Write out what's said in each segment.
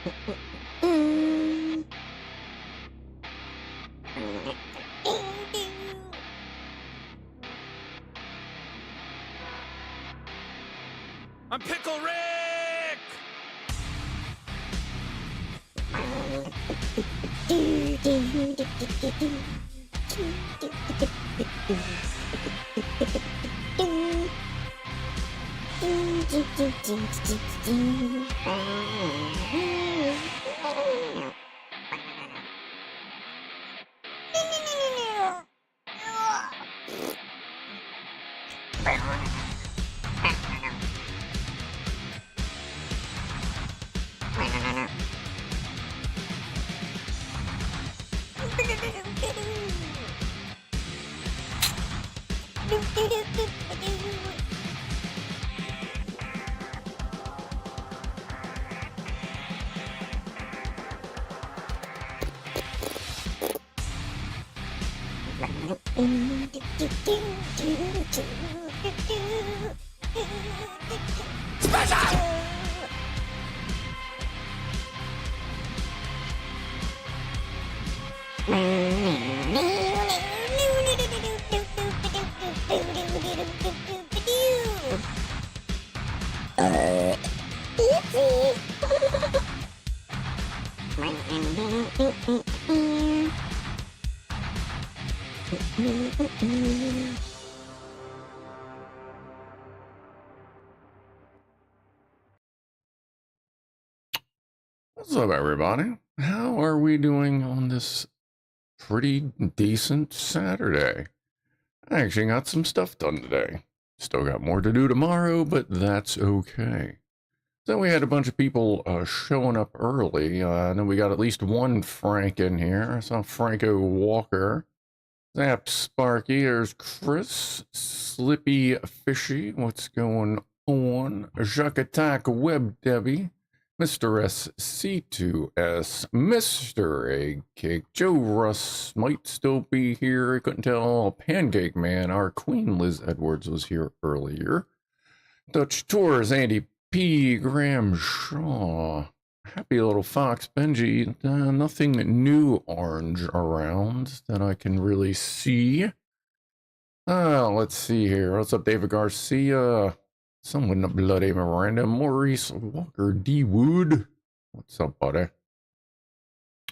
I'm Pickle Rick! What's up, everybody? How are we doing on this pretty decent Saturday? I actually got some stuff done today. Still got more to do tomorrow, but that's okay. So we had a bunch of people showing up early. I know we got at least one Frank in here. I saw Franco Walker. Zap Sparky. There's Chris. Slippy Fishy. What's going on? Jacques Attack Web Debbie. Mr. SC2S, Mr. Egg Cake, Joe Russ might still be here, I couldn't tell. Pancake Man, our Queen Liz Edwards was here earlier. Dutch Tours, Andy P. Graham Shaw, Happy Little Fox, Benji, nothing new orange around that I can really see. Let's see here. What's up, David Garcia? Someone bloody Miranda, Maurice Walker D. Wood. What's up, buddy?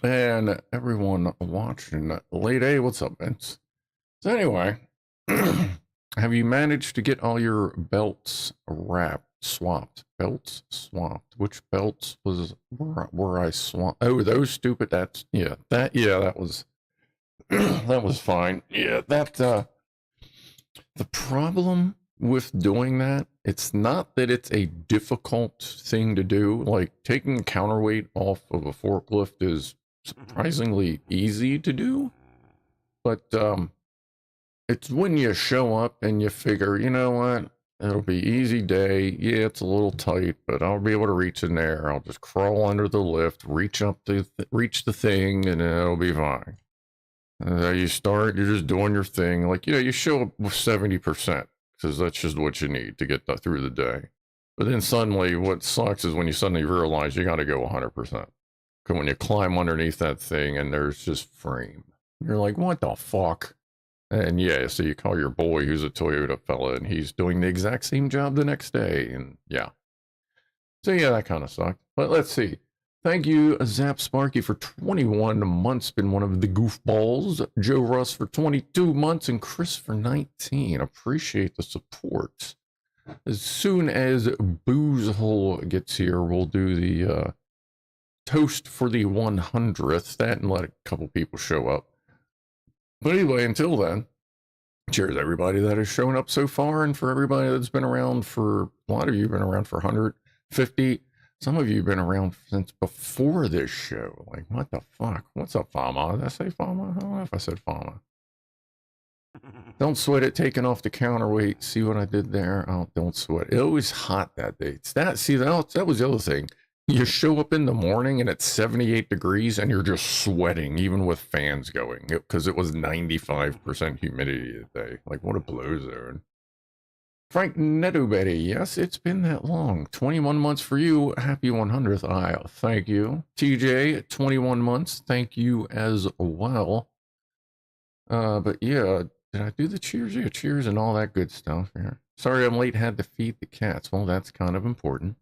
And everyone watching late A, what's up, Vince? So anyway, have you managed to get all your belts swapped? Belts swapped. Which belts were I swapped? Oh, those stupid. That was that was fine. Yeah, the problem with doing that, it's not that it's a difficult thing to do. Like taking a counterweight off of a forklift is surprisingly easy to do, but it's when you show up and you figure, you know what, it'll be easy day. Yeah, it's a little tight, but I'll be able to reach in there. I'll just crawl under the lift, reach the thing, and it'll be fine. You start, you're just doing your thing. Like, you show up with 70%. Because that's just what you need to get through the day. But then suddenly, what sucks is when you suddenly realize you got to go 100%. Because when you climb underneath that thing and there's just frame, you're like, what the fuck? And yeah, so you call your boy who's a Toyota fella and he's doing the exact same job the next day. And yeah. So yeah, that kind of sucked. But let's see. Thank you, Zap Sparky, for 21 months, been one of the goofballs. Joe Russ for 22 months, and Chris for 19. Appreciate the support. As soon as Boozehole gets here, we'll do the toast for the 100th. That and let a couple people show up. But anyway, until then, cheers everybody that has shown up so far, and for everybody that's been around for, a lot of you have been around for 150. Some of you have been around since before this show. Like, what the fuck? What's up, Fama? Did I say Fama? I don't know if I said Fama. Don't sweat it taking off the counterweight. See what I did there? Oh, don't sweat. It was hot that day. That was the other thing. You show up in the morning and it's 78 degrees and you're just sweating, even with fans going, because it was 95% humidity that day. Like, what a blow zone. Frank Netobetty, yes, it's been that long. 21 months for you. Happy 100th. I thank you. TJ, 21 months. Thank you as well. But yeah, did I do the cheers? Yeah, cheers and all that good stuff here. Sorry I'm late, had to feed the cats. Well, that's kind of important.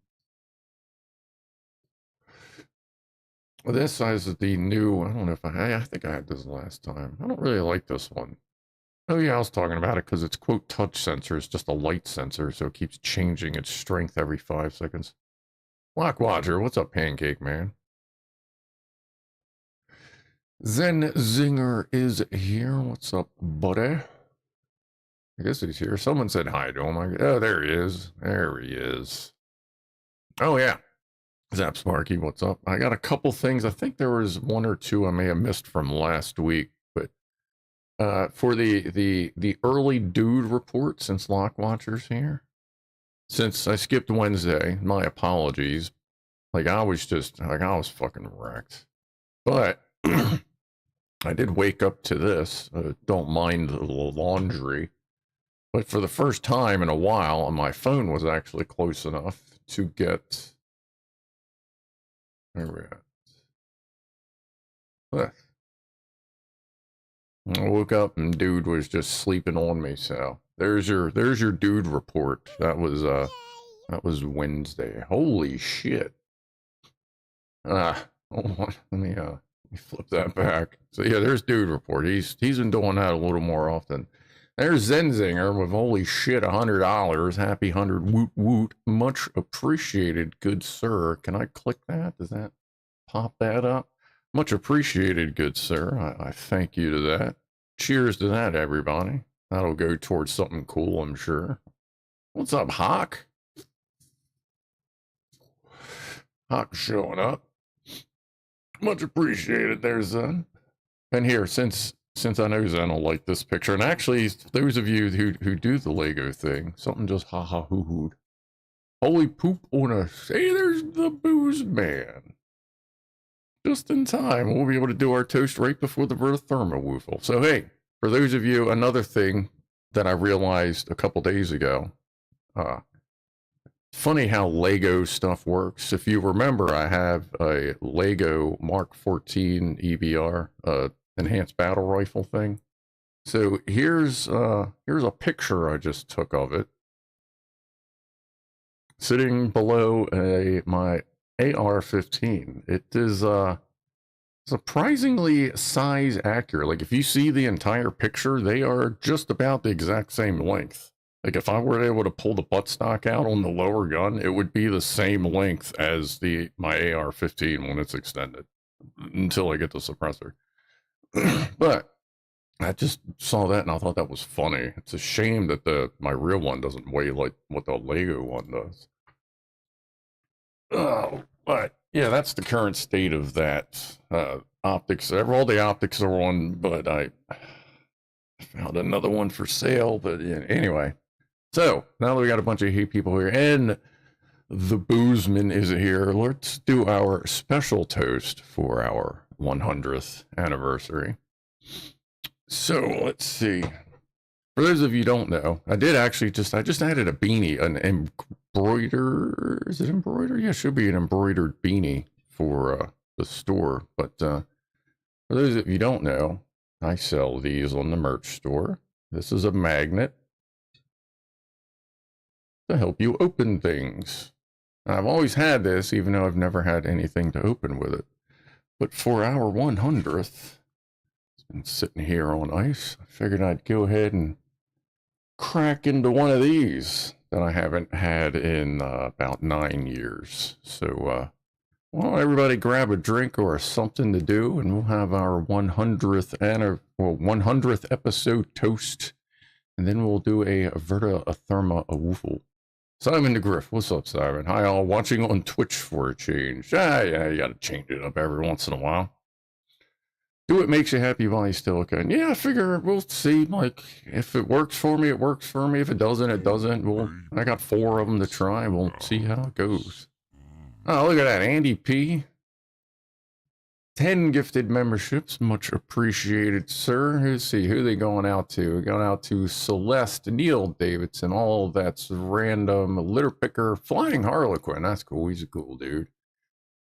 This is the new, I don't know if I think I had this last time. I don't really like this one. Oh yeah, I was talking about it because it's quote touch sensor. It's just a light sensor, so it keeps changing its strength every 5 seconds. Black Watcher, what's up, Pancake Man? Zen Zinger is here. What's up, buddy? I guess he's here. Someone said hi to him. Oh, there he is. There he is. Oh yeah. Zap Sparky, what's up? I got a couple things. I think there was one or two I may have missed from last week, but for the early dude report, since Lock Watcher's here, since I skipped Wednesday, my apologies. Like I was fucking wrecked. But I did wake up to this. Don't mind the laundry. But for the first time in a while, my phone was actually close enough to get. Where we at? I woke up and dude was just sleeping on me. So there's your dude report. That was Wednesday. Holy shit. Let me flip that back. So yeah, there's dude report. He's been doing that a little more often. There's Zenzinger with holy shit, $100. Happy 100 woot woot. Much appreciated, good sir. Can I click that? Does that pop that up? Much appreciated, good sir. I thank you to that. Cheers to that, everybody. That'll go towards something cool, I'm sure. What's up, Hawk? Hawk showing up. Much appreciated there, Zen. And here, since I know Zen will like this picture, and actually, those of you who do the Lego thing, something just hoo-hooed. Holy poop on a... Hey, there's the booze man. Just in time. We'll be able to do our toast right before the VertoThermoWhoofle. So, hey, for those of you, another thing that I realized a couple days ago, funny how Lego stuff works. If you remember, I have a Lego Mark 14 EBR, enhanced battle rifle thing. So here's a picture I just took of it, sitting below my AR-15. It is surprisingly size accurate. Like if you see the entire picture, they are just about the exact same length. Like if I were able to pull the buttstock out on the lower gun, it would be the same length as my AR-15 when it's extended, until I get the suppressor. But I just saw that and I thought that was funny. It's a shame that my real one doesn't weigh like what the Lego one does. Oh, but yeah, that's the current state of that. Optics, all the optics are on, but I found another one for sale. But yeah, anyway, so now that we got a bunch of people here and the boozman is here, let's do our special toast for our 100th anniversary. So let's see. For those of you who don't know, I just added a beanie, an embroider. Is it embroider? Yeah, it should be an embroidered beanie for the store. But for those of you who don't know, I sell these on the merch store. This is a magnet to help you open things. I've always had this, even though I've never had anything to open with it. But for our 100th, it's been sitting here on ice. I figured I'd go ahead and crack into one of these that I haven't had in about 9 years. So, well, everybody grab a drink or something to do, and we'll have our 100th episode toast, and then we'll do a VertoThermoWhoofle. Simon DeGriff, what's up, Simon? Hi, all. Watching on Twitch for a change. Yeah, you gotta change it up every once in a while. Do what makes you happy while you still can. Yeah, I figure we'll see. Like, if it works for me, it works for me. If it doesn't, it doesn't. I got 4 of them to try. We'll see how it goes. Oh, look at that. Andy P. 10 gifted memberships. Much appreciated, sir. Let's see who they going out to. Going out to Celeste, Neil Davidson, all that's random, litter picker, flying harlequin. That's cool. He's a cool dude.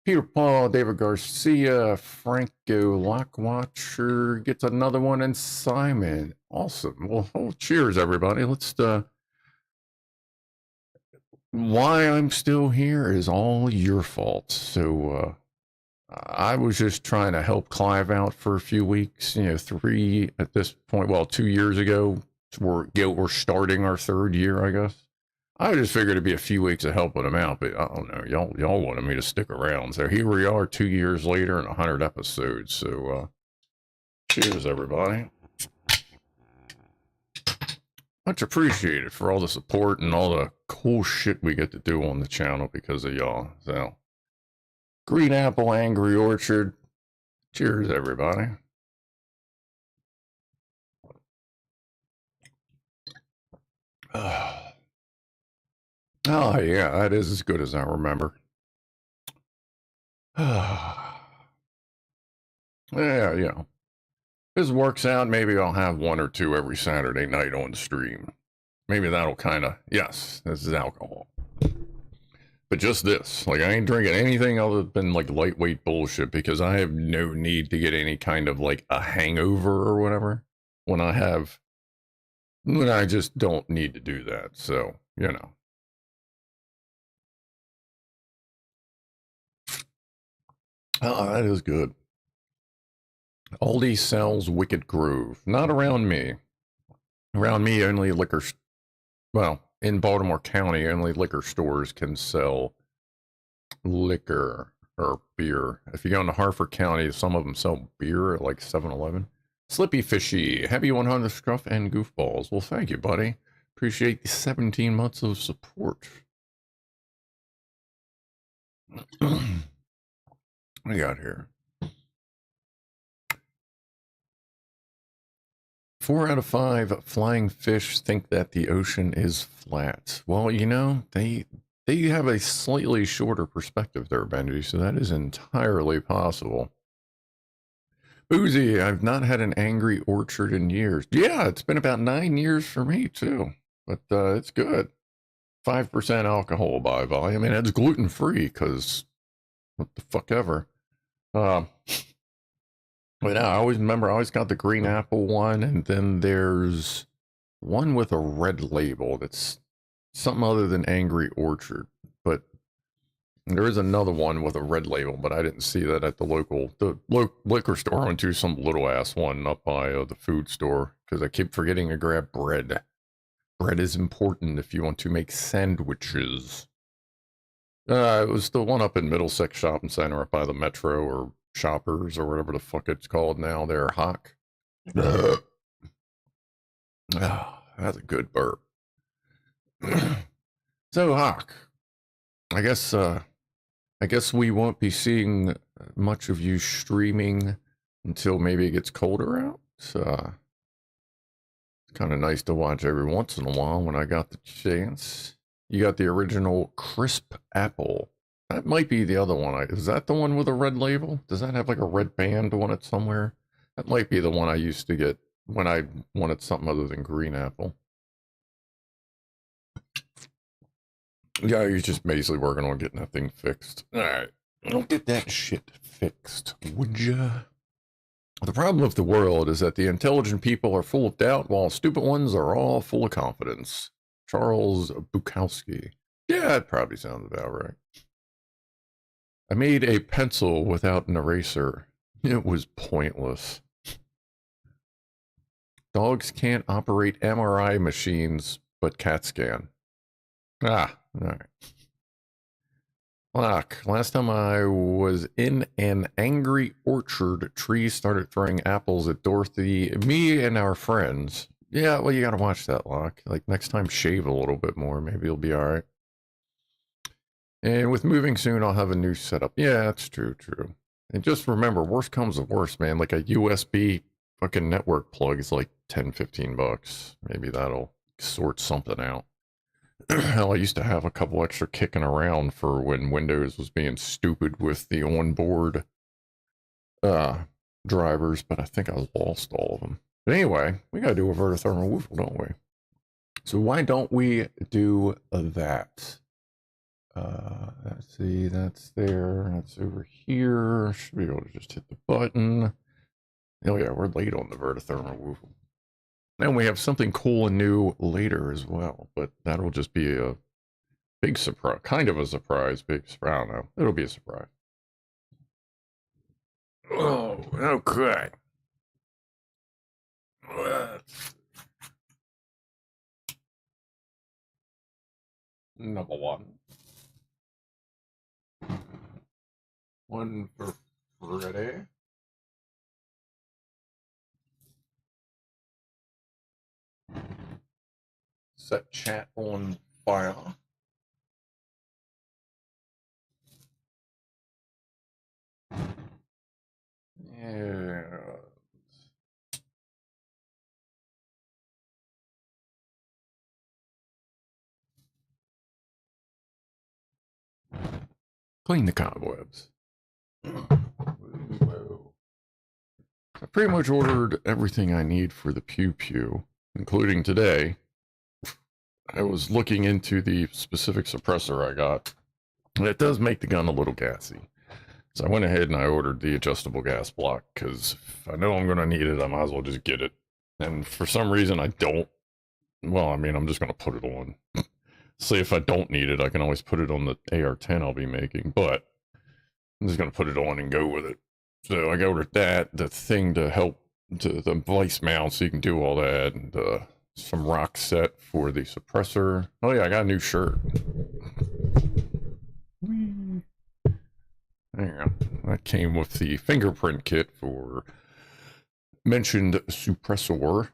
Peter Paul, David Garcia, Franco, Lockwatcher gets another one, and Simon. Awesome. Well, cheers, everybody. Let's why I'm still here is all your fault. So I was just trying to help Clive out for a few weeks. You know, 3 at this point. Well, 2 years ago, we're starting our 3rd year, I guess. I just figured it'd be a few weeks of helping him out, but I don't know. Y'all wanted me to stick around, so here we are, 2 years later and 100 episodes. So, cheers, everybody. Much appreciated for all the support and all the cool shit we get to do on the channel because of y'all. So, Green Apple, Angry Orchard. Cheers, everybody. Oh, yeah, that is as good as I remember. Yeah, you know. If this works out, maybe I'll have 1 or 2 every Saturday night on stream. Maybe that'll kind of, yes, this is alcohol. But just this, like I ain't drinking anything other than like lightweight bullshit because I have no need to get any kind of like a hangover or whatever when I just don't need to do that. So, you know. Oh, that is good. Aldi sells Wicked Grove. Not around me. Around me, only liquor... Well, in Baltimore County, only liquor stores can sell liquor or beer. If you go into Harford County, some of them sell beer at like 7-Eleven. Slippy Fishy, Happy 100 Scruff, and Goofballs. Well, thank you, buddy. Appreciate the 17 months of support. What do you got here? 4 out of 5 flying fish think that the ocean is flat. Well, you know, they have a slightly shorter perspective there, Benji, so that is entirely possible. Boozy, I've not had an Angry Orchard in years. Yeah, it's been about 9 years for me, too. But it's good. 5% alcohol by volume, and it's gluten-free, because what the fuck ever. But I always remember, I always got the green apple one, and then there's one with a red label that's something other than Angry Orchard. But there is another one with a red label, but I didn't see that at the local liquor store. I went to some little ass one up by the food store because I keep forgetting to grab bread. Bread is important if you want to make sandwiches. It was the one up in Middlesex Shopping Center up by the Metro or Shoppers or whatever the fuck it's called now. There, Hawk. That's a good burp. So, Hawk, I guess we won't be seeing much of you streaming until maybe it gets colder out. It's kind of nice to watch every once in a while when I got the chance. You got the original crisp apple. That might be the other one. Is that the one with a red label? Does that have like a red band on it somewhere? That might be the one I used to get when I wanted something other than green apple. Yeah, he's just basically working on getting that thing fixed. Alright, don't get that shit fixed, would ya? The problem of the world is that the intelligent people are full of doubt, while stupid ones are all full of confidence. Charles Bukowski. Yeah, it probably sounds about right. I made a pencil without an eraser. It was pointless. Dogs can't operate MRI machines, but cats can. Ah, alright. Look, last time I was in an Angry Orchard, trees started throwing apples at Dorothy, me, and our friends. Yeah, well, you gotta watch that, Locke. Like, next time, shave a little bit more. Maybe you'll be alright. And with moving soon, I'll have a new setup. Yeah, that's true. And just remember, worst comes to worst, man. Like a USB fucking network plug is like 10-15 bucks. Maybe that'll sort something out. Hell, I used to have a couple extra kicking around for when Windows was being stupid with the onboard drivers, but I think I lost all of them. But anyway, we got to do a VertoThermoWhoofle, don't we? So why don't we do that? Let's see, that's there, that's over here. Should be able to just hit the button. Oh yeah, we're late on the VertoThermoWhoofle. And we have something cool and new later as well, but that'll just be a big surprise, kind of a surprise, big surprise, I don't know. It'll be a surprise. Oh, okay. Number one. One for Friday. Set chat on fire. Yeah. Clean the cobwebs. I pretty much ordered everything I need for the Pew Pew, including today. I was looking into the specific suppressor I got, and it does make the gun a little gassy. So I went ahead and I ordered the adjustable gas block, because if I know I'm going to need it, I might as well just get it. And for some reason I don't. Well, I mean, I'm just going to put it on. See, if I don't need it, I can always put it on the AR-10 I'll be making, but I'm just going to put it on and go with it. So I ordered that, the thing to help, the vice mount, so you can do all that, and some rock set for the suppressor. Oh yeah, I got a new shirt. Whee. There you go. That came with the fingerprint kit for mentioned suppressor.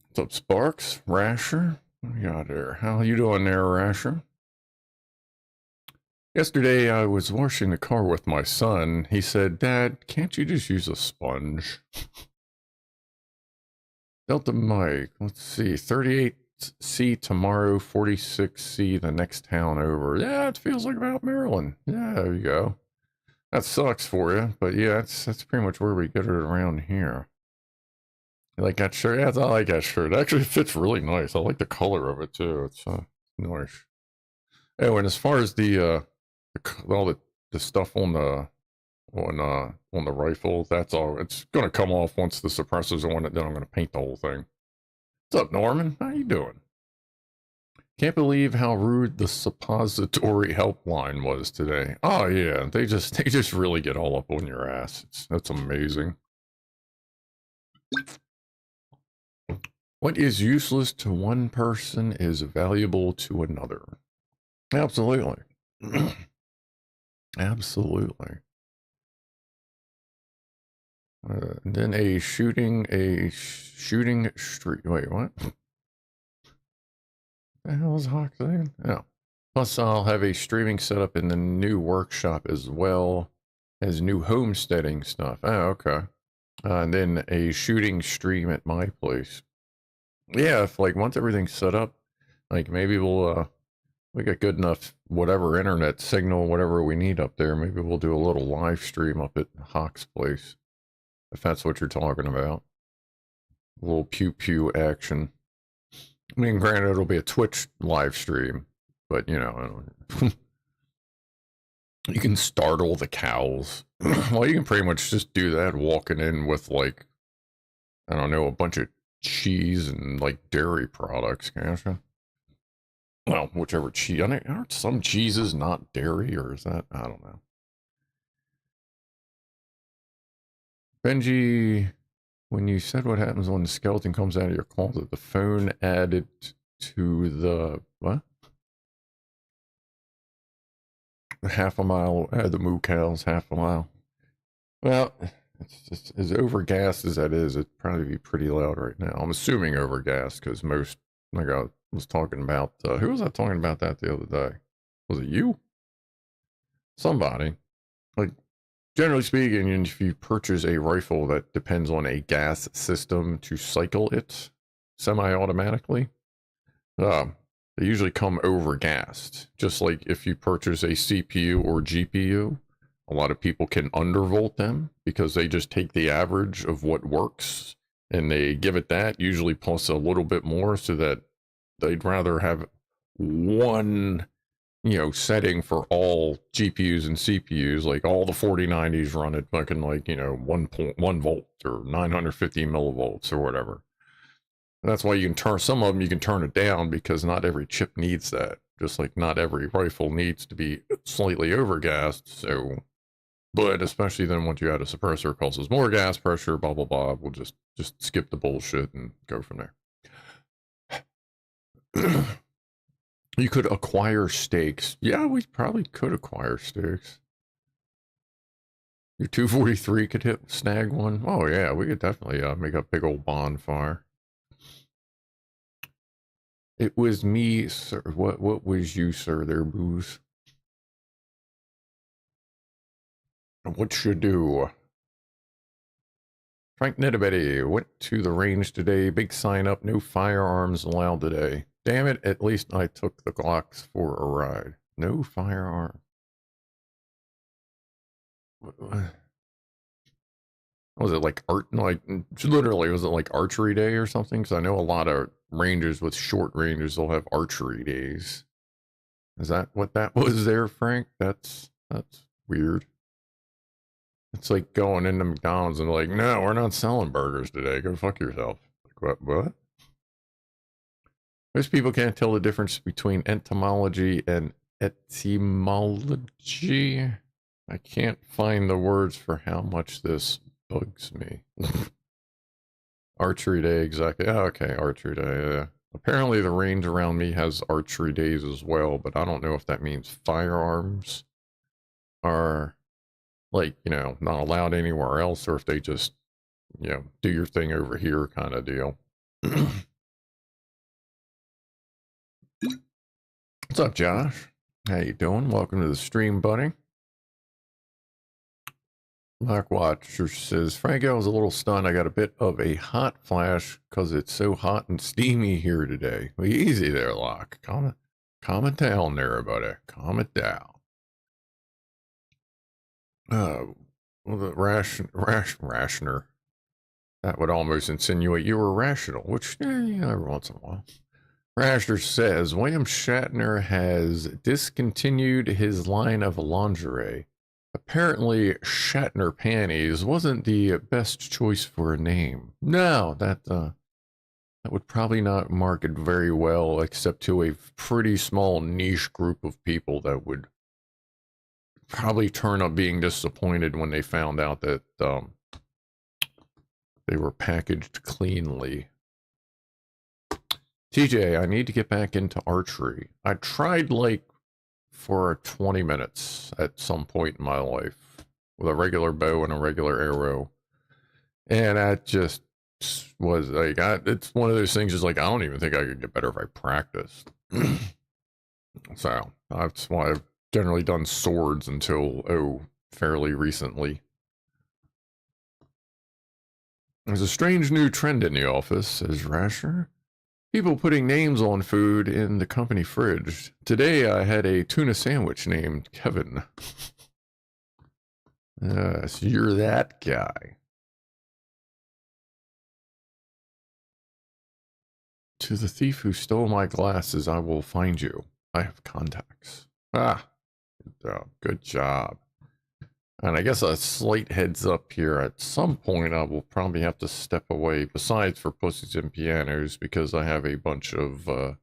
What's up, Sparks? Rasher? What you got there? How you doing there, Rasher? Yesterday, I was washing the car with my son. He said, "Dad, can't you just use a sponge?" Delta Mike, let's see, 38C tomorrow, 46C the next town over. Yeah, it feels like about Maryland. Yeah, there you go. That sucks for you, but yeah, that's pretty much where we get it around here. You like that shirt? Yeah, I like that shirt. Actually, it fits really nice. I like the color of it too. It's nice. Oh, and as far as all the stuff on the rifle, that's all. It's gonna come off once the suppressor's on it. Then I'm gonna paint the whole thing. What's up, Norman? How you doing? Can't believe how rude the suppository helpline was today. Oh yeah, they just really get all up on your ass. That's amazing. What is useless to one person is valuable to another. Absolutely. Absolutely. Then a shooting street. Wait, what? The hell is Hawk saying? Oh. Plus, I'll have a streaming setup in the new workshop as well as new homesteading stuff. Oh, okay. And then a shooting stream at my place. Yeah, if like once everything's set up, like maybe we got good enough whatever internet signal, whatever we need up there. Maybe we'll do a little live stream up at Hawk's place, if that's what you're talking about. A little pew pew action. I mean, granted, it'll be a Twitch live stream, but you know, you can startle the cows. Well, you can pretty much just do that walking in with like, I don't know, a bunch of cheese and like dairy products, can't you? Well, whichever cheese. I mean, aren't some cheeses not dairy, or is that? I don't know. Benji, when you said what happens when the skeleton comes out of your closet, the phone added to the what? Half a mile. The moo cows, half a mile. Well, it's just as overgassed as that is. It'd probably be pretty loud right now. I'm assuming overgassed because most, like I was talking about, who was I talking about that the other day? Was it you? Somebody. Like, generally speaking, if you purchase a rifle that depends on a gas system to cycle it semi-automatically, they usually come overgassed. Just like if you purchase a CPU or GPU, a lot of people can undervolt them because they just take the average of what works and they give it that, usually plus a little bit more, so that they'd rather have one, setting for all GPUs and CPUs, like all the 4090s run at fucking like, 1.1 volt or 950 millivolts or whatever. And that's why you can turn some of them, you can turn it down, because not every chip needs that. Just like not every rifle needs to be slightly overgassed. So, but especially then once you add a suppressor, causes more gas pressure, blah, blah, blah. We'll just skip the bullshit and go from there. You could acquire stakes. Yeah, we probably could acquire stakes. Your 243 could snag one. Oh yeah, we could definitely make a big old bonfire. It was me, sir. What was you, sir, there, Booze? What you do? Frank Nittabetty went to the range today. Big sign up, no firearms allowed today. Damn it, at least I took the Glocks for a ride. No firearm. Was it like literally, was it like archery day or something? Because I know a lot of rangers with short ranges will have archery days. Is that what that was there, Frank? That's weird. It's like going into McDonald's and like, no, we're not selling burgers today. Go fuck yourself. Like, what? Most people can't tell the difference between entomology and etymology. I can't find the words for how much this bugs me. Archery day, exactly. Oh, okay, archery day, yeah. Apparently the range around me has archery days as well, but I don't know if that means firearms are, like, not allowed anywhere else, or if they just, do your thing over here kind of deal. What's up, Josh? How you doing? Welcome to the stream, buddy. Black Watcher says, Franco was a little stunned. I got a bit of a hot flash because it's so hot and steamy here today. Well, easy there, Locke. Calm it down there, buddy. Calm it down. Well, the rationer. That would almost insinuate you were rational, which, every once in a while. Rasher says, William Shatner has discontinued his line of lingerie. Apparently, Shatner Panties wasn't the best choice for a name. No, that would probably not market very well, except to a pretty small niche group of people that would probably turn up being disappointed when they found out that they were packaged cleanly. TJ, I need to get back into archery. I tried like for 20 minutes at some point in my life with a regular bow and a regular arrow. And that just was like, it's one of those things just like, I don't even think I could get better if I practiced. So that's why I've generally done swords until, fairly recently. There's a strange new trend in the office, says Rasher. People putting names on food in the company fridge. Today I had a tuna sandwich named Kevin. So you're that guy. To the thief who stole my glasses, I will find you. I have contacts. Good job. And I guess a slight heads up here, at some point I will probably have to step away, besides for Pussies and Pianos, because I have a bunch of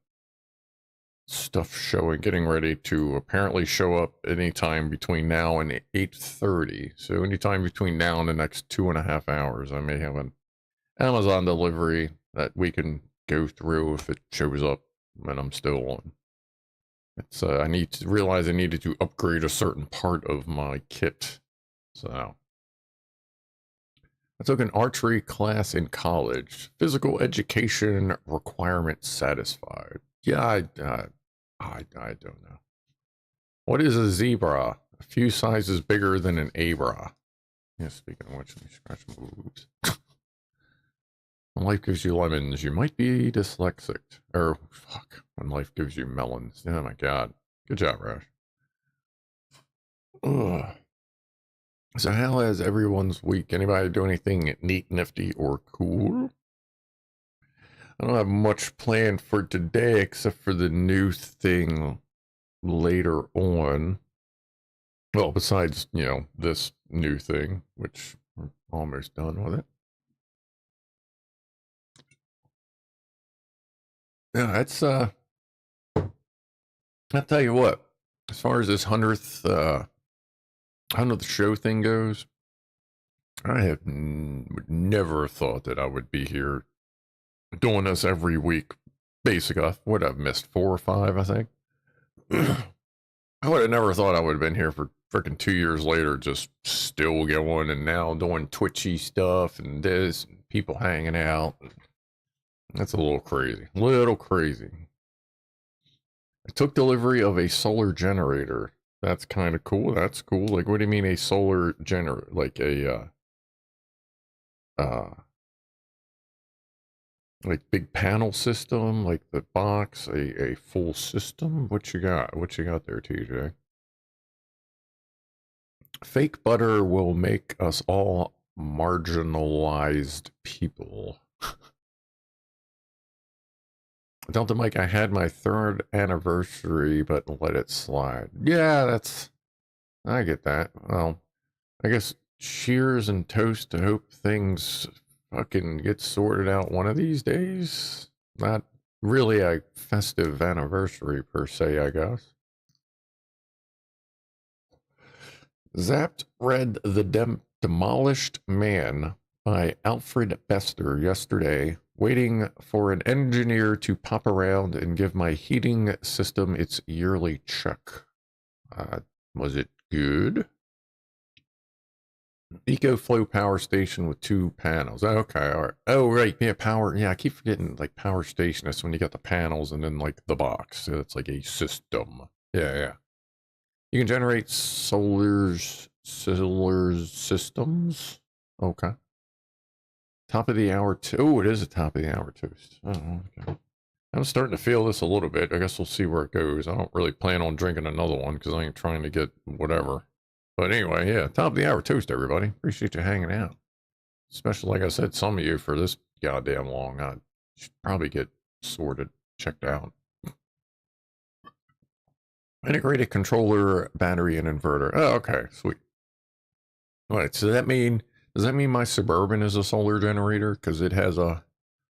stuff getting ready to apparently show up anytime between now and 8:30. So anytime between now and the next 2.5 hours, I may have an Amazon delivery that we can go through if it shows up and I'm still on. It's I need to realize I needed to upgrade a certain part of my kit. So I took an archery class in college. Physical education requirement satisfied. Yeah, I don't know. What is a zebra? A few sizes bigger than an abra. Yeah, speaking of which, let me scratch my boobs. When life gives you lemons, you might be dyslexic. Or, fuck, when life gives you melons. Oh my god. Good job, Rush. Ugh. So how has everyone's week? Anybody do anything neat, nifty, or cool? I don't have much planned for today except for the new thing later on. Well, besides, this new thing, which we're almost done with it. Yeah, it's I'll tell you what, as far as this 100th show thing goes, I have would never have thought that I would be here doing this every week. Basically, I would have missed 4 or 5, I think. I would have never thought I would have been here for freaking 2 years later, just still going and now doing twitchy stuff and this, and people hanging out. That's a little crazy. Little crazy. I took delivery of a solar generator. That's kind of cool. That's cool. Like, what do you mean a solar generator? Like a, like big panel system, like the box, a full system? What you got? What you got there, TJ? Fake butter will make us all marginalized people. Delta Mike, I had my 3rd anniversary, but let it slide. Yeah, I get that. Well, I guess cheers and toast to hope things fucking get sorted out one of these days. Not really a festive anniversary per se, I guess. Zapped read The Demolished Man by Alfred Bester yesterday, waiting for an engineer to pop around and give my heating system its yearly check. Was it good? EcoFlow power station with 2 panels. Okay, all right. Oh, right. Yeah, power. Yeah, I keep forgetting, like, power station is when you got the panels and then, like, the box. So it's like a system. Yeah, yeah. You can generate solar systems. Okay. Top of the hour. Oh, it is a top of the hour toast. Oh, okay. I'm starting to feel this a little bit. I guess we'll see where it goes. I don't really plan on drinking another one because I ain't trying to get whatever. But anyway, yeah, top of the hour toast, everybody. Appreciate you hanging out. Especially, like I said, some of you for this goddamn long. I should probably get sorted, checked out. Integrated controller, battery, and inverter. Oh, okay, sweet. All right, so does that mean my Suburban is a solar generator? Because it has a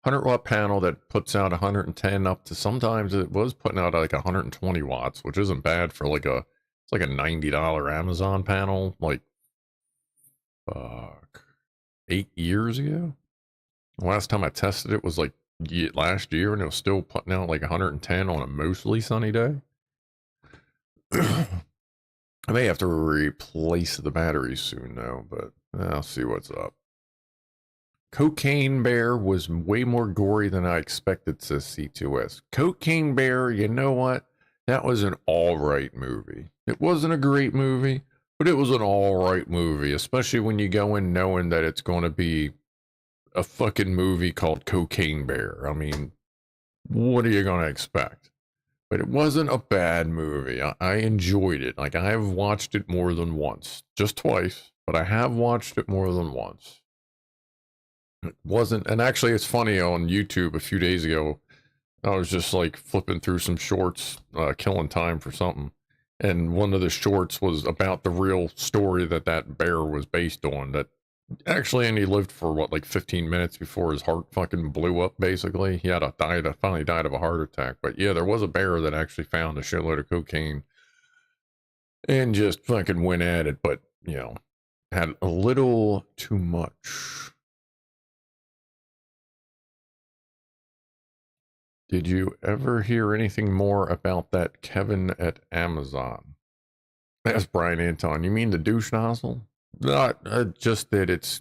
100-watt panel that puts out 110 up to, sometimes it was putting out like 120 watts, which isn't bad for it's like a $90 Amazon panel, like, fuck, 8 years ago? The last time I tested it was like last year, and it was still putting out like 110 on a mostly sunny day. I may have to replace the batteries soon, though, but I'll see what's up. Cocaine Bear was way more gory than I expected, says C2S. Cocaine Bear, you know what? That was an alright movie. It wasn't a great movie, but it was an alright movie, especially when you go in knowing that it's going to be a fucking movie called Cocaine Bear. I mean, what are you going to expect? But it wasn't a bad movie. I enjoyed it. Like, I have watched it more than once. Just twice, but I have watched it more than once. It wasn't, and actually it's funny, on YouTube a few days ago, I was just like flipping through some shorts, killing time for something. And one of the shorts was about the real story that bear was based on. That actually, and he lived for what, like 15 minutes before his heart fucking blew up, basically. He finally died of a heart attack. But yeah, there was a bear that actually found a shitload of cocaine and just fucking went at it, but, had a little too much. Did you ever hear anything more about that Kevin at Amazon? That's Brian Anton. You mean the douche nozzle? Not just that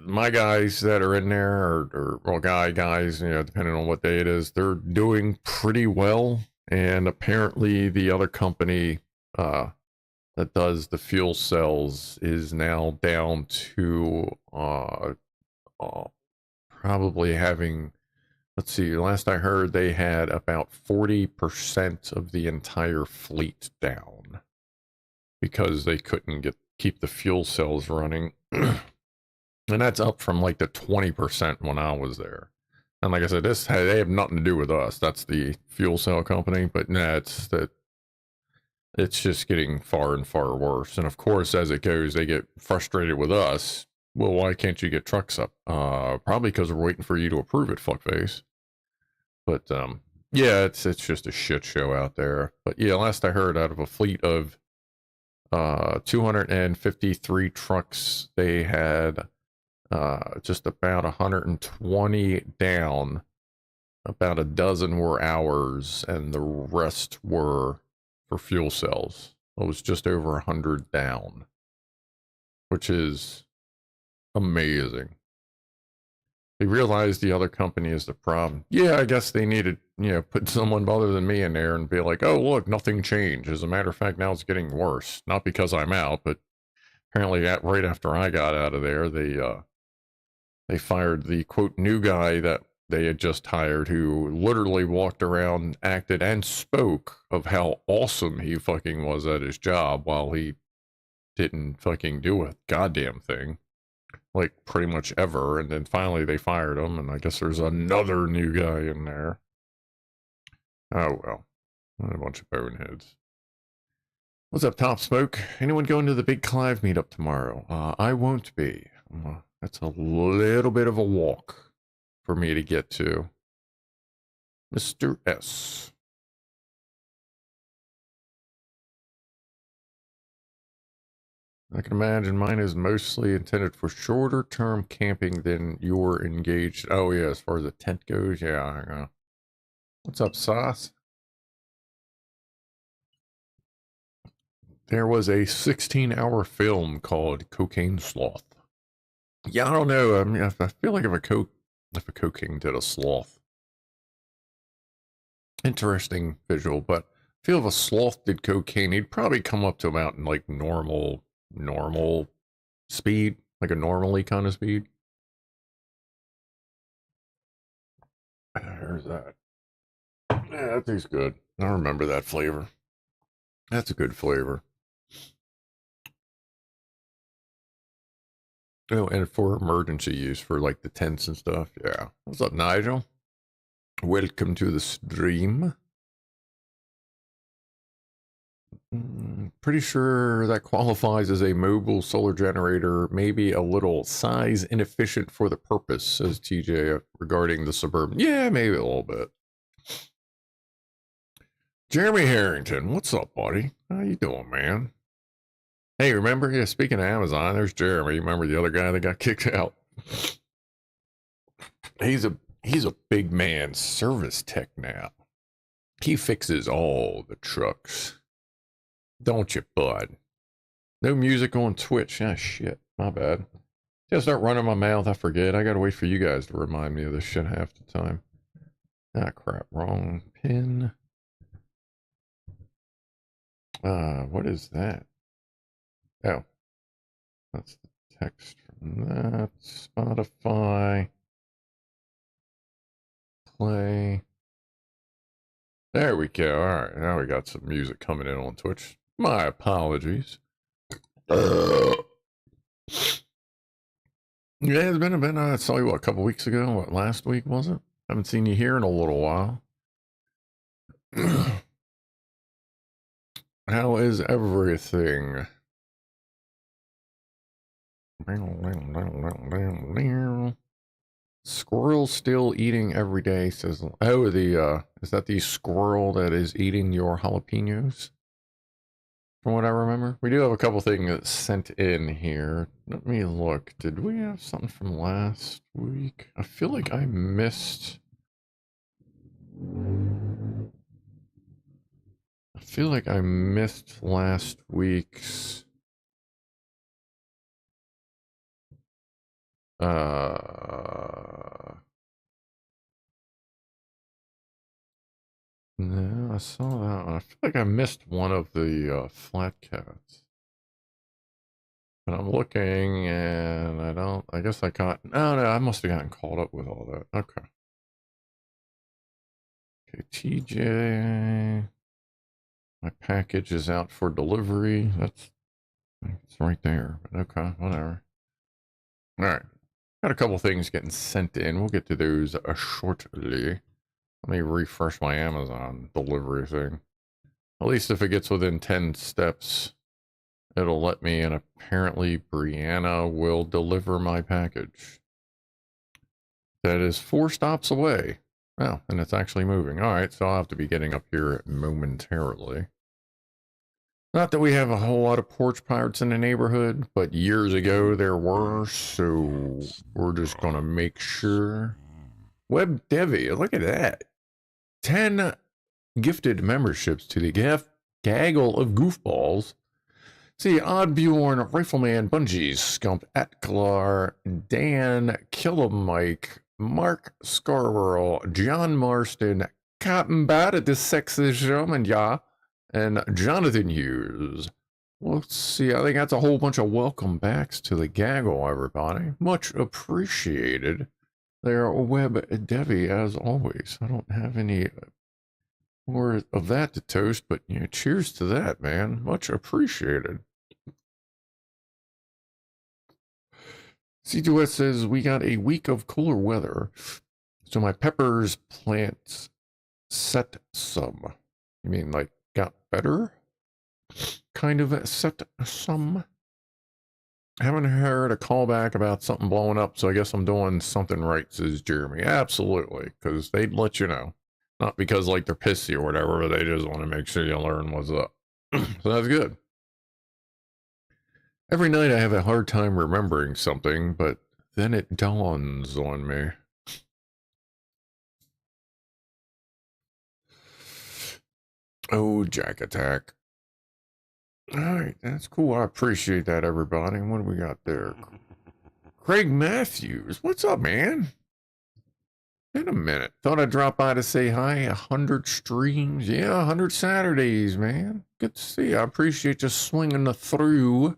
my guys that are in there, or well, guys, depending on what day it is, they're doing pretty well. And apparently the other company that does the fuel cells is now down to probably having, let's see, last I heard they had about 40% of the entire fleet down. because they couldn't keep the fuel cells running. And that's up from like the 20% when I was there. And like I said, they have nothing to do with us. That's the fuel cell company, but nah, it's just getting far and far worse. And of course, as it goes, they get frustrated with us. Well, why can't you get trucks up? Probably because we're waiting for you to approve it, fuckface. But yeah, it's just a shit show out there. But yeah, last I heard, out of a fleet of 253 trucks, they had just about 120 down. About a dozen were ours, and the rest were for fuel cells. It was just over 100 down, which is amazing. They realized the other company is the problem. Yeah, I guess they needed, put someone other than me in there and be like, oh, look, nothing changed. As a matter of fact, now it's getting worse. Not because I'm out, but apparently right after I got out of there, they fired the, quote, new guy that they had just hired, who literally walked around, acted, and spoke of how awesome he fucking was at his job while he didn't fucking do a goddamn thing. Like, pretty much ever. And then finally they fired him, and I guess there's another new guy in there. Oh, well. A bunch of boneheads. What's up, Top Smoke? Anyone going to the Big Clive meetup tomorrow? I won't be. That's a little bit of a walk for me to get to. Mr. S. I can imagine mine is mostly intended for shorter term camping than you're engaged. Oh yeah, as far as the tent goes, yeah, I know. What's up, Sauce? There was a 16-hour film called Cocaine Sloth. Yeah, I don't know. I mean, I feel like if a cocaine did a sloth. Interesting visual, but I feel if a sloth did cocaine, he'd probably come up to about like normal speed, like a normally kind of speed. There's that. Yeah, that tastes good. I remember that flavor. That's a good flavor. Oh, and for emergency use for like the tents and stuff. Yeah. What's up, Nigel? Welcome to the stream. Pretty sure that qualifies as a mobile solar generator, maybe a little size inefficient for the purpose, says TJ regarding the Suburban. Yeah, maybe a little bit. Jeremy Harrington, what's up, buddy? How you doing, man? Hey, remember? Yeah, speaking of Amazon, there's Jeremy. Remember the other guy that got kicked out? He's a big man service tech now. He fixes all the trucks. Don't you, bud? No music on Twitch. Ah, shit. My bad. Just start running my mouth. I forget. I gotta wait for you guys to remind me of this shit half the time. Ah, crap. Wrong pin. What is that? Oh. That's the text from that. Spotify. Play. There we go. All right. Now we got some music coming in on Twitch. My apologies. Yeah, it's been I saw you, a couple weeks ago? What, last week, was it? Haven't seen you here in a little while. How is everything? Squirrel still eating every day, says. Oh, is that the squirrel that is eating your jalapenos? From what I remember, we do have a couple things sent in here. Let me look. Did we have something from last week? I feel like I missed. I feel like I missed last week's. No, I saw that one. I feel like I missed one of the flat cats. But I'm looking and I guess I got, no, I must have gotten caught up with all that. Okay. Okay, TJ. My package is out for delivery. It's right there. But okay, whatever. All right. Got a couple things getting sent in. We'll get to those shortly. Let me refresh my Amazon delivery thing. At least if it gets within 10 steps, it'll let me, and apparently Brianna will deliver my package. That is 4 stops away. Well, and it's actually moving. All right, so I'll have to be getting up here momentarily. Not that we have a whole lot of porch pirates in the neighborhood, but years ago there were, so we're just gonna make sure. Web Devi, look at that. 10 gifted memberships to the Gaggle of Goofballs. See, Oddbjorn, Rifleman, Bungies, Scump, Atkalar, Dan, Killamike, Mark Scarborough, John Marston, Cotton Bat at the Sexism, and and Jonathan Hughes. Let's see, I think that's a whole bunch of welcome backs to the Gaggle, everybody. Much appreciated. They're Web Devi, as always. I don't have any more of that to toast, but yeah, cheers to that, man. Much appreciated. C2S says, we got a week of cooler weather, so my peppers plants set some. You mean like got better? Kind of set some? I haven't heard a callback about something blowing up, so I guess I'm doing something right, says Jeremy. Absolutely, because they'd let you know. Not because like they're pissy or whatever, but they just want to make sure you learn what's up. So that's good. Every night I have a hard time remembering something, but then it dawns on me. Oh, Jack Attack. Alright, that's cool. I appreciate that, everybody. What do we got there? Craig Matthews. What's up, man? In a minute. Thought I'd drop by to say hi. 100 streams. Yeah, 100 Saturdays, man. Good to see you. I appreciate you swinging through.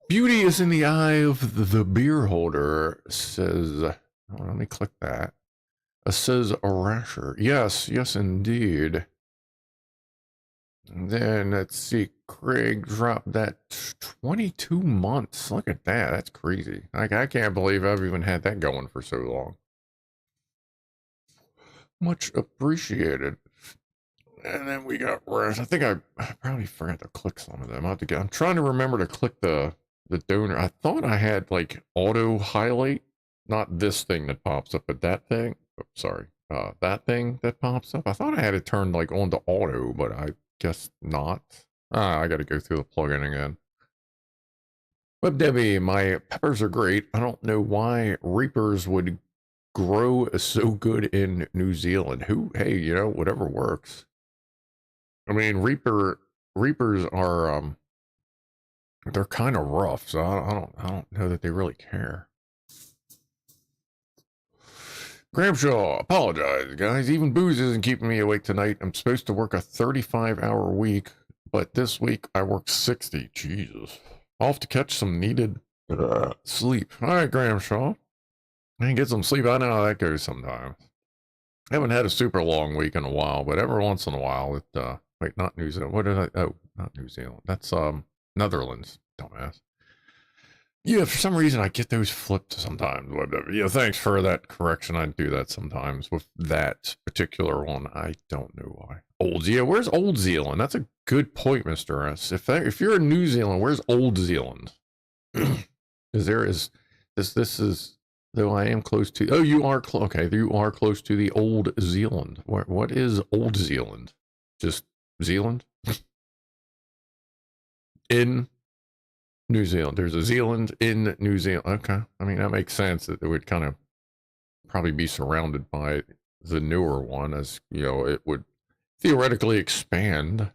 Beauty is in the eye of the beer holder, says... Oh, let me click that. Says a rasher. Yes, yes, indeed. And then, let's see, Craig dropped that 22 months. Look at that. That's crazy. Like, I can't believe I've even had that going for so long. Much appreciated. And then we got rest. I think I probably forgot to click some of them. I'm trying to remember to click the donor. I thought I had, like, auto highlight. Not this thing that pops up, but that thing. Oh, sorry. That thing that pops up. I thought I had it turned, like, on to auto, but I guess not. I gotta go through the plugin again. Web Debbie, my peppers are great. I don't know why Reapers would grow so good in New Zealand. Hey, you know, whatever works. I mean, Reapers are, they're kind of rough, so I don't know that they really care. Gramshaw, apologize, guys. Even booze isn't keeping me awake tonight. I'm supposed to work a 35-hour week, but this week I work 60. Jesus. I'll have to catch some needed sleep. All right, Gramshaw. I can get some sleep. I know how that goes sometimes. I haven't had a super long week in a while, but every once in a while it, wait, not New Zealand. What did I, oh, not New Zealand. That's, Netherlands, dumbass. Yeah, for some reason I get those flipped sometimes. Yeah, thanks for that correction. I do that sometimes with that particular one. I don't know why. Yeah, where's Old Zealand? That's a good point, Mr. S. If you're in New Zealand, where's Old Zealand? Because this is, though I am close to, oh, you are okay, you are close to the Old Zealand. What is Old Zealand? Just Zealand? In New Zealand. There's a Zealand in New Zealand. Okay. I mean, that makes sense that it would kind of probably be surrounded by the newer one, as, you know, it would theoretically expand.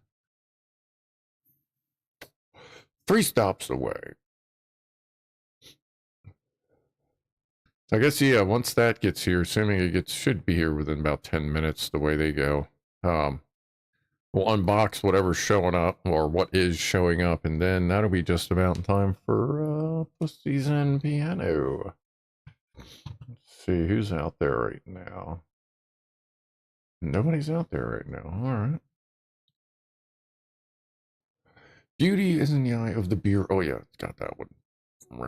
3 stops away. I guess, yeah, once that gets here, assuming it should be here within about 10 minutes, the way they go. We'll unbox whatever's showing up, or what is showing up, and then that'll be just about in time for Pussies and Piano. Let's see, who's out there right now? Nobody's out there right now. All right. Beauty is in the eye of the beer. Oh yeah, it's got that one.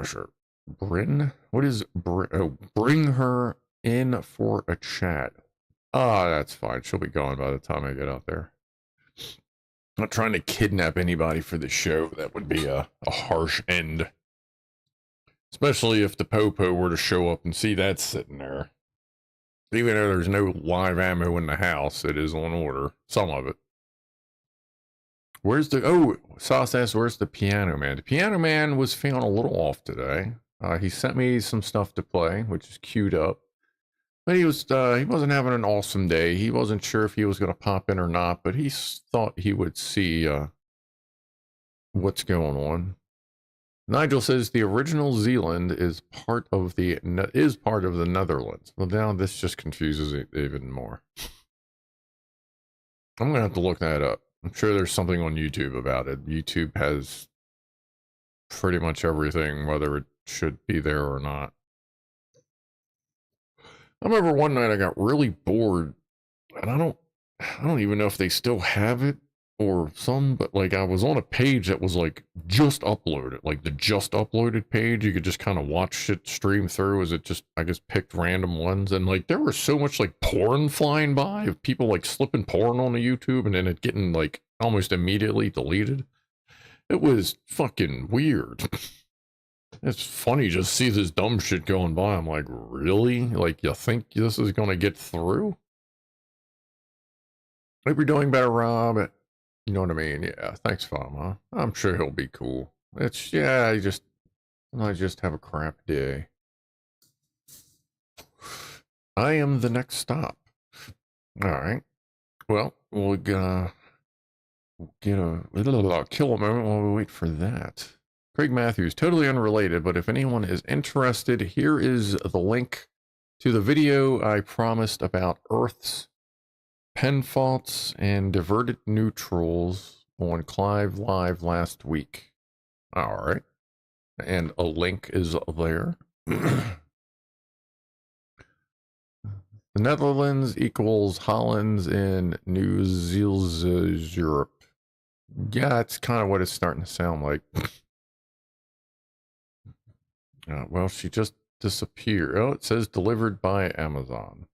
Sure. Bryn? What is Bryn? Oh, bring her in for a chat. Ah, that's fine. She'll be gone by the time I get out there. I'm not trying to kidnap anybody for the show. That would be a harsh end. Especially if the Popo were to show up and see that sitting there. Even though there's no live ammo in the house, it is on order. Some of it. Where's the... Oh, Sauce asks, where's the Pianoman? The Pianoman was feeling a little off today. He sent me some stuff to play, which is queued up. But he wasn't having an awesome day. He wasn't sure if he was going to pop in or not, but he thought he would see what's going on. Nigel says the original Zealand is part of the Netherlands. Well, now this just confuses it even more. I'm going to have to look that up. I'm sure there's something on YouTube about it. YouTube has pretty much everything, whether it should be there or not. I remember one night I got really bored, and I don't even know if they still have it or some, but like I was on a page that was like just uploaded, like the just uploaded page. You could just kind of watch it stream through as it just, I guess, picked random ones, and like there was so much like porn flying by of people like slipping porn on the YouTube and then it getting like almost immediately deleted. It was fucking weird. It's funny just see this dumb shit going by. I'm like, really? Like, you think this is gonna get through? Hope you're doing better, Rob. You know what I mean? Yeah, thanks, Fama. I'm sure he'll be cool. It's, yeah, I just have a crap day. I am the next stop. Alright. Well, we'll get a little kill a moment while we wait for that. Craig Matthews, totally unrelated, but if anyone is interested, here is the link to the video I promised about Earth's pen faults and diverted neutrals on Clive Live last week. All right. And a link is there. The Netherlands equals Hollands in New Zealand, Europe. Yeah, that's kind of what it's starting to sound like. Well, she just disappeared. Oh, it says delivered by Amazon.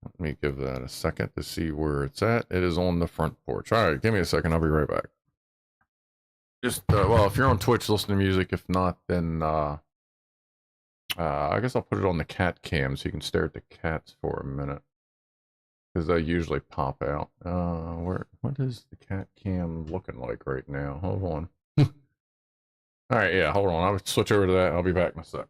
Let me give that a second to see where it's at. It is on the front porch. All right, give me a second. I'll be right back. Just, well, if you're on Twitch, listen to music. If not, then I guess I'll put it on the CatCam so you can stare at the cats for a minute. Because they usually pop out. What is the CatCam looking like right now? Hold on. All right, yeah, hold on. I'll switch over to that. I'll be back in a sec.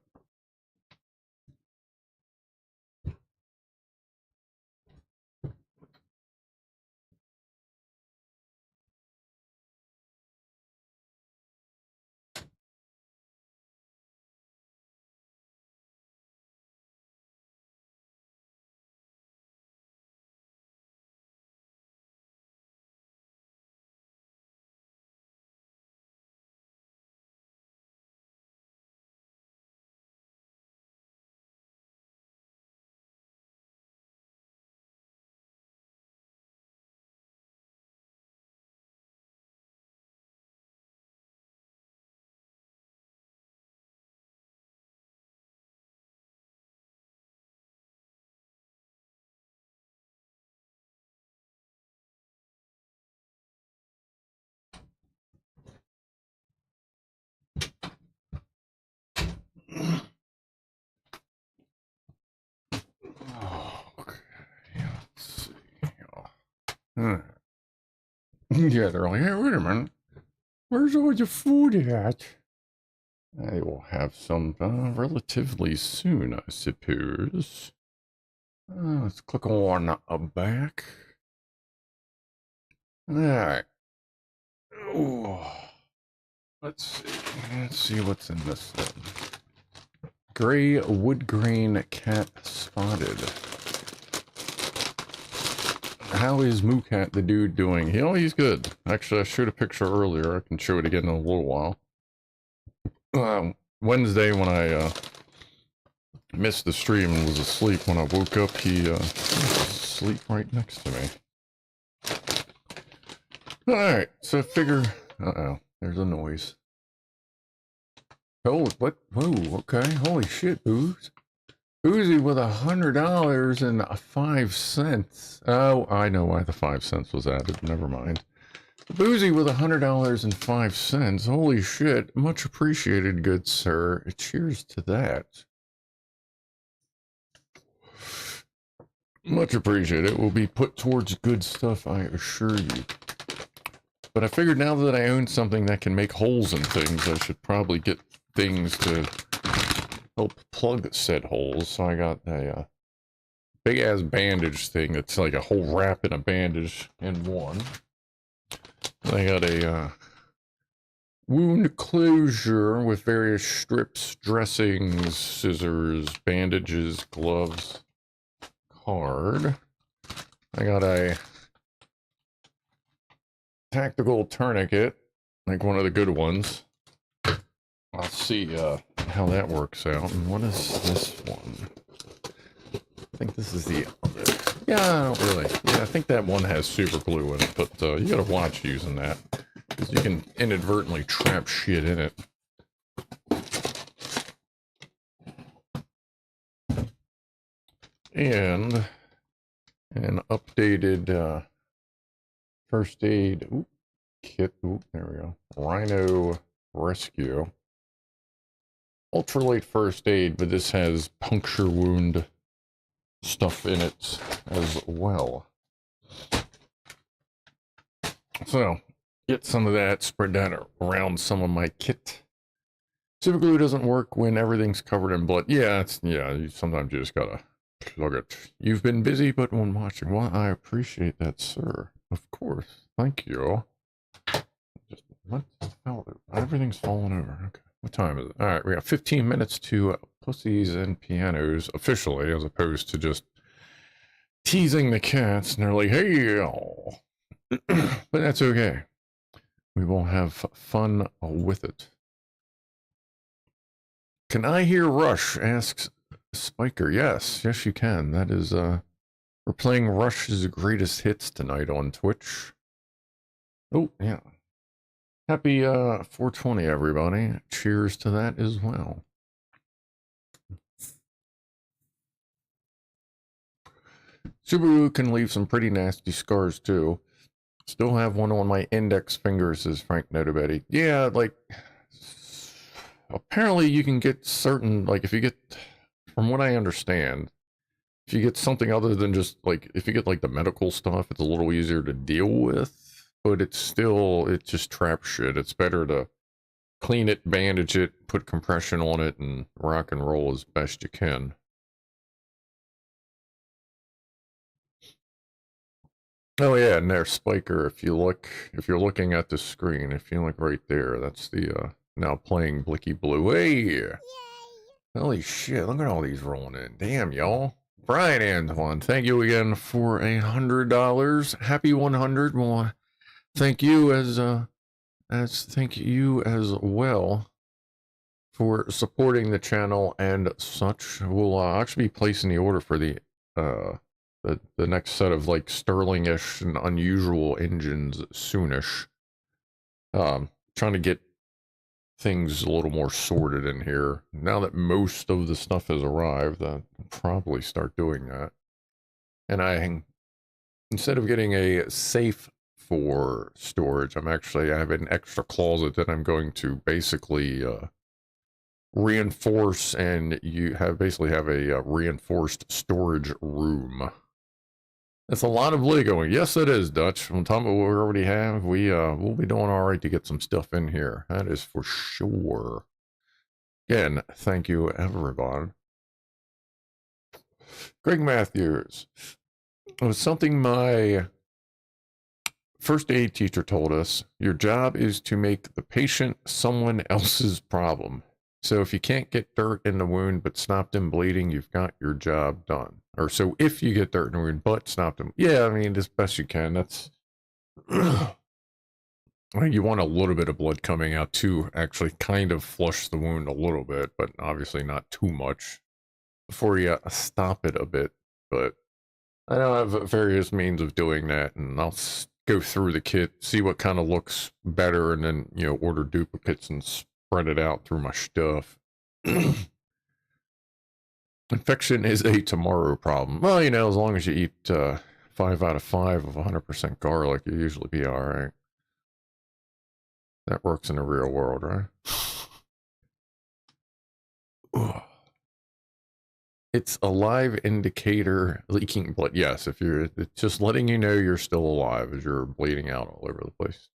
Okay, let's see. Yeah, they're like, hey, wait a minute. Where's all your food at? I will have some relatively soon, I suppose. Let's click on back. All right. Oh, let's see what's in this thing. Gray wood grain cat spotted. How is Moocat the dude doing? He's good. Actually, I showed a picture earlier. I can show it again in a little while. Wednesday when I missed the stream and was asleep, when I woke up, he was asleep right next to me. Alright, so figure... Uh-oh, there's a noise. Oh, what? Whoa, okay, holy shit, Booze. Boozy with $100.05. Oh, I know why the 5 cents was added, never mind. Boozy with $100.05. Holy shit, much appreciated, good sir. Cheers to that. Much appreciated. It will be put towards good stuff, I assure you. But I figured now that I own something that can make holes in things, I should probably get things to help plug said holes. So I got a big ass bandage thing. It's like a whole wrap in a bandage in one. I got a wound closure with various strips, dressings, scissors, bandages, gloves, card. I got a tactical tourniquet, like one of the good ones. I'll see how that works out. And what is this one? I think this is the other. Yeah, I don't really. Yeah, I think that one has super glue in it, but you gotta watch using that, because you can inadvertently trap shit in it. And an updated first aid kit. There we go. Rhino Rescue. Ultralight first aid, but this has puncture wound stuff in it as well. So, get some of that, spread that around some of my kit. Super glue doesn't work when everything's covered in blood. Yeah, sometimes you just gotta plug it. You've been busy, but when watching, well, I appreciate that, sir. Of course. Thank you. Just, what the hell? Everything's falling over. Okay. What time is it? All right, we got 15 minutes to Pussies and Pianos officially, as opposed to just teasing the cats, and they're like, hey, but that's okay. We will have fun with it. Can I hear Rush? Asks Spiker. Yes, you can. That is, we're playing Rush's greatest hits tonight on Twitch. Oh, yeah. Happy 420, everybody. Cheers to that as well. Subaru can leave some pretty nasty scars, too. Still have one on my index finger, says Frank Notabetty. Yeah, like, apparently you can get certain, like, if you get, from what I understand, if you get something other than just, like, if you get, like, the medical stuff, it's a little easier to deal with. But it's just trap shit. It's better to clean it, bandage it, put compression on it, and rock and roll as best you can. Oh yeah, and there's Spiker. If you're looking at the screen, if you look right there, that's the now playing Blicky Blue. Hey! Yay. Holy shit, look at all these rolling in. Damn, y'all. Brian Antoine, thank you again for $100. Happy 100. Well, thank you as well for supporting the channel and such. We'll actually be placing the order for the next set of like Sterling-ish and unusual engines soonish. Trying to get things a little more sorted in here. Now that most of the stuff has arrived, I'll probably start doing that. And instead of getting a safe for storage, I have an extra closet that I'm going to basically reinforce, and basically have a reinforced storage room. That's a lot of Legoing. Yes, it is, Dutch. On top of what we already have, we'll be doing all right to get some stuff in here. That is for sure. Again, thank you, everyone. Greg Matthews. It was something my first aid teacher told us. Your job is to make the patient someone else's problem. So if you can't get dirt in the wound but stop them bleeding, you've got your job done. Or so if you get dirt in the wound but stop them. Yeah, I mean, as best you can. That's... you want a little bit of blood coming out to actually kind of flush the wound a little bit, but obviously not too much before you stop it a bit. But I know I have various means of doing that, and I'll go through the kit, see what kind of looks better, and then, you know, order duplicates and spread it out through my stuff. Infection is a tomorrow problem. Well, you know, as long as you eat 5 out of 5 of 100% garlic, you usually be all right. That works in the real world, right? It's a live indicator leaking blood. Yes, if you're, it's just letting you know you're still alive as you're bleeding out all over the place.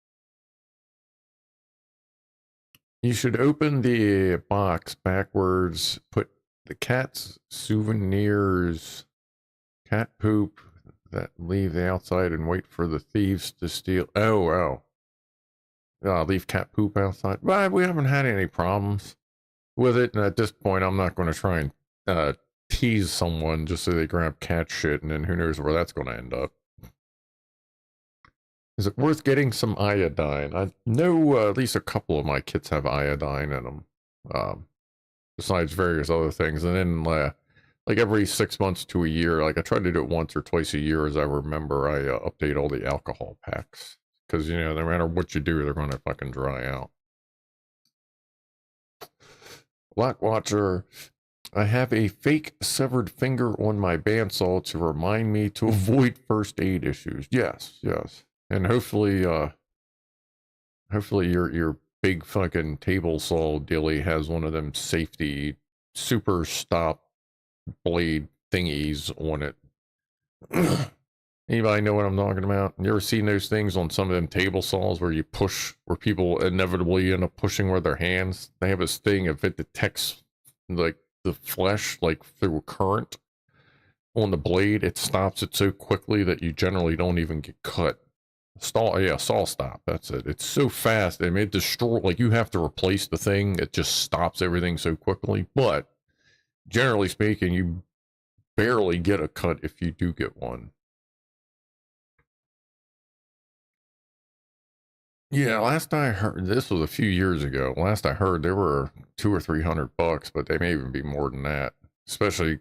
You should open the box backwards, put the cat's souvenirs, cat poop that leave the outside and wait for the thieves to steal. Oh, wow. Leave cat poop outside. Well, we haven't had any problems with it. And at this point, I'm not going to try and tease someone just so they grab cat shit, and then who knows where that's going to end up. Is it worth getting some iodine? I know at least a couple of my kits have iodine in them, besides various other things. And then like every 6 months to a year, like I try to do it once or twice a year as I remember, I update all the alcohol packs. Because, you know, no matter what you do, they're going to fucking dry out. Black Watcher, I have a fake severed finger on my bandsaw to remind me to avoid first aid issues. Yes, yes. And hopefully your big fucking table saw dilly has one of them safety super stop blade thingies on it. Anybody know what I'm talking about? You ever seen those things on some of them table saws where you push, where people inevitably end up pushing with their hands? They have this thing, if it detects like the flesh, like through a current on the blade, it stops it so quickly that you generally don't even get cut. Saw stop, that's it. It's so fast, I mean, it destroy, like you have to replace the thing, it just stops everything so quickly. But generally speaking, you barely get a cut if you do get one. Yeah, last I heard, this was a few years ago. Last I heard, there were $200 or $300, but they may even be more than that. Especially,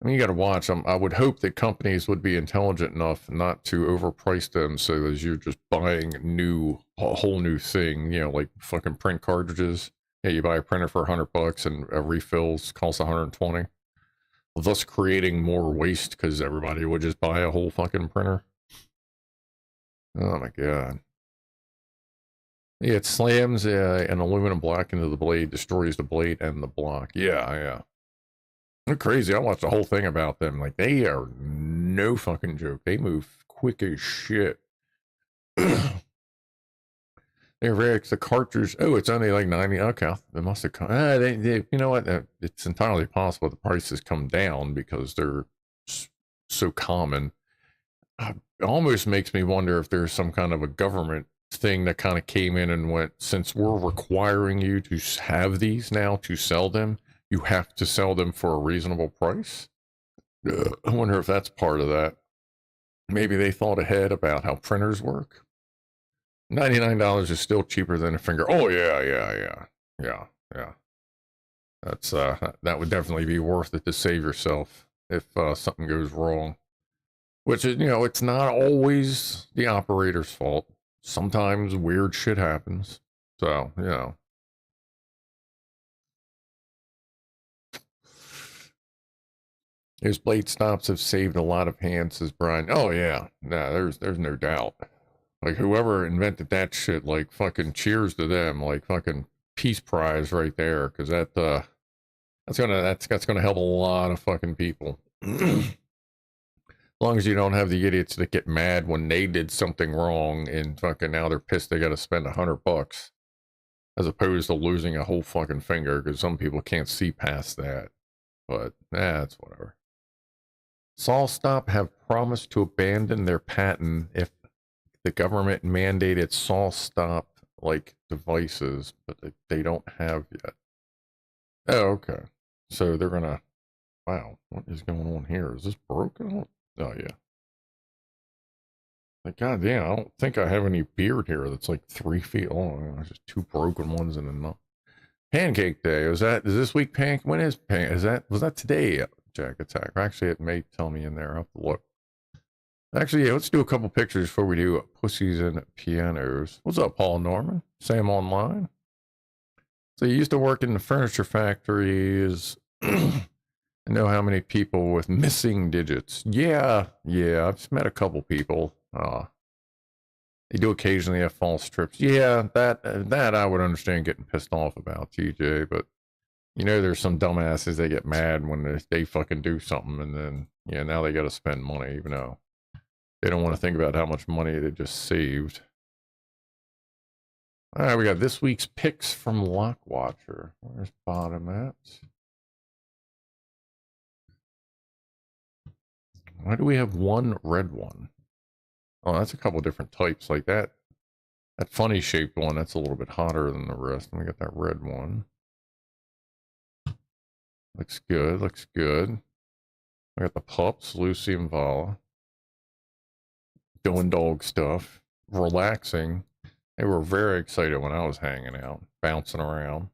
I mean, you got to watch them. I would hope that companies would be intelligent enough not to overprice them, so as you're just buying a whole new thing. You know, like fucking print cartridges. Yeah, you buy a printer for $100 and refills cost 120, thus creating more waste because everybody would just buy a whole fucking printer. Oh my god. Yeah, it slams an aluminum block into the blade, destroys the blade and the block. Yeah, yeah. They're crazy. I watched the whole thing about them. Like, they are no fucking joke. They move quick as shit. They're very, the cartridge, oh, it's only like 90. Okay, they must have come. You know what? It's entirely possible the prices come down because they're so common. It almost makes me wonder if there's some kind of a government thing that kind of came in and went, since we're requiring you to have these now to sell them, you have to sell them for a reasonable price. I wonder if that's part of that. Maybe they thought ahead about how printers work. $99 is still cheaper than a finger. Oh yeah. That's that would definitely be worth it to save yourself if something goes wrong. Which is, you know, it's not always the operator's fault. Sometimes weird shit happens. So, you know. Those blade stops have saved a lot of hands, says Brian. Oh yeah. Nah, there's no doubt. Like, whoever invented that shit, like, fucking cheers to them. Like, fucking peace prize right there. Because that's gonna help a lot of fucking people. As long as you don't have the idiots that get mad when they did something wrong and fucking now they're pissed they got to spend $100 as opposed to losing a whole fucking finger, because some people can't see past that. But that's whatever. SawStop have promised to abandon their patent if the government mandated SawStop like devices, but they don't have yet. Oh, okay. So they're gonna. Wow, what is going on here? Is this broken? Oh, yeah. Like, god damn, I don't think I have any beard here that's like 3 feet long. There's just 2 broken ones and a nut. Pancake Day. Is this week when is was that today, Jack Attack? Actually, it may tell me in there. I'll have to look. Actually, yeah, let's do a couple pictures before we do Pussies and Pianos. What's up, Paul Norman? Sam Online. So you used to work in the furniture factories. I know how many people with missing digits. Yeah, I've met a couple people. They do occasionally have false trips. Yeah, that I would understand getting pissed off about, TJ. But you know, there's some dumbasses that get mad when they fucking do something, and then now they got to spend money, even though they don't want to think about how much money they just saved. All right, we got this week's picks from Lockwatcher. Where's bottom at? Why do we have one red one? Oh, that's a couple different types like that. That funny shaped one, that's a little bit hotter than the rest. And we got that red one. Looks good, looks good. I got the pups, Lucy and Vala. Doing dog stuff. Relaxing. They were very excited when I was hanging out, bouncing around.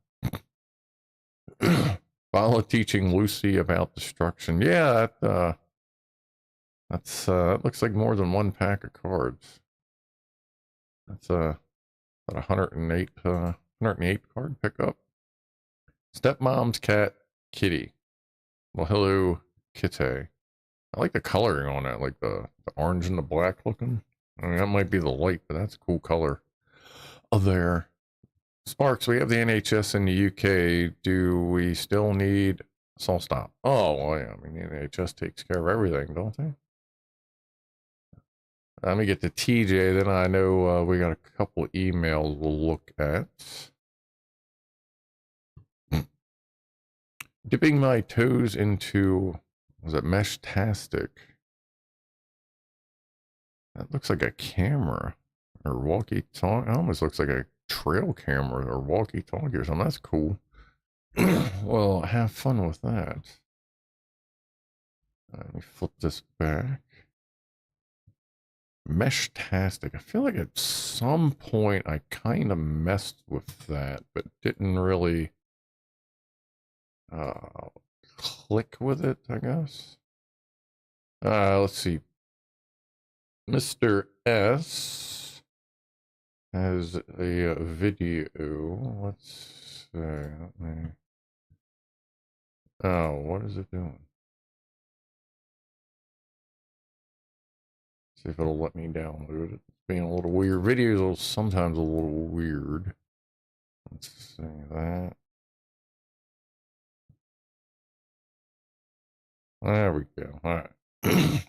Vala teaching Lucy about destruction. Yeah, that looks like more than one pack of cards. That's about 108 card pickup. Stepmom's cat, Kitty. Well, hello, Kitty. I like the coloring on that, like the orange and the black looking. I mean, that might be the light, but that's a cool color. Oh, there. Sparks, we have the NHS in the UK. Do we still need Soul Stop? Oh, well, yeah, I mean, the NHS takes care of everything, don't they? Let me get to TJ, then I know we got a couple emails we'll look at. Dipping my toes into, was it Meshtastic? That looks like a camera or walkie-talkie. It almost looks like a trail camera or walkie-talkie or something. That's cool. Well, have fun with that. Let me flip this back. Meshtastic. I feel like at some point I kind of messed with that, but didn't really click with it, I guess. Let's see. Mr. S has a video. Let's see. Oh, what is it doing? See if it'll let me download it. It's being a little weird. Videos are sometimes a little weird. Let's see that. There we go. All right.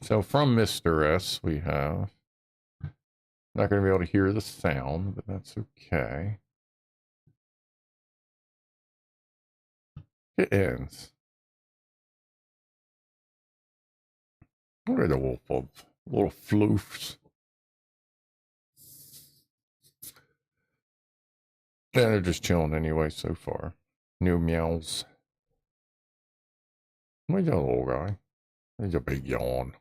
So from Mr. S, we have. Not going to be able to hear the sound, but that's okay. It ends. What are the wolf of little floofs? Yeah, they're just chilling anyway so far. New meows. Where's that little guy? He's a big yawn.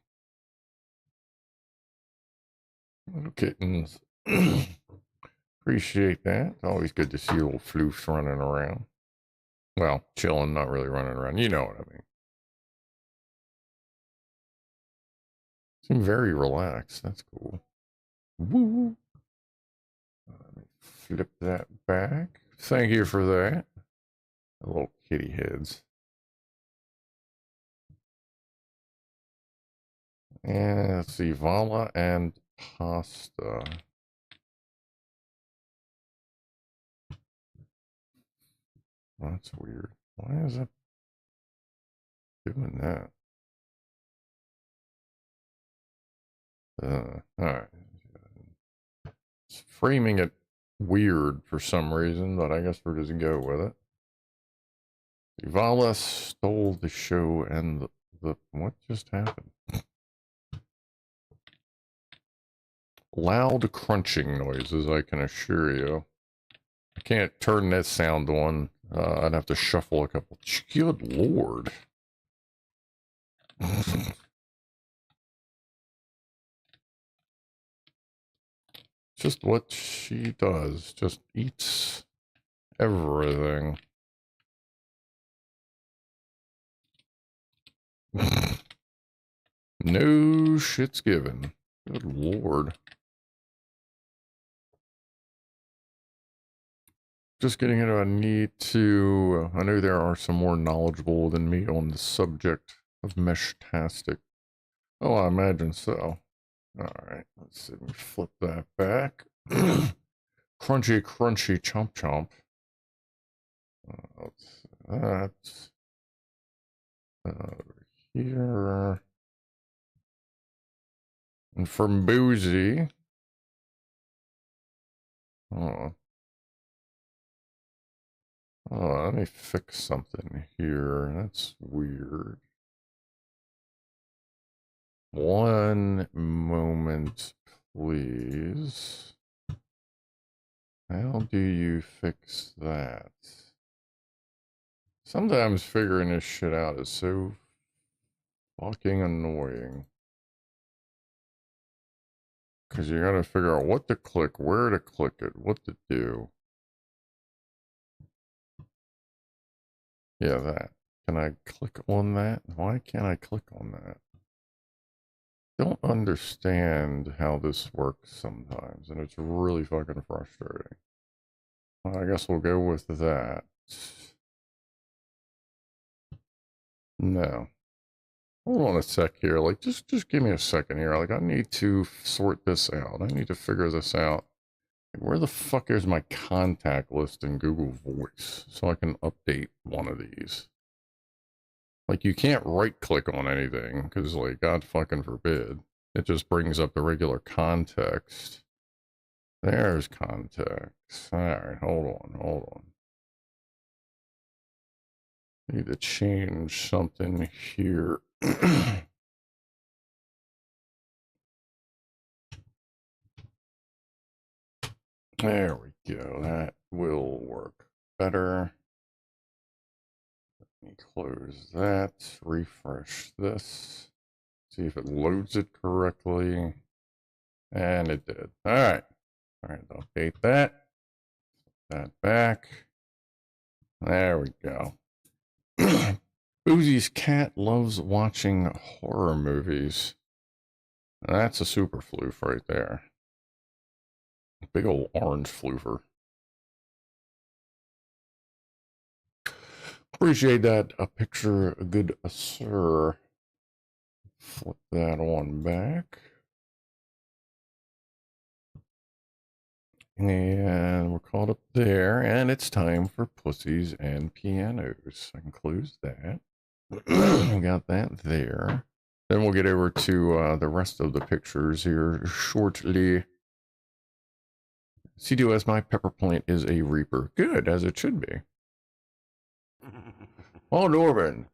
Little kittens. Appreciate that. Always good to see little floofs running around. Well, chilling, not really running around. You know what I mean. Seem very relaxed. That's cool. Woo. Let me flip that back. Thank you for that. The little kitty heads. And let's see, Vala and Pasta. That's weird. Why is it doing that? Alright. It's framing it weird for some reason, but I guess we're just go with it. Vala stole the show and the what just happened? Loud crunching noises, I can assure you. I can't turn that sound on. I'd have to shuffle a couple. Good lord. Just what she does. Just eats everything. No shit's given. Good lord. Just getting into a need to... I know there are some more knowledgeable than me on the subject of mesh-tastic. Oh, I imagine so. Alright, let's see. Let me flip that back. Crunchy, crunchy, chomp, chomp. That's over here. And from Boozy. Oh, let me fix something here. That's weird. One moment, please. How do you fix that? Sometimes figuring this shit out is so fucking annoying. Because you gotta figure out what to click, where to click it, what to do. Yeah, that. Can I click on that? Why can't I click on that? Don't understand how this works sometimes, and it's really fucking frustrating. Well, I guess we'll go with that. No. Hold on a sec here. Like, just give me a second here. Like, I need to sort this out. I need to figure this out. Like, where the fuck is my contact list in Google Voice so I can update one of these? Like, you can't right-click on anything because, like, God fucking forbid. It just brings up the regular context. There's context. All right, hold on. Need to change something here. There we go. That will work better. Let me close that. Refresh this. See if it loads it correctly. And it did. All right. All right, update that. That back. There we go. Boozy's cat loves watching horror movies. That's a super floof right there. Big old orange floofer. Appreciate that. A picture, good sir. Flip that on back. And we're caught up there, and it's time for Pussies and Pianos. I can close that. We got that there. Then we'll get over to the rest of the pictures here shortly. C2S, my pepper plant is a reaper. Good, as it should be. Oh, Norman,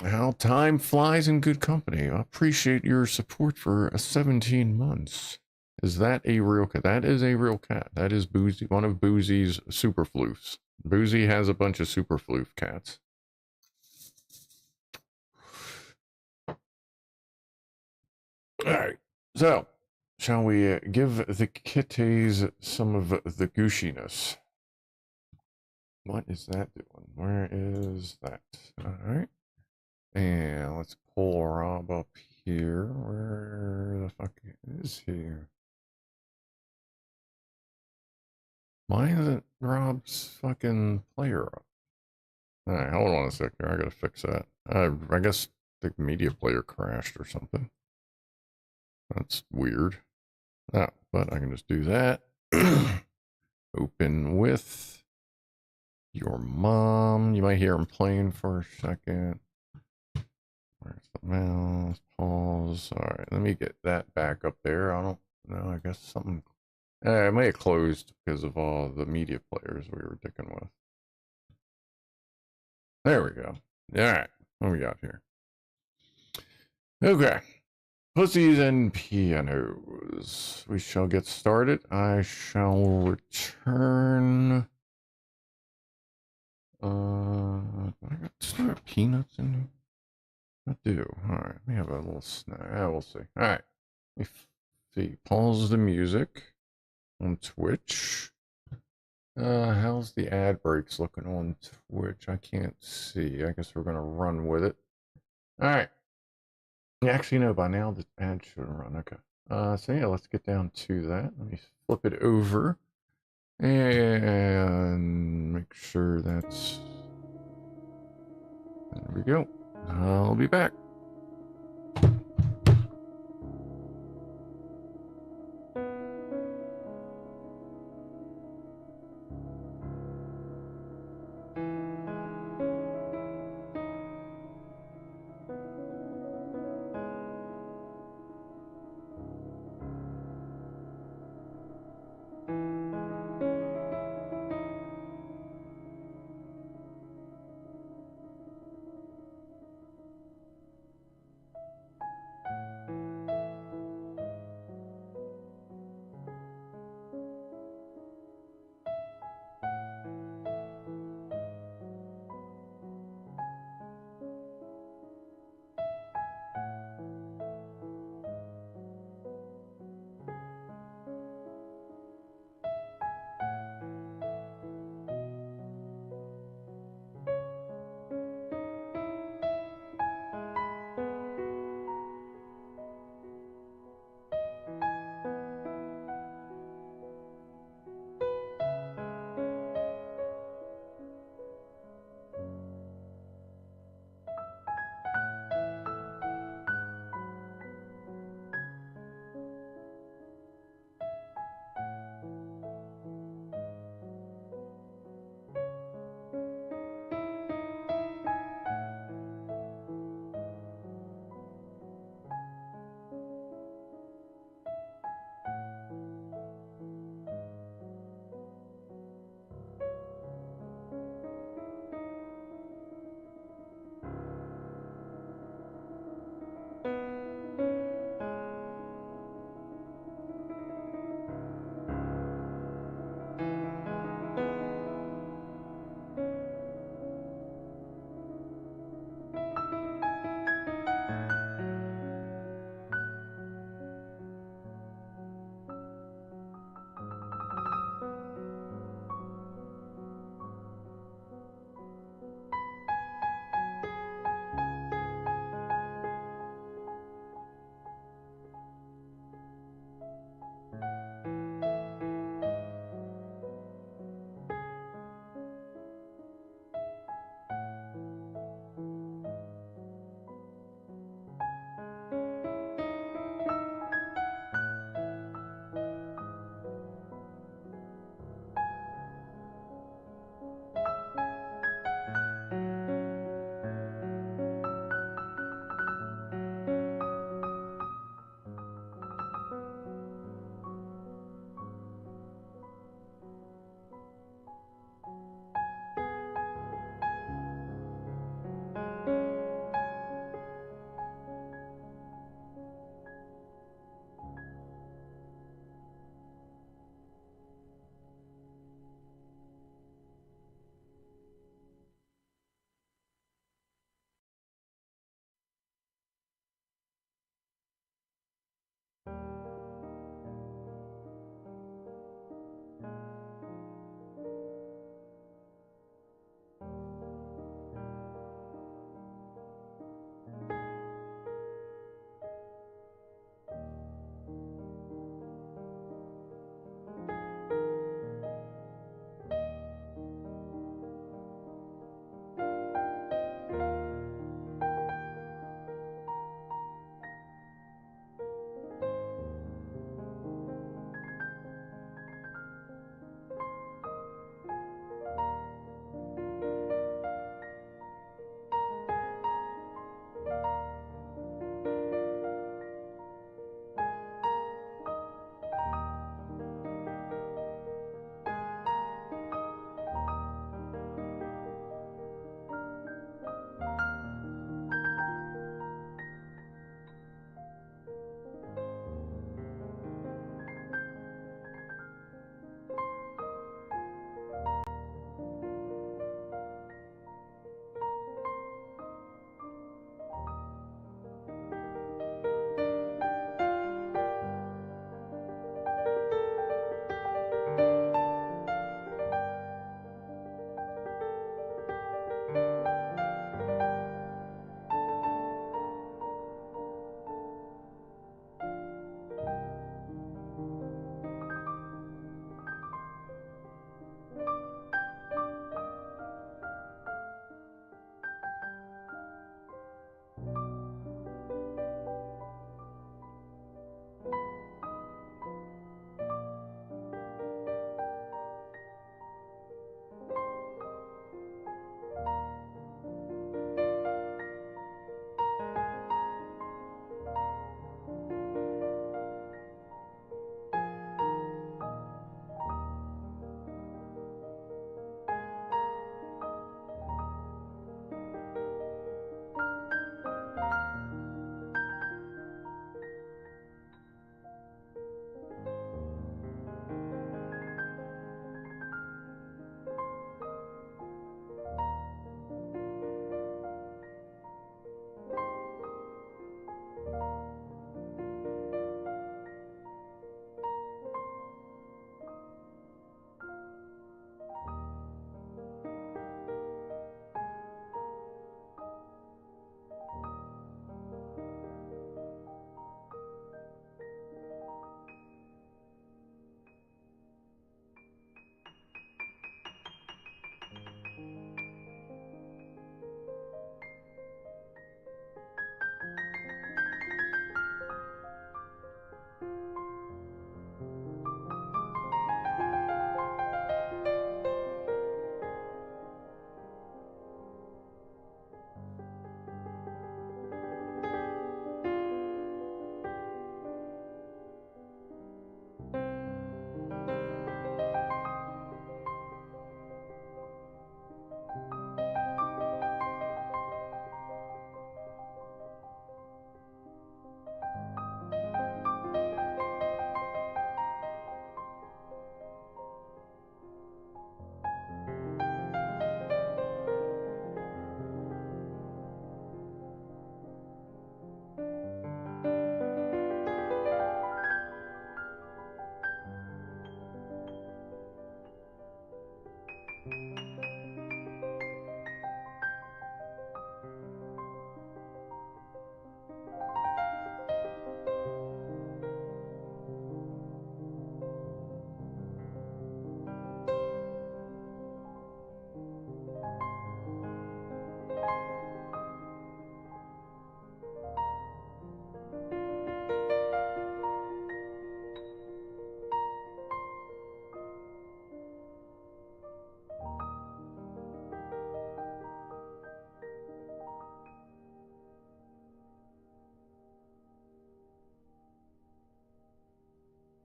how time flies in good company. I appreciate your support for 17 months. Is that a real cat? That is a real cat. That is Boozy, one of Boozy's super floofs. Boozy has a bunch of super floof cats. All right, so shall we give the kitties some of the gushiness? What is that doing? Where is that? All right, and let's pull Rob up here. Where the fuck is he? Why isn't Rob's fucking player up? All right, hold on a sec here. I gotta fix that. I guess the media player crashed or something. That's weird. Oh, but I can just do that. Open with your mom. You might hear him playing for a second. Where's the mouse? Pause. All right, let me get that back up there. I don't know. I guess something. It may have closed because of all the media players we were dicking with. There we go. All right, what we got here? Okay. Pussies and Pianos. We shall get started. I shall return. I got some peanuts in here. I do. All right. We have a little snack. We'll see. All right. Let me see. Pause the music on Twitch. How's the ad breaks looking on Twitch? I can't see. I guess we're gonna run with it. All right. Actually, no. By now the ad should run. Okay. So yeah, let's get down to that. Let me flip it over and make sure that's, there we go. I'll be back.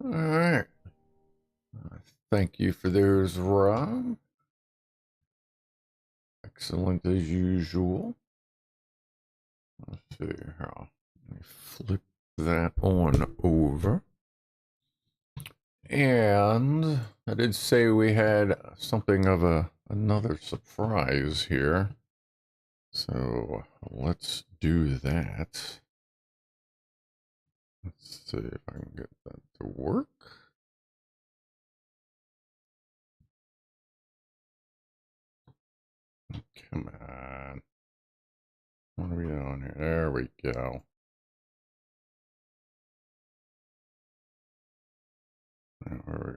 All right. Thank you for those, Rob. Excellent as usual. Let's see here. Let me flip that on over. And I did say we had something of another surprise here. So let's do that. Let's see if I can get that to work. Come on. What are we doing here? There we go.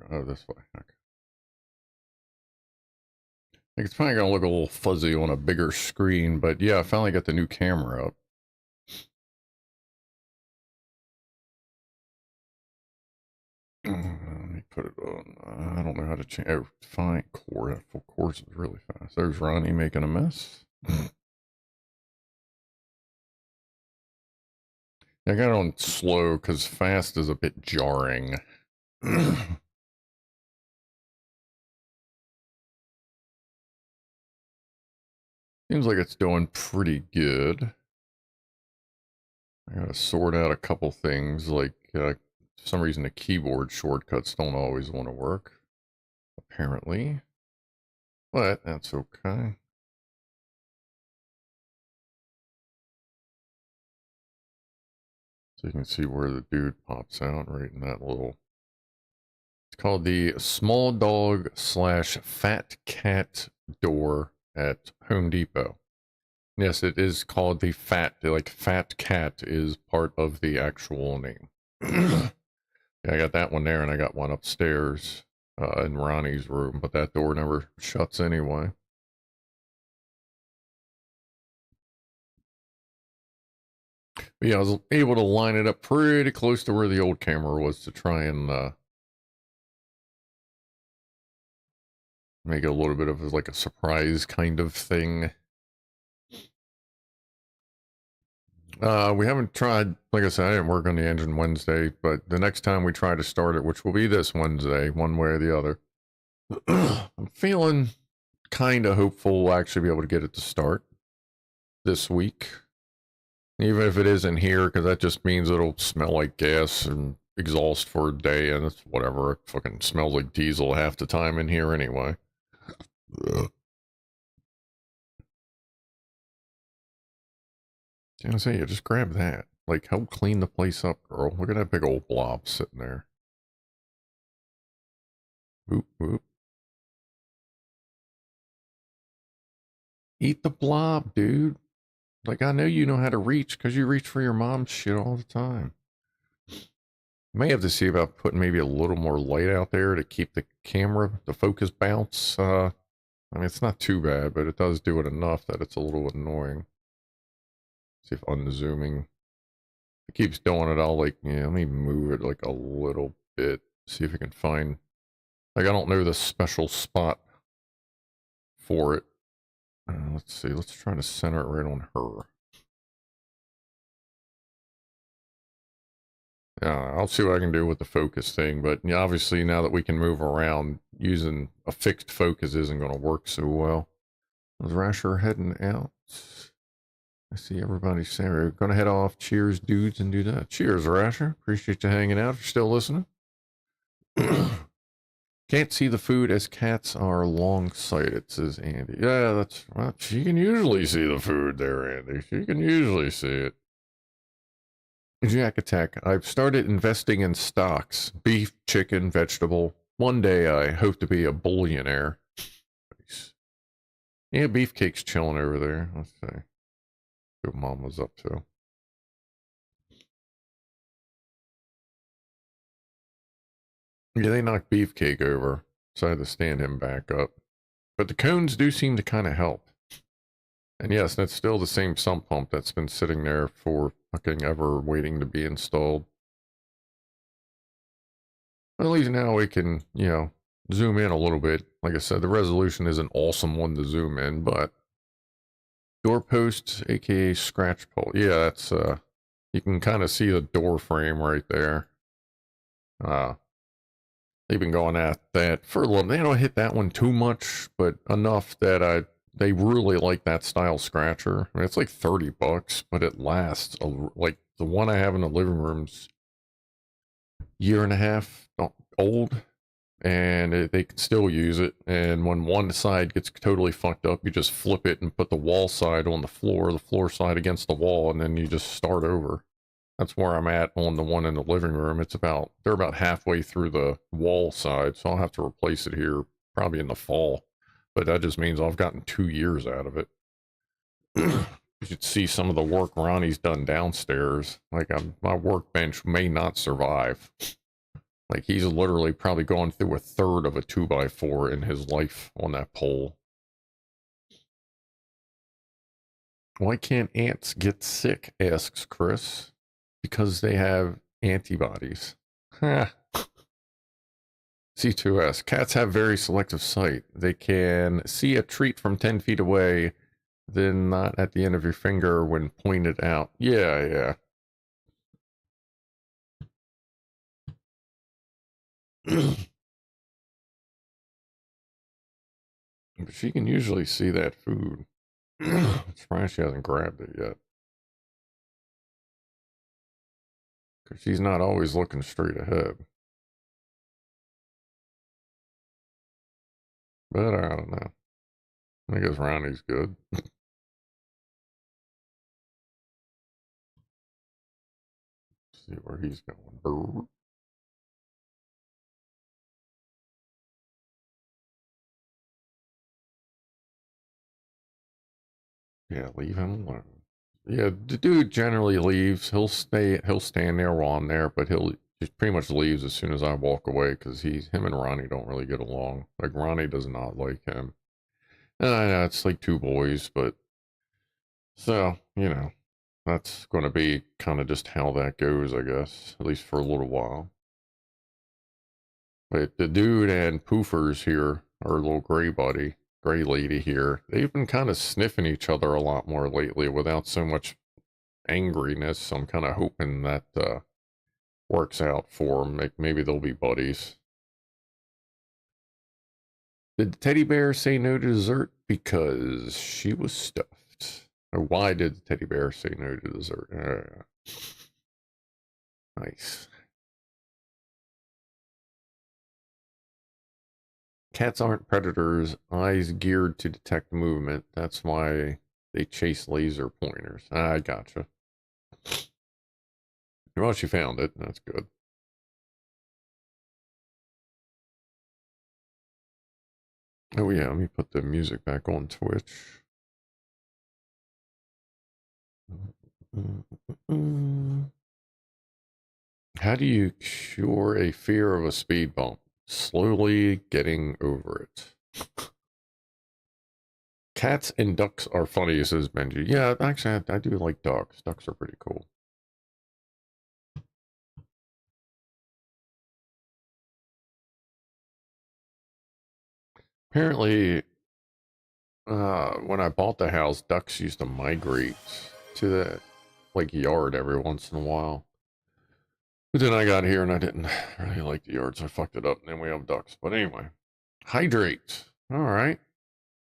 Oh, this way. Okay. I think it's probably going to look a little fuzzy on a bigger screen, but yeah, I finally got the new camera up. Let me put it on. I don't know how to change. Oh, fine. Core. Full course is really fast. There's Ronnie making a mess. I got it on slow because fast is a bit jarring. Seems like it's doing pretty good. I gotta sort out a couple things, like for some reason the keyboard shortcuts don't always want to work, apparently. But that's okay. So you can see where the dude pops out right in that little... It's called the Small Dog / Fat Cat door at Home Depot. Yes, it is called the Fat Cat is part of the actual name. Yeah, I got that one there, and I got one upstairs in Ronnie's room, but that door never shuts anyway. But yeah, I was able to line it up pretty close to where the old camera was to try and make it a little bit of like a surprise kind of thing. We haven't tried, like I said, I didn't work on the engine Wednesday, but the next time we try to start it, which will be this Wednesday, one way or the other, I'm feeling kind of hopeful we'll actually be able to get it to start this week. Even if it isn't here, because that just means it'll smell like gas and exhaust for a day, and it's whatever. It fucking smells like diesel half the time in here anyway. I say, you just grab that. Like, help clean the place up, girl. Look at that big old blob sitting there. Whoop, whoop. Eat the blob, dude. Like, I know you know how to reach, because you reach for your mom's shit all the time. May have to see about putting maybe a little more light out there to keep the camera, the focus bounce. I mean, it's not too bad, but it does do it enough that it's a little annoying. See if unzooming. It keeps doing it. I'll like, yeah, let me move it like a little bit. See if we can find, like, I don't know the special spot for it. Let's see. Let's try to center it right on her. Yeah, I'll see what I can do with the focus thing, but yeah, obviously now that we can move around, using a fixed focus isn't going to work so well. Is Rasher heading out? I see everybody saying we're going to head off. Cheers, dudes, and do that. Cheers, Rasher. Appreciate you hanging out if you're still listening. Can't see the food as cats are long-sighted, says Andy. Yeah, that's well, she can usually see the food there, Andy. She can usually see it. Jack Attack. I've started investing in stocks. Beef, chicken, vegetable. One day I hope to be a billionaire. Yeah, Beefcake's chilling over there. Let's see what Mom was up to. Yeah, they knocked Beefcake over, so I had to stand him back up. But the cones do seem to kind of help. And yes, that's still the same sump pump that's been sitting there for fucking ever waiting to be installed. At least now we can, you know, zoom in a little bit. Like I said, the resolution is an awesome one to zoom in, but doorpost, aka scratch pole. Yeah, that's you can kind of see the door frame right there. They've been going at that for a little. They don't hit that one too much, but enough that they really like that style scratcher. I mean, it's like $30, but it lasts like the one I have in the living room's year and a half old, and they can still use it. And when one side gets totally fucked up, you just flip it and put the wall side on the floor side against the wall, and then you just start over. That's where I'm at on the one in the living room. They're about halfway through the wall side, so I'll have to replace it here probably in the fall. But that just means I've gotten 2 years out of it. You should see some of the work Ronnie's done downstairs. Like my workbench may not survive. Like he's literally probably gone through a third of a 2x4 in his life on that pole. Why can't ants get sick? Asks Chris. Because they have antibodies. C2S. Cats have very selective sight. They can see a treat from 10 feet away, then not at the end of your finger when pointed out. Yeah. But she can usually see that food. I'm surprised she hasn't grabbed it yet. Because she's not always looking straight ahead. But I don't know. I guess Ronnie's good. See where he's going. Brr. Yeah, leave him alone. Yeah, the dude generally leaves. He'll stand there while I'm there, but he'll just pretty much leaves as soon as I walk away because him and Ronnie don't really get along. Like Ronnie does not like him. And I know it's like two boys, but so, you know, that's going to be kind of just how that goes, I guess, at least for a little while. But the dude and Poofers here, our little gray lady here, they've been kind of sniffing each other a lot more lately without so much angriness. I'm kind of hoping that works out for them. Maybe they'll be buddies. Did the teddy bear say no to dessert because she was stuffed? Or why did the teddy bear say no to dessert? Nice. Cats aren't predators. Eyes geared to detect movement. That's why they chase laser pointers. I gotcha. Well, she found it. That's good. Oh yeah, let me put the music back on Twitch. How do you cure a fear of a speed bump? Slowly getting over it. Cats and ducks are funny, says Benji. Yeah, actually, I do like ducks. Ducks are pretty cool. Apparently, when I bought the house, ducks used to migrate to the yard every once in a while. But then I got here and I didn't really like the yard, so I fucked it up. And then we have ducks. But anyway, hydrate. All right.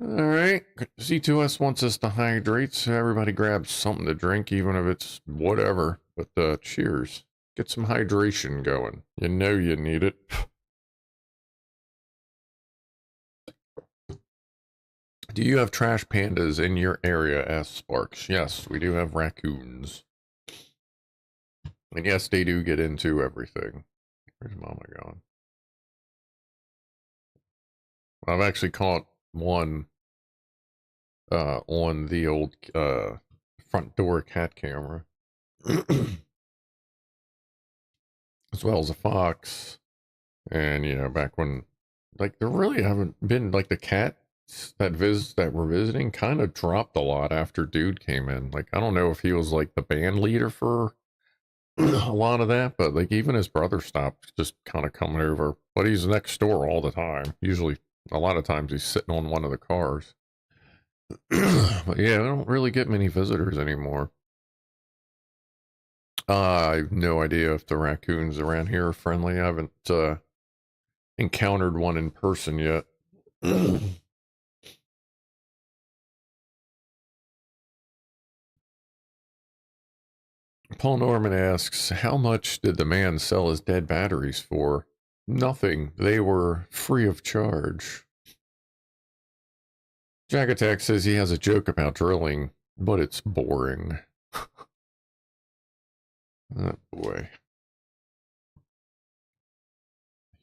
All right. C2S wants us to hydrate, so everybody grabs something to drink, even if it's whatever. But cheers. Get some hydration going. You know you need it. Do you have trash pandas in your area? Asks Sparks. Yes, we do have raccoons. And yes, they do get into everything. Where's Mama going? I've actually caught one on the old front door cat camera. As well as a fox. And, you know, back when, like, there really haven't been, like, the cats that were visiting kind of dropped a lot after Dude came in. Like, I don't know if he was, like, the band leader for a lot of that, but, like, even his brother stopped just kind of coming over. But he's next door all the time. Usually, a lot of times he's sitting on one of the cars. But yeah, I don't really get many visitors anymore. I have no idea if the raccoons around here are friendly. I haven't encountered one in person yet. Paul Norman asks, how much did the man sell his dead batteries for? Nothing. They were free of charge. Jack Attack says he has a joke about drilling, but it's boring. Oh boy.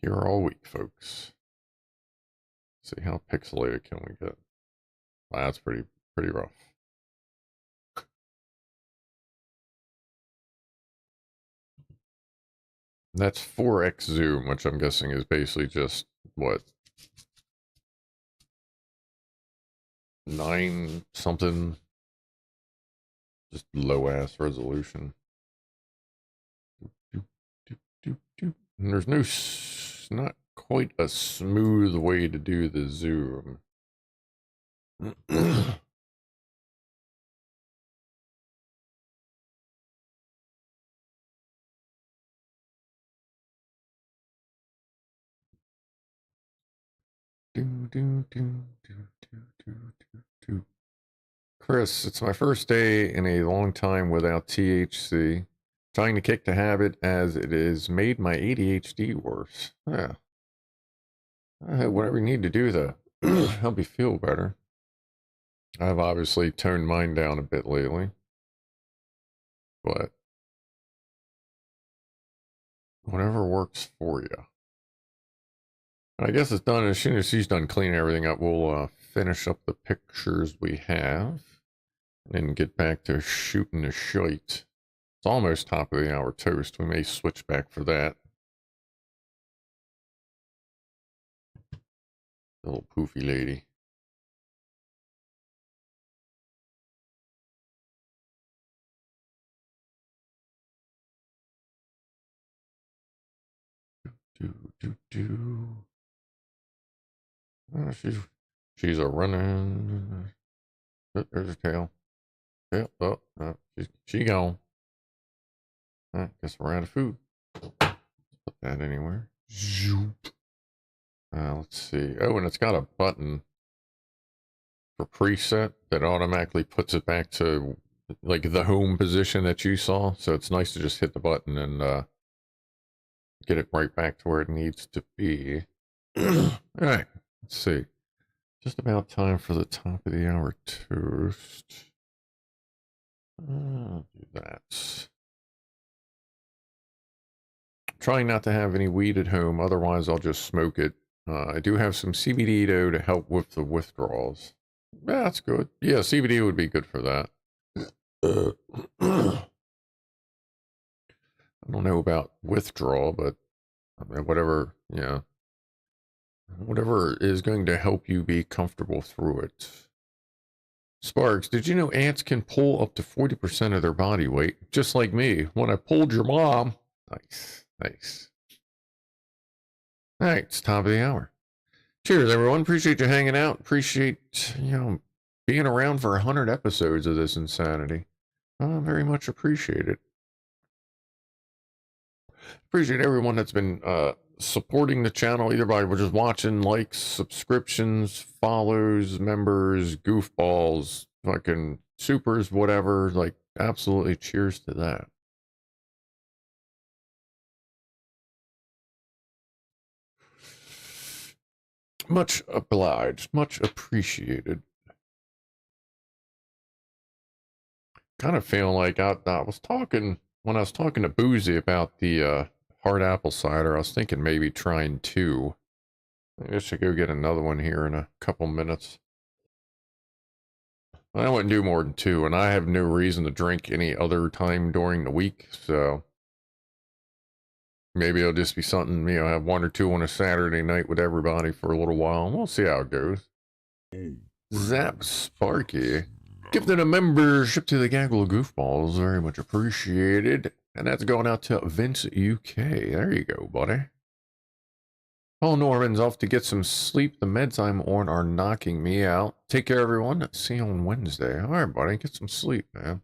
Here all week, folks. See how pixelated can we get? Wow, that's pretty rough. That's 4x zoom, which I'm guessing is basically just what, 9 something, just low ass resolution. And there's no, not quite a smooth way to do the zoom. Chris, it's my first day in a long time without THC. Trying to kick the habit as it has made my ADHD worse. Yeah. Whatever you need to do to help you feel better. I've obviously toned mine down a bit lately. But whatever works for you. I guess it's done. As soon as she's done cleaning everything up, we'll finish up the pictures we have and get back to shooting the shite. It's almost top of the hour toast. We may switch back for that. Little poofy lady. Oh, she's a running. There's her tail. Yep. Oh, she gone. Guess we're out of food. Let's put that anywhere. Zoop. Let's see. Oh, and it's got a button for preset that automatically puts it back to like the home position that you saw. So it's nice to just hit the button and get it right back to where it needs to be. All right. Let's see. Just about time for the top of the hour toast. I'll do that. Trying not to have any weed at home, otherwise I'll just smoke it. I do have some CBD though to help with the withdrawals. Yeah, that's good. Yeah, CBD would be good for that. I don't know about withdrawal, but I mean, whatever, yeah. Whatever is going to help you be comfortable through it. Sparks, did you know ants can pull up to 40% of their body weight? Just like me, when I pulled your mom. Nice, nice. All right, it's top of the hour. Cheers, everyone. Appreciate you hanging out. Appreciate, being around for 100 episodes of this insanity. Very much appreciate it. Appreciate everyone that's been supporting the channel, either by just watching, likes, subscriptions, follows, members, goofballs, fucking supers, whatever. Like, absolutely cheers to that. Much obliged, much appreciated. Kind of feeling like I was talking, when I was talking to Boozy about the hard apple cider, I was thinking maybe trying 2. I should go get another one here in a couple minutes. I wouldn't do more than 2, and I have no reason to drink any other time during the week, so maybe it'll just be something, you know, have 1 or 2 on a Saturday night with everybody for a little while, and we'll see how it goes. Zap Sparky. Gifted a membership to the Gaggle Goofballs, very much appreciated. And that's going out to Vince UK. There you go, buddy. Paul Norman's off to get some sleep. The meds I'm on are knocking me out. Take care, everyone. See you on Wednesday. All right, buddy. Get some sleep, man.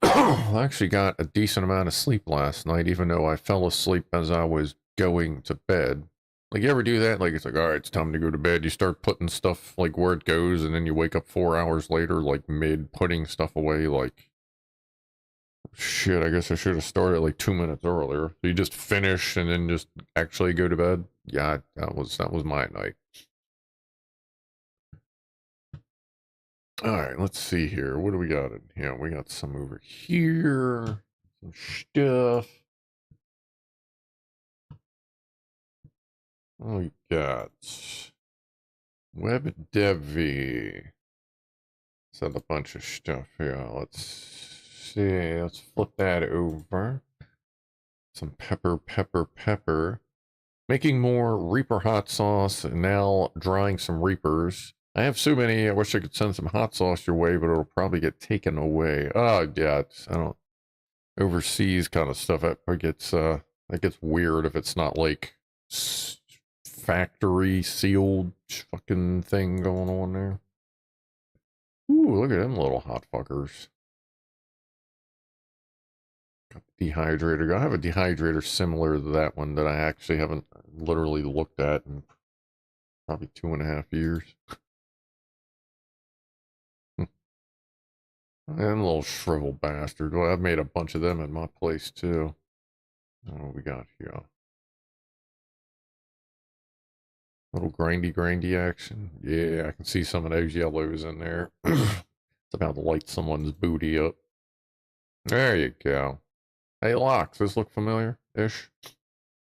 I actually got a decent amount of sleep last night, even though I fell asleep as I was going to bed. Like, you ever do that? Like, it's like, all right, it's time to go to bed. You start putting stuff, like, where it goes, and then you wake up 4 hours later, like, mid-putting stuff away, like, shit, I guess I should have started, like, 2 minutes earlier. So you just finish and then just actually go to bed? Yeah, that was my night. All right, let's see here. What do we got in here? We got some over here. Some stuff. Oh, we got Web Dev. Said a bunch of stuff here. Let's see. Let's flip that over. Some pepper. Making more Reaper hot sauce, and now drying some Reapers. I have so many, I wish I could send some hot sauce your way, but it'll probably get taken away. Oh, yeah, I don't, overseas kind of stuff, that gets weird if it's not like factory sealed fucking thing going on there. Ooh, look at them little hot fuckers. Got the dehydrator. I have a dehydrator similar to that one that I actually haven't literally looked at in probably 2.5 years. And little shriveled bastard. Well, I've made a bunch of them in my place too. What we got here? Little grindy action. Yeah, I can see some of those yellows in there. It's about to light someone's booty up. There you go. Hey, Locke, does this look familiar-ish?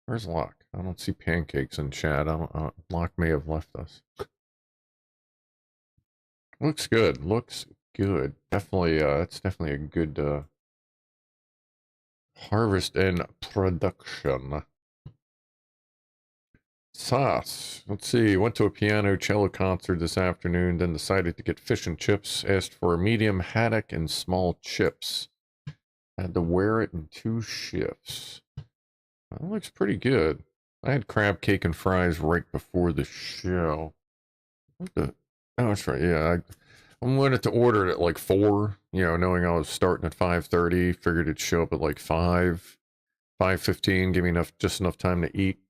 Where's Locke? I don't see pancakes in chat. Locke may have left us. Looks good. Looks good. Definitely, it's definitely a good harvest and production. Sauce. Let's see. Went to a piano cello concert this afternoon, then decided to get fish and chips. Asked for a medium haddock and small chips. Had to wear it in 2 shifts. That looks pretty good. I had crab cake and fries right before the show. What the? Oh, that's right. Yeah, I wanted to order it at like 4. You know, knowing I was starting at 5:30. Figured it'd show up at like 5:15. Give me just enough time to eat.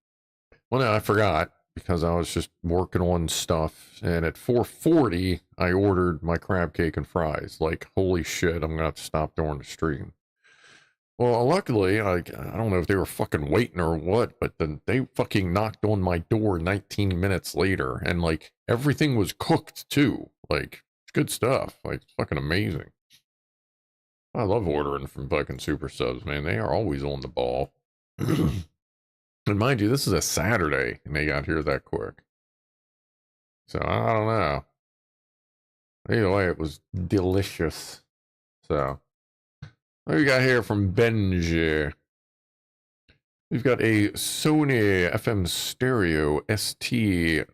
Well, no, I forgot because I was just working on stuff. And at 4:40, I ordered my crab cake and fries. Like, holy shit, I'm gonna have to stop during the stream. Well, luckily, I don't know if they were fucking waiting or what, but then they fucking knocked on my door 19 minutes later, and like everything was cooked too. Like, it's good stuff. Like, it's fucking amazing. I love ordering from fucking Super Subs, man. They are always on the ball. And mind you, this is a Saturday, and they got here that quick. So I don't know. Either way, it was delicious. So what we got here from Benji? We've got a Sony FM stereo ST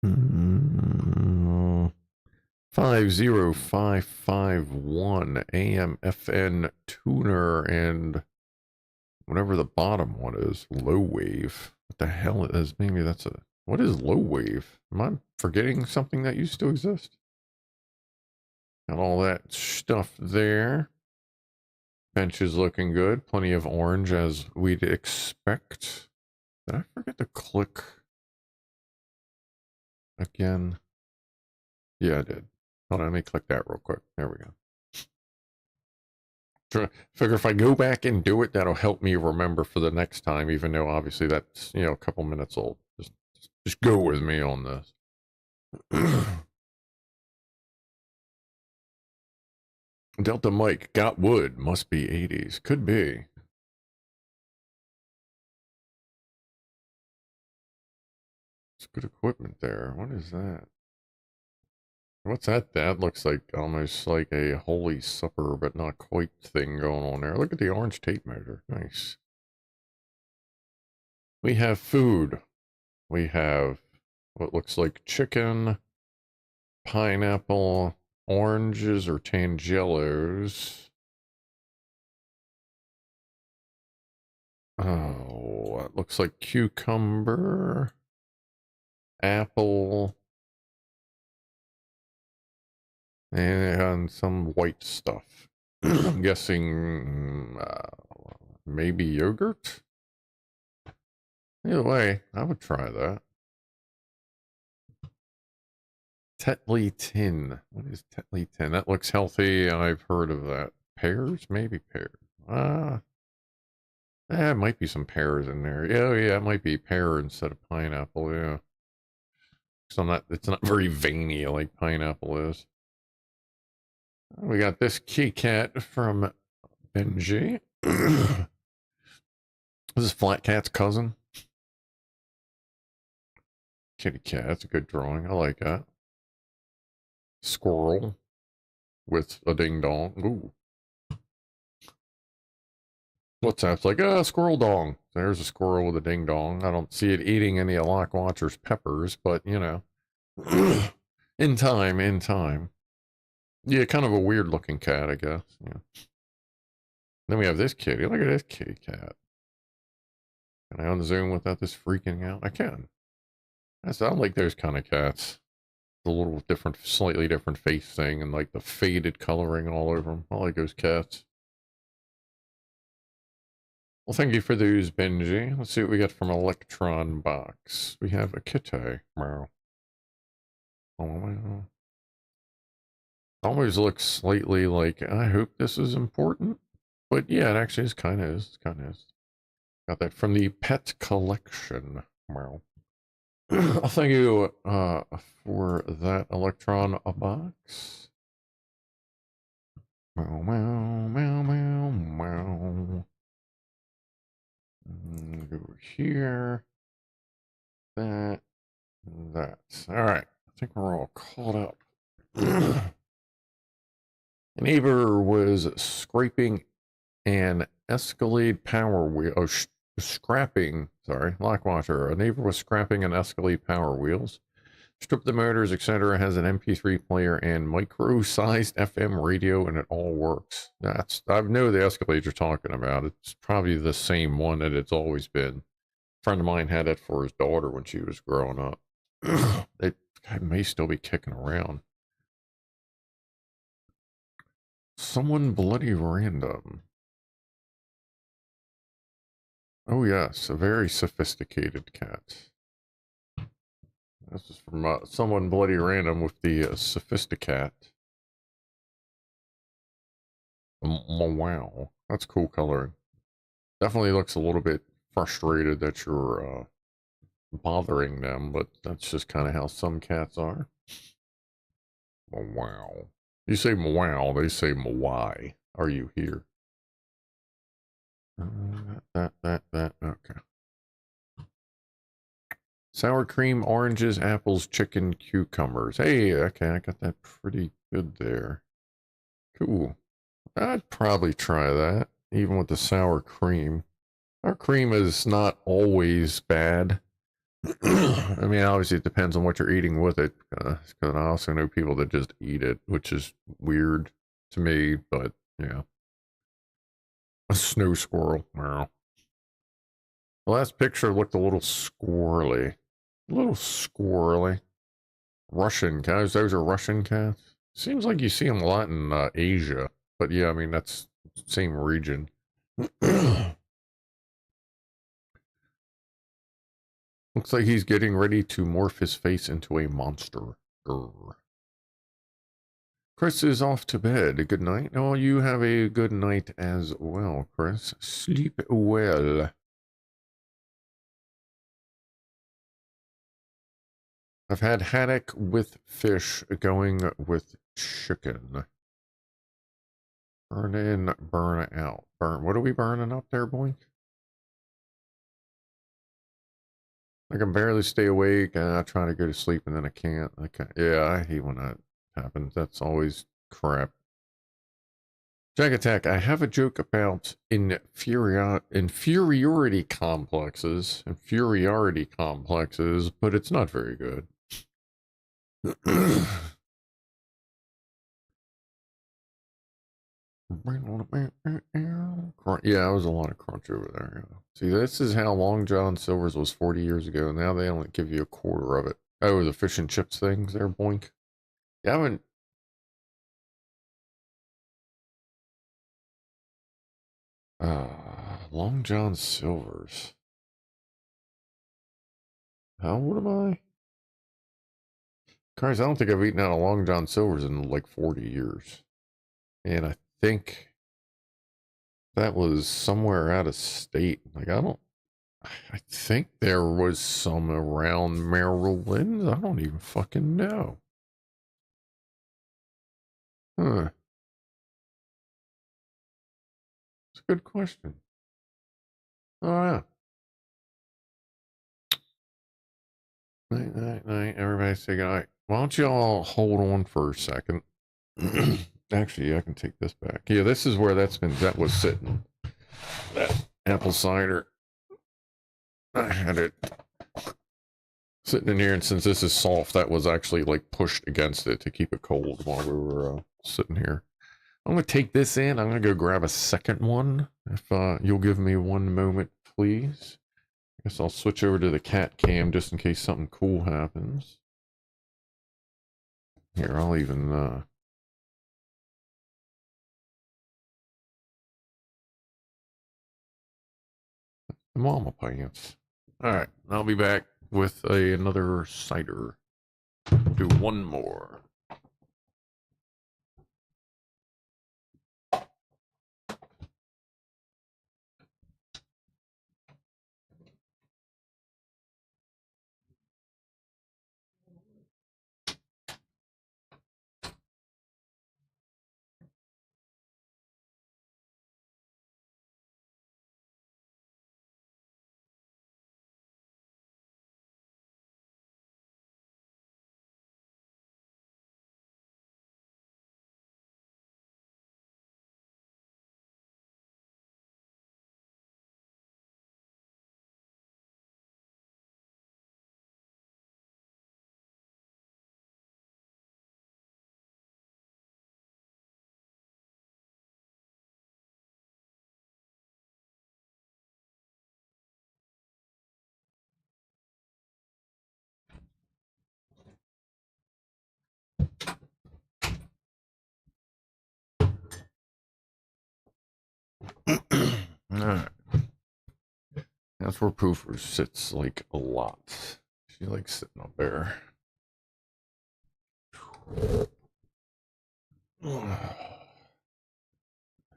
50551 AM FN tuner and whatever the bottom one is, low wave. What the hell is, maybe that's a, what is low wave? Am I forgetting something that used to exist? Got all that stuff there. Bench is looking good. Plenty of orange as we'd expect. Did I forget to click again? Yeah, I did. Hold on, let me click that real quick. There we go. Figure if I go back and do it, that'll help me remember for the next time, even though obviously that's, you know, a couple minutes old. Just go with me on this. Delta Mike, got wood, must be 80s. Could be. It's good equipment there. What is that? What's that? That looks like almost like a holy supper, but not quite thing going on there. Look at the orange tape measure. Nice. We have food. We have what looks like chicken, pineapple, oranges or tangelos. Oh, it looks like cucumber, apple, and some white stuff. I'm guessing maybe yogurt? Either way, I would try that. Tetley tin. What is Tetley tin? That looks healthy. I've heard of that. Pears? Maybe pears. It might be some pears in there. Yeah, yeah, it might be pear instead of pineapple, yeah. So it's not very veiny like pineapple is. We got this kitty cat from Benji. This is Flat Cat's cousin. Kitty cat, that's a good drawing. I like that. Squirrel with a ding dong. Ooh. What's that? It's like, squirrel dong. There's a squirrel with a ding dong. I don't see it eating any of Lockwatcher's peppers, but you know. in time. Yeah, kind of a weird looking cat, I guess. Yeah. Then we have this kitty. Look at this kitty cat. Can I unzoom without this freaking out? I can. I sound like those kind of cats. The little different, slightly different face thing and like the faded coloring all over them. I like those cats. Well, thank you for those, Benji. Let's see what we got from Electron Box. We have a kitty. Meow. Oh, always looks slightly like, I hope this is important. But yeah, it actually is kind of is. Got that from the pet collection. Meow. Thank you for that Electron Box. Meow, meow, meow, meow, meow. Go here. That. All right. I think we're all caught up. A neighbor was scraping an Escalade power wheel. Oh, scrapping. Sorry, Lockwatcher. A neighbor was scrapping an Escalade power wheels. Stripped the motors, etc. Has an MP3 player and micro-sized FM radio, and it all works. I know the Escalade you're talking about. It's probably the same one that it's always been. A friend of mine had it for his daughter when she was growing up. It may still be kicking around. Someone bloody random. Oh yes, a very sophisticated cat. This is from someone bloody random with the sophisticat. Wow, that's cool coloring. Definitely looks a little bit frustrated that you're bothering them, but that's just kind of how some cats are. Wow. You say wow, they say why are you here? That. Okay. Sour cream, oranges, apples, chicken, cucumbers. Hey, okay, I got that pretty good there. Cool. I'd probably try that, even with the sour cream. Sour cream is not always bad. I mean, obviously it depends on what you're eating with it. Because I also know people that just eat it, which is weird to me, but yeah. A snow squirrel. Wow. The last picture looked a little squirrely. A little squirrely. Russian cats. Those are Russian cats. Seems like you see them a lot in Asia. But yeah, I mean, that's same region. Looks like he's getting ready to morph his face into a monster. Grr. Chris is off to bed. Good night. Oh, you have a good night as well, Chris. Sleep well. I've had haddock with fish going with chicken. Burn in, burn out. Burn. What are we burning up there, boy? I can barely stay awake. I try to go to sleep and then I can't. Yeah, I hate when that happens. That's always crap. Jag Attack, I have a joke about inferiority complexes, but it's not very good. Yeah, it was a lot of crunch over there. Yeah. See, this is how Long John Silver's was 40 years ago. Now they only give you a quarter of it. Oh, the fish and chips things there, boink. Yeah, I haven't. Long John Silver's. How old am I? Christ, I don't think I've eaten out of Long John Silver's in like 40 years. And I think that was somewhere out of state. Like, I think there was some around Maryland. I don't even fucking know. Huh. It's a good question. Oh, yeah. Night, night, night. Everybody say goodnight. Why don't y'all hold on for a second? Actually, I can take this back. Yeah, this is where that was sitting. That apple cider. I had it sitting in here, and since this is soft, that was actually like pushed against it to keep it cold while we were sitting here. I'm gonna take this in. I'm gonna go grab a second one. If you'll give me one moment, please. I guess I'll switch over to the CatCam just in case something cool happens. Here, I'll even the mama pants. All right, I'll be back with another cider. Do one more. Alright. That's where Poofer sits like a lot. She likes sitting up there.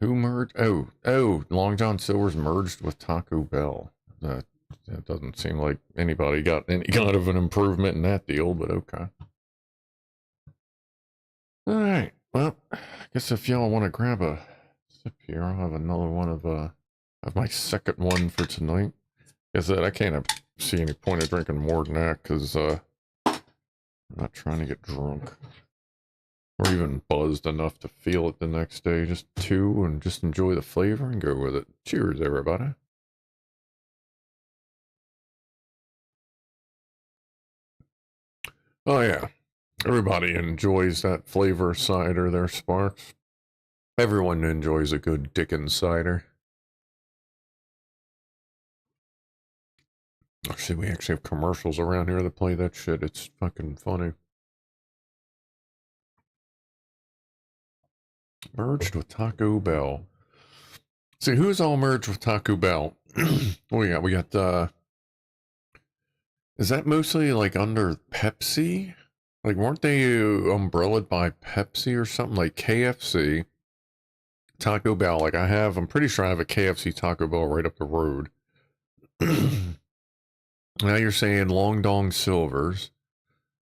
Who merged? Oh, Long John Silver's merged with Taco Bell. That doesn't seem like anybody got any kind of an improvement in that deal, but okay. Alright, well, I guess if y'all want to grab a sip here, I'll have another one of my second one for tonight. Like I said, I can't see any point of drinking more than that, because I'm not trying to get drunk. Or even buzzed enough to feel it the next day. Just two, and just enjoy the flavor and go with it. Cheers, everybody. Oh yeah, everybody enjoys that flavor cider there, Sparks. Everyone enjoys a good Dickens cider. See, we actually have commercials around here that play that shit. It's fucking funny. Merged with Taco Bell. See, who's all merged with Taco Bell? What we got? We got, is that mostly like under Pepsi? Like, weren't they umbrellaed by Pepsi or something? Like KFC, Taco Bell. Like, I'm pretty sure I have a KFC Taco Bell right up the road. Now you're saying Long Dong Silvers.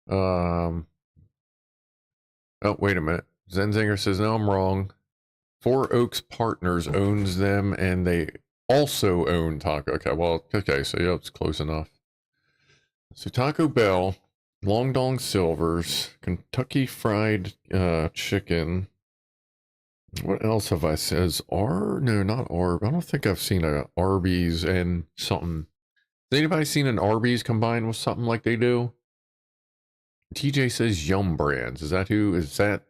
Oh, wait a minute. Zenzinger says, no, I'm wrong. Four Oaks Partners owns them, and they also own Taco. Okay, well, okay, so yeah, it's close enough. So Taco Bell Long Dong Silvers, Kentucky Fried Chicken. What else have I says? No, not Arb. I don't think I've seen a Arby's and something. Has anybody seen an Arby's combined with something like they do? TJ says Yum Brands. Is that who? Is that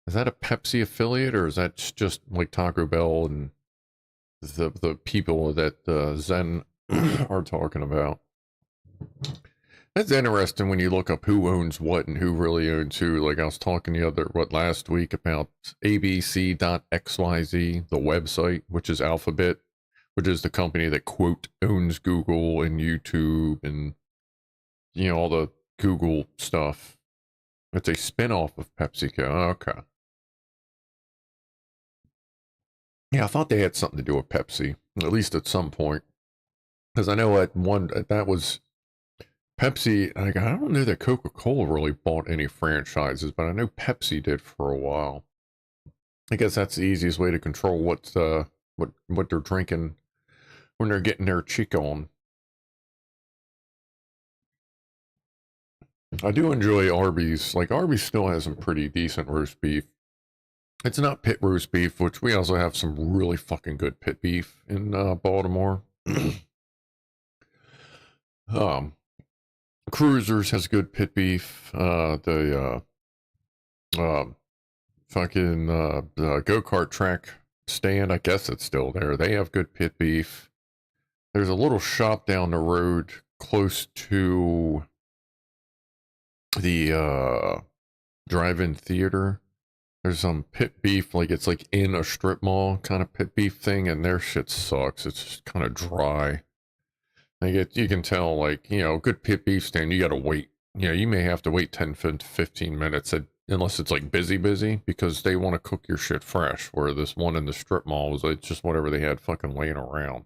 a Pepsi affiliate, or is that just like Taco Bell and the people that Zen are talking about? That's interesting when you look up who owns what and who really owns who. Like I was talking last week about abc.xyz, the website, which is Alphabet, which is the company that, quote, owns Google and YouTube and, all the Google stuff. It's a spinoff of PepsiCo. Okay. Yeah, I thought they had something to do with Pepsi, at least at some point. Because I know that was Pepsi. Like, I don't know that Coca-Cola really bought any franchises, but I know Pepsi did for a while. I guess that's the easiest way to control what they're drinking when they're getting their cheek on. I do enjoy Arby's. Like, Arby's still has some pretty decent roast beef. It's not pit roast beef, which we also have some really fucking good pit beef in Baltimore. Cruisers has good pit beef. The fucking go-kart track stand, I guess it's still there. They have good pit beef. There's a little shop down the road close to the drive-in theater. There's some pit beef, like it's like in a strip mall kind of pit beef thing, and their shit sucks. It's just kind of dry. Like you can tell, like, good pit beef stand, you gotta wait. You may have to wait 10 to 15 minutes unless it's like busy, because they want to cook your shit fresh. Where this one in the strip mall was like just whatever they had fucking laying around.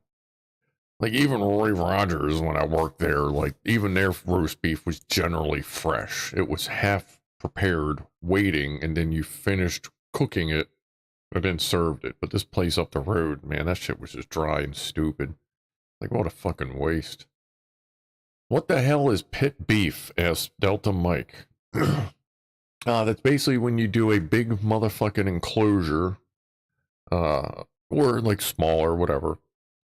Like even Roy Rogers, when I worked there, like even their roast beef was generally fresh. It was half prepared, waiting, and then you finished cooking it and then served it. But this place up the road, man, that shit was just dry and stupid. Like, what a fucking waste. What the hell is pit beef? Asked Delta Mike. That's basically when you do a big motherfucking enclosure, or like smaller, whatever.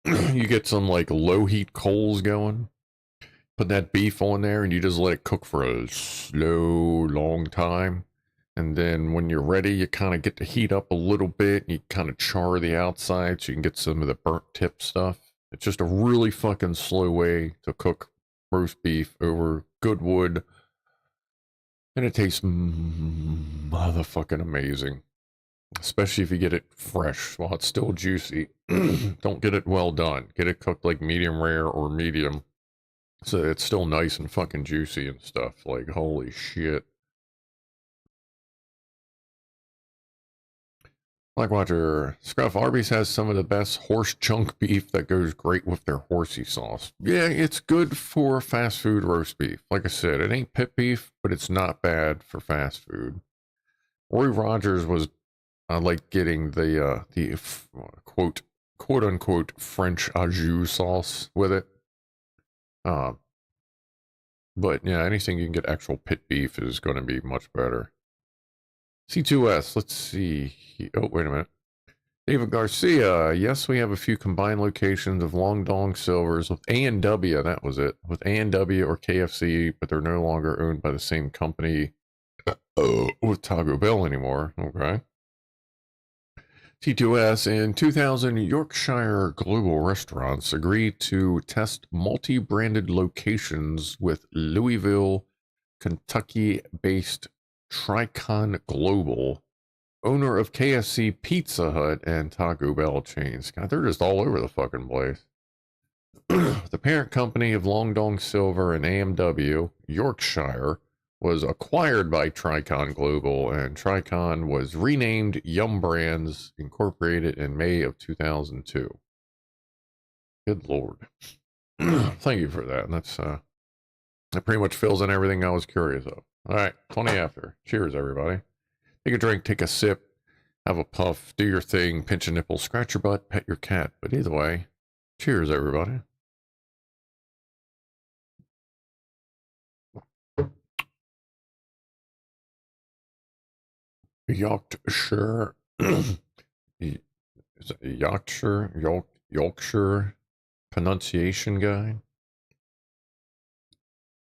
You get some like low heat coals going, put that beef on there, and you just let it cook for a slow, long time. And then when you're ready, you kind of get the heat up a little bit, and you kind of char the outside so you can get some of the burnt tip stuff. It's just a really fucking slow way to cook roast beef over good wood. And it tastes motherfucking amazing. Especially if you get it fresh while it's still juicy. Don't get it well done. Get it cooked like medium rare or medium. So it's still nice and fucking juicy and stuff. Like, holy shit. Like Roger, Scruff, Arby's has some of the best horse chunk beef that goes great with their horsey sauce. Yeah, it's good for fast food roast beef. Like I said, it ain't pit beef, but it's not bad for fast food. Roy Rogers was like getting the quote unquote French au jus sauce with it. But yeah, anything you can get actual pit beef is going to be much better. C2S, let's see. Oh, wait a minute. David Garcia, yes, we have a few combined locations of Long Dong Silvers with A&W, that was it, with A&W or KFC, but they're no longer owned by the same company with Taco Bell anymore. Okay. T2S, in 2000, Yorkshire Global Restaurants agreed to test multi-branded locations with Louisville, Kentucky-based Tricon Global, owner of KFC, Pizza Hut, and Taco Bell chains. God, they're just all over the fucking place. The parent company of Long Dong Silver and A&W, Yorkshire, was acquired by Tricon Global, and Tricon was renamed Yum Brands, incorporated in May of 2002. Good Lord. Thank you for that. That pretty much fills in everything I was curious of. All right, 20 after. Cheers, everybody. Take a drink, take a sip, have a puff, do your thing, pinch a nipple, scratch your butt, pet your cat. But either way, cheers, everybody. Yorkshire. Is it Yorkshire pronunciation guy?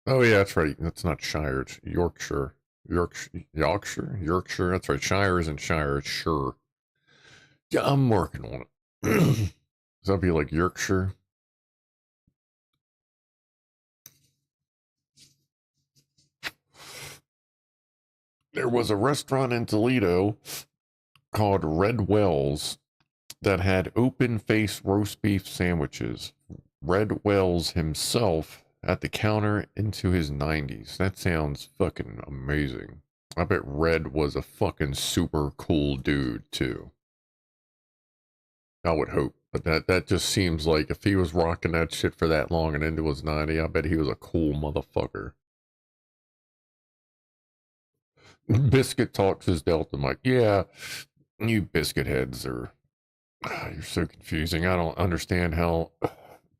Oh yeah, that's right. That's not Shire. It's Yorkshire. Yorkshire. That's right. Shire isn't Shire. It's Sure. Yeah, I'm working on it. Does that be like Yorkshire? There was a restaurant in Toledo called Red Wells that had open face roast beef sandwiches. Red Wells himself at the counter into his 90s. That sounds fucking amazing. I bet Red was a fucking super cool dude too. I would hope. But that just seems like if he was rocking that shit for that long and into his 90, I bet he was a cool motherfucker. Biscuit talks his Delta Mike. Yeah, you biscuit heads are you're so confusing. I don't understand how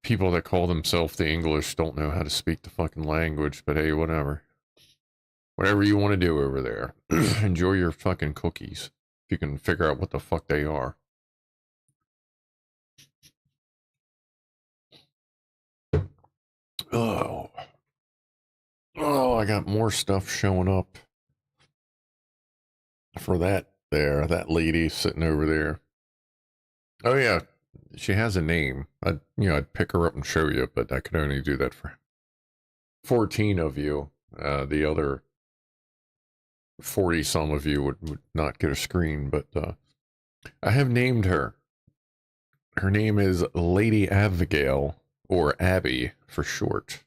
people that call themselves the English don't know how to speak the fucking language, but hey, whatever. Whatever you want to do over there. Enjoy your fucking cookies. If you can figure out what the fuck they are. Oh. Oh, I got more stuff showing up for that lady sitting over there. Oh yeah, she has a name. I'd pick her up and show you, but I could only do that for 14 of you. The other 40 some of you would not get a screen, but I have named her. Her name is Lady Abigail, or Abby for short.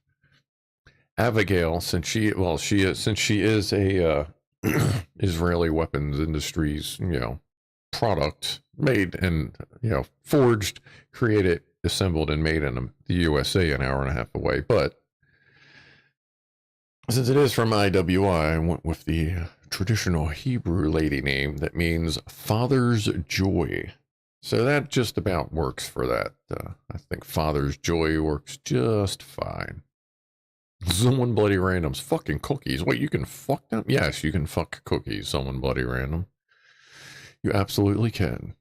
Abigail, since she is a Israeli weapons industries, product made and forged, created, assembled, and made in the USA an hour and a half away. But since it is from IWI, I went with the traditional Hebrew lady name that means Father's Joy. So that just about works for that. I think Father's Joy works just fine. Someone bloody randoms. Fucking cookies. Wait, you can fuck them? Yes, you can fuck cookies. Someone bloody random. You absolutely can.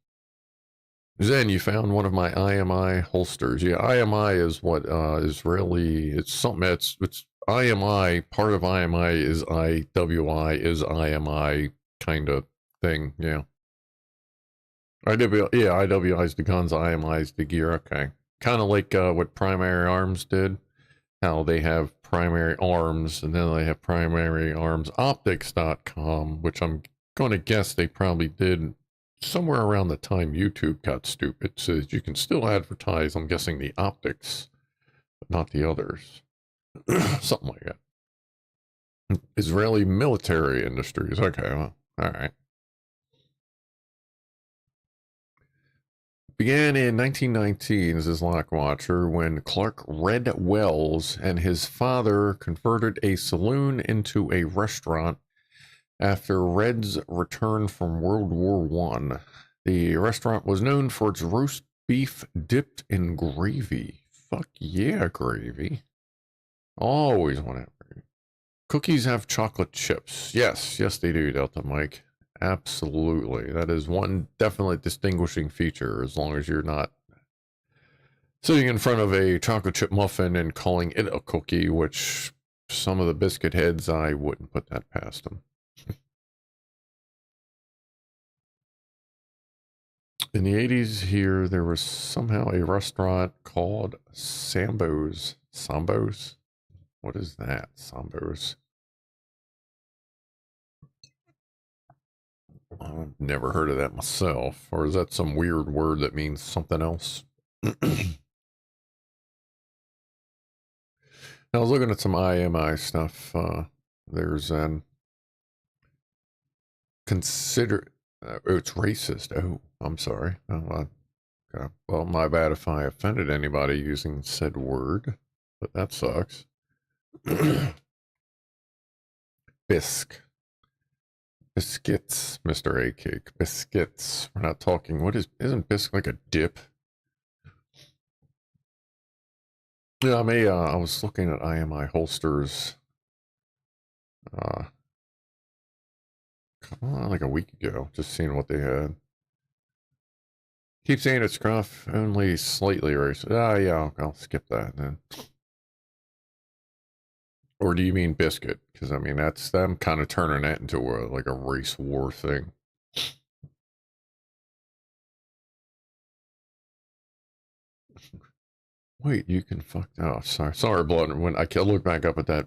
Zen, you found one of my IMI holsters. Yeah, IMI is what is really, it's something that's, it's IMI, part of IMI is IWI, is IMI kind of thing, yeah. IWI is the guns, IMI is the gear, okay. Kind of like what Primary Arms did, how they have primary arms, and then they have primary arms optics.com, which I'm going to guess they probably did somewhere around the time YouTube got stupid, so that you can still advertise, I'm guessing, the optics, but not the others. Something like that. Israeli military industries. Okay, well, all right. Began in 1919 as his lock watcher when Clark Red Wells and his father converted a saloon into a restaurant after Red's return from World War I. The restaurant was known for its roast beef dipped in gravy. Fuck yeah, gravy. Always want to have gravy. Cookies have chocolate chips. Yes, they do, Delta Mike. Absolutely. That is one definitely distinguishing feature, as long as you're not sitting in front of a chocolate chip muffin and calling it a cookie, which some of the biscuit heads, I wouldn't put that past them. In the 80s here, there was somehow a restaurant called Sambo's. Sambo's? What is that? Sambo's. I've never heard of that myself. Or is that some weird word that means something else? I was looking at some IMI stuff. There's consider. Oh, it's racist. Oh, I'm sorry. Oh, okay. Well, my bad if I offended anybody using said word, but that sucks. Bisque. Biscuits, Mr. A Cake. Biscuits. We're not talking. Isn't bisque like a dip? Yeah, I was looking at IMI holsters. like a week ago, just seeing what they had. Keep saying it's Scruff, only slightly racist. Ah, yeah, I'll skip that then. Or do you mean Biscuit? Because I mean that's them kind of turning that into like a race war thing. Wait, you can fuck. Oh, sorry, blood. When I look back up at that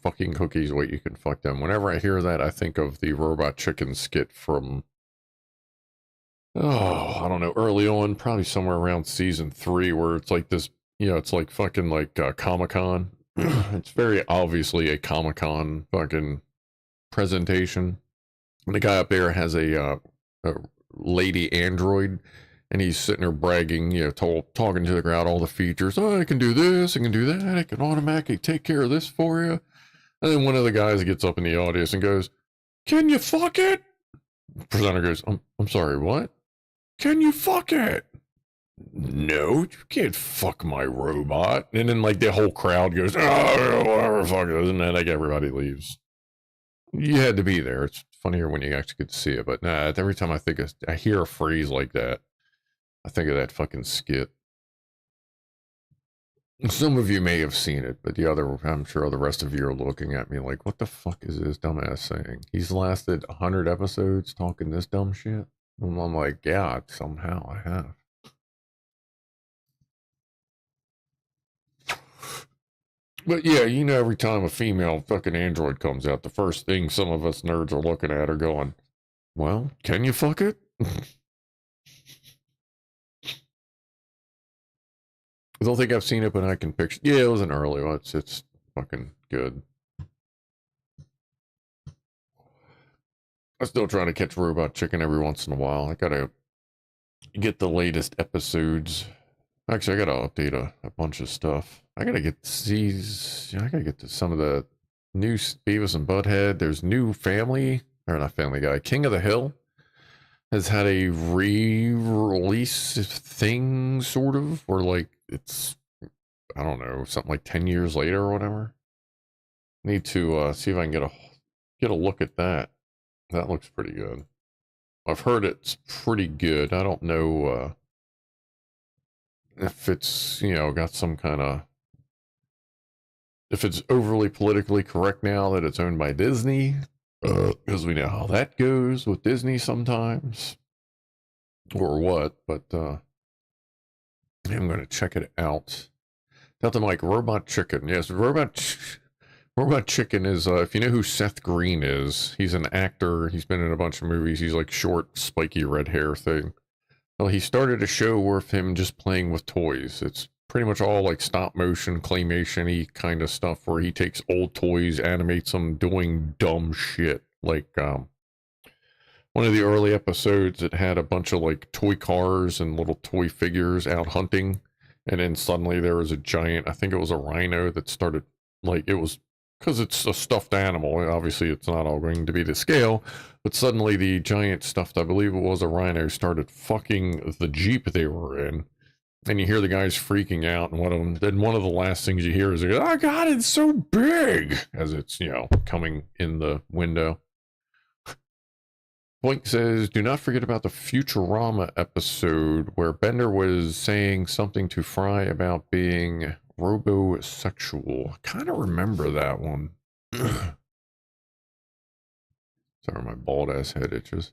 fucking cookies, wait, you can fuck them. Whenever I hear that, I think of the Robot Chicken skit from. Oh, I don't know. Early on, probably somewhere around season 3, where it's like this. You know, it's like fucking like Comic-Con. It's very obviously a Comic-Con fucking presentation. And the guy up there has a lady android, and he's sitting there bragging, you know, talking to the crowd all the features. Oh, I can do this, I can do that, I can automatically take care of this for you. And then one of the guys gets up in the audience and goes, "Can you fuck it?" The presenter goes, I'm sorry, what? Can you fuck it? No, you can't fuck my robot. And then like the whole crowd goes, "Oh, whatever, fuck it," and then like everybody leaves. You had to be there. It's funnier when you actually get to see it, but nah, every time I hear a phrase like that, I think of that fucking skit. Some of you may have seen it, but I'm sure the rest of you are looking at me like, what the fuck is this dumbass saying? He's lasted 100 episodes talking this dumb shit? And I'm like, yeah, somehow I have. But yeah, you know, every time a female fucking android comes out, the first thing some of us nerds are looking at are going, well, can you fuck it? I don't think I've seen it, but I can picture. Yeah, it was an early one. It's fucking good. I'm still trying to catch Robot Chicken every once in a while. I gotta get the latest episodes. Actually, I gotta update a bunch of stuff. I gotta get to some of the new Beavis and Butthead. There's new Family, or not Family Guy. King of the Hill has had a re-release thing, sort of, where like it's, I don't know, something like 10 years later or whatever. Need to see if I can get a look at that. That looks pretty good. I've heard it's pretty good. I don't know if it's, you know, got some kind of, if it's overly politically correct now that it's owned by Disney, because we know how that goes with Disney sometimes, or what, but I'm going to check it out. Delta Mike, Robot Chicken. Yes, Robot Chicken is, if you know who Seth Green is, he's an actor. He's been in a bunch of movies. He's like short, spiky red hair thing. Well, he started a show with him just playing with toys. It's pretty much all like stop motion, claymation-y kind of stuff where he takes old toys, animates them doing dumb shit. Like, one of the early episodes, it had a bunch of like toy cars and little toy figures out hunting. And then suddenly there was a giant, I think it was a rhino that started, like, it was, because it's a stuffed animal, and obviously it's not all going to be to scale, but suddenly the giant stuffed, I believe it was a rhino, started fucking the Jeep they were in. And you hear the guys freaking out, and one of the last things you hear is, "Oh God, it's so big," as it's, you know, coming in the window. Blink says, do not forget about the Futurama episode where Bender was saying something to Fry about being robosexual. I kind of remember that one. Sorry, my bald ass head itches.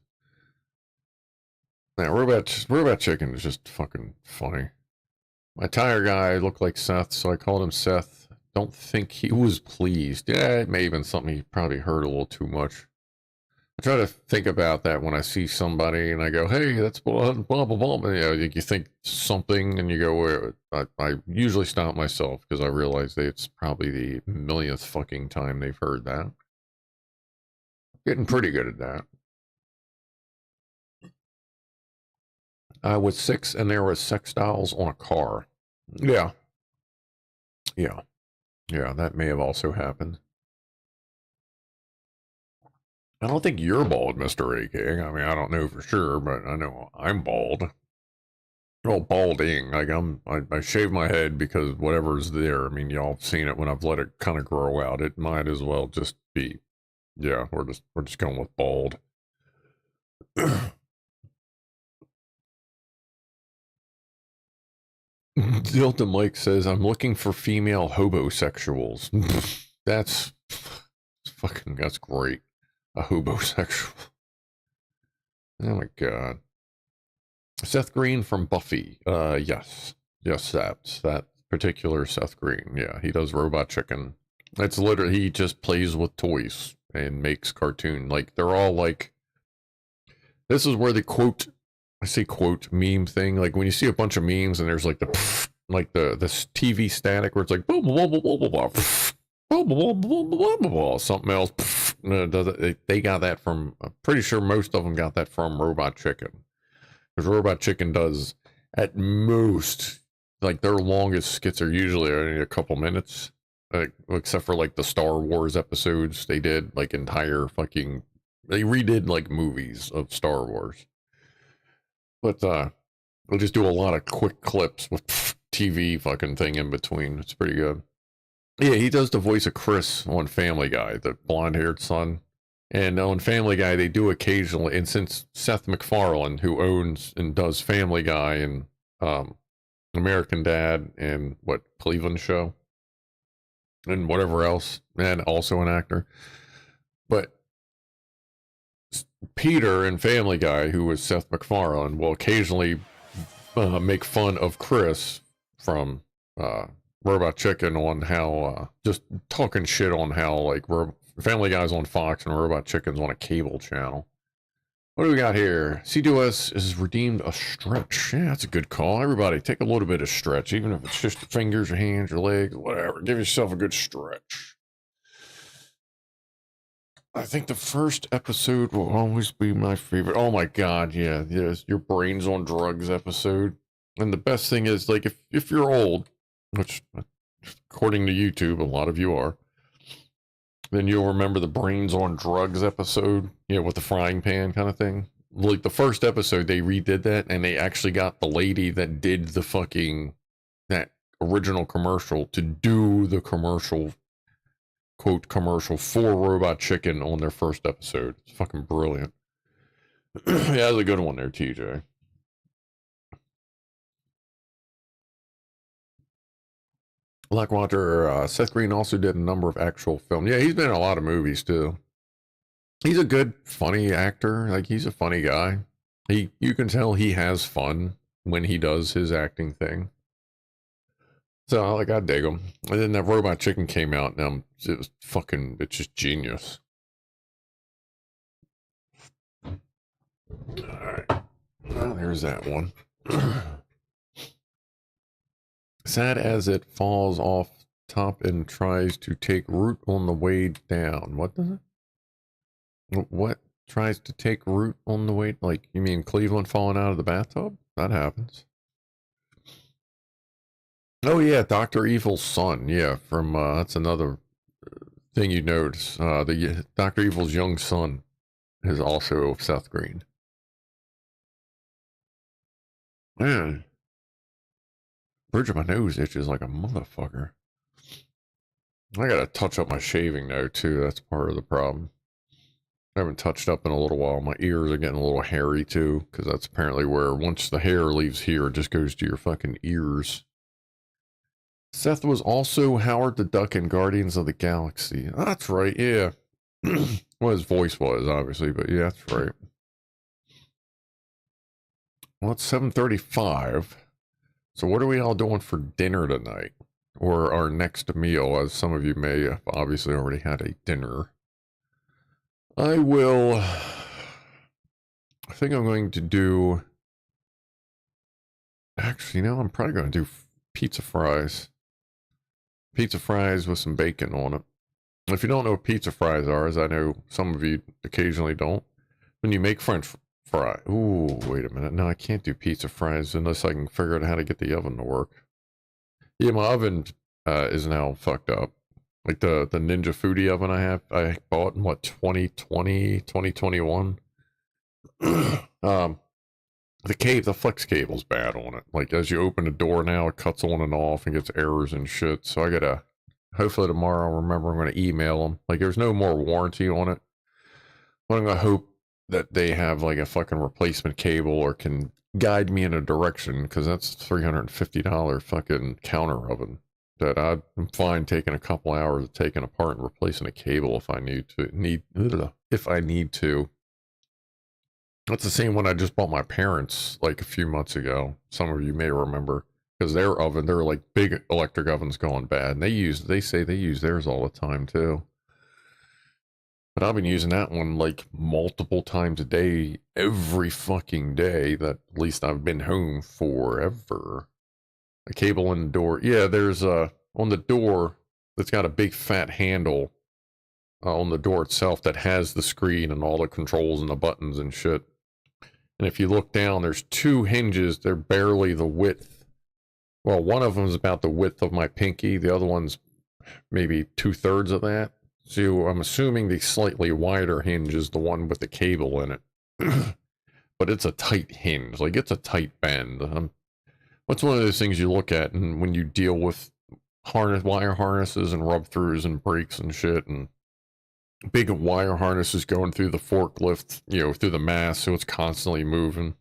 Yeah, Robot Chicken is just fucking funny. My tire guy looked like Seth, so I called him Seth. Don't think he was pleased. Yeah, it may have been something he probably heard a little too much. I try to think about that when I see somebody and I go, hey, that's blah, blah, blah, blah. You know, you think something and you go, I usually stop myself because I realize that it's probably the millionth fucking time they've heard that. Getting pretty good at that. I was 6 and there were sex dolls on a car. Yeah. Yeah. Yeah, that may have also happened. I don't think you're bald, Mr. A King. I mean, I don't know for sure, but I know I'm bald. Well, balding. Like I shave my head because whatever's there. I mean, y'all have seen it when I've let it kind of grow out. It might as well just be, yeah. We're just going with bald. Delta Mike says, I'm looking for female hobosexuals. That's great. A hobosexual. Oh my god. Seth Green from Buffy. Yes. Yes, that particular Seth Green. Yeah, he does Robot Chicken. It's literally, he just plays with toys and makes cartoon. Like, they're all like, this is where the quote, I say quote meme thing. Like when you see a bunch of memes and there's like the this TV static where it's like blah, blah, blah, blah, blah, blah, blah, blah, blah, blah, blah, blah, something else. They got that from, I'm pretty sure most of them got that from Robot Chicken. Because Robot Chicken does at most, like their longest skits are usually only a couple minutes. Except for like the Star Wars episodes, they did like entire fucking, they redid like movies of Star Wars. But we'll just do a lot of quick clips with TV fucking thing in between. It's pretty good. Yeah, he does the voice of Chris on Family Guy, the blonde-haired son. And on Family Guy, they do occasionally, and since Seth MacFarlane, who owns and does Family Guy and American Dad and what, Cleveland Show, and whatever else, and also an actor. But Peter in Family Guy, who was Seth MacFarlane, will occasionally make fun of Chris from Robot Chicken on how, just talking shit on how, like, Family Guy's on Fox and Robot Chicken's on a cable channel. What do we got here? C2S is redeemed a stretch. Yeah, that's a good call. Everybody, take a little bit of stretch, even if it's just your fingers, your hands, your legs, whatever. Give yourself a good stretch. I think the first episode will always be my favorite. Oh my god, yeah, yes, your brains on drugs episode. And the best thing is, like, if you're old, which according to YouTube, a lot of you are, then you'll remember the brains on drugs episode, you know, with the frying pan kind of thing. Like the first episode, they redid that, and they actually got the lady that did the fucking, that original commercial to do the commercial, quote, commercial for Robot Chicken on their first episode. It's fucking brilliant. Yeah, that's a good one there, TJ. Blackwater, Seth Green also did a number of actual films. Yeah, he's been in a lot of movies too. He's a good, funny actor. Like, he's a funny guy. You can tell he has fun when he does his acting thing. So, like, I dig him. And then that Robot Chicken came out, and it was fucking, it's just genius. Alright. Well, there's that one. Sad as it falls off top and tries to take root on the way down. What does it? What tries to take root on the way? Like, you mean Cleveland falling out of the bathtub? That happens. Oh yeah, Dr. Evil's son. Yeah, from that's another thing you notice. The Dr. Evil's young son is also Seth Green. Man, bridge of my nose itches like a motherfucker. I gotta touch up my shaving now too. That's part of the problem. I haven't touched up in a little while. My ears are getting a little hairy too, because that's apparently where once the hair leaves here, it just goes to your fucking ears. Seth was also Howard the Duck in Guardians of the Galaxy. Oh, that's right, yeah. Well, his voice was, obviously, but yeah, that's right. Well, it's 7:35. So what are we all doing for dinner tonight? Or our next meal, as some of you may have obviously already had a dinner. I think I'm going to do... Actually, no, I'm probably going to do pizza fries. Pizza fries with some bacon on it. If you don't know what pizza fries are, as I know some of you occasionally don't, when you make French fries... Ooh, wait a minute. No, I can't do pizza fries unless I can figure out how to get the oven to work. Yeah, my oven is now fucked up. Like the Ninja Foodie oven I bought in, what, 2020, 2021? The flex cable's bad on it. Like, as you open the door now, it cuts on and off and gets errors and shit. So I gotta, hopefully tomorrow I'll remember I'm gonna email them. Like, there's no more warranty on it. But I'm gonna hope that they have like a fucking replacement cable or can guide me in a direction, because that's $350 fucking counter oven that I'm fine taking a couple hours of taking apart and replacing a cable if I need to. That's the same one I just bought my parents like a few months ago. Some of you may remember, because their oven, they're like big electric ovens going bad, and they say they use theirs all the time too. But I've been using that one like multiple times a day, every fucking day that at least I've been home forever. A cable in the door. Yeah, there's on the door that's got a big fat handle on the door itself that has the screen and all the controls and the buttons and shit. And if you look down, there's two hinges. They're barely the width. Well, one of them is about the width of my pinky. The other one's maybe 2/3 of that. So I'm assuming the slightly wider hinge is the one with the cable in it. But it's a tight hinge. Like, it's a tight bend. What's one of those things you look at and when you deal with wire harnesses and rub-throughs and brakes and shit, and big wire harnesses going through the forklift, through the mast, so it's constantly moving.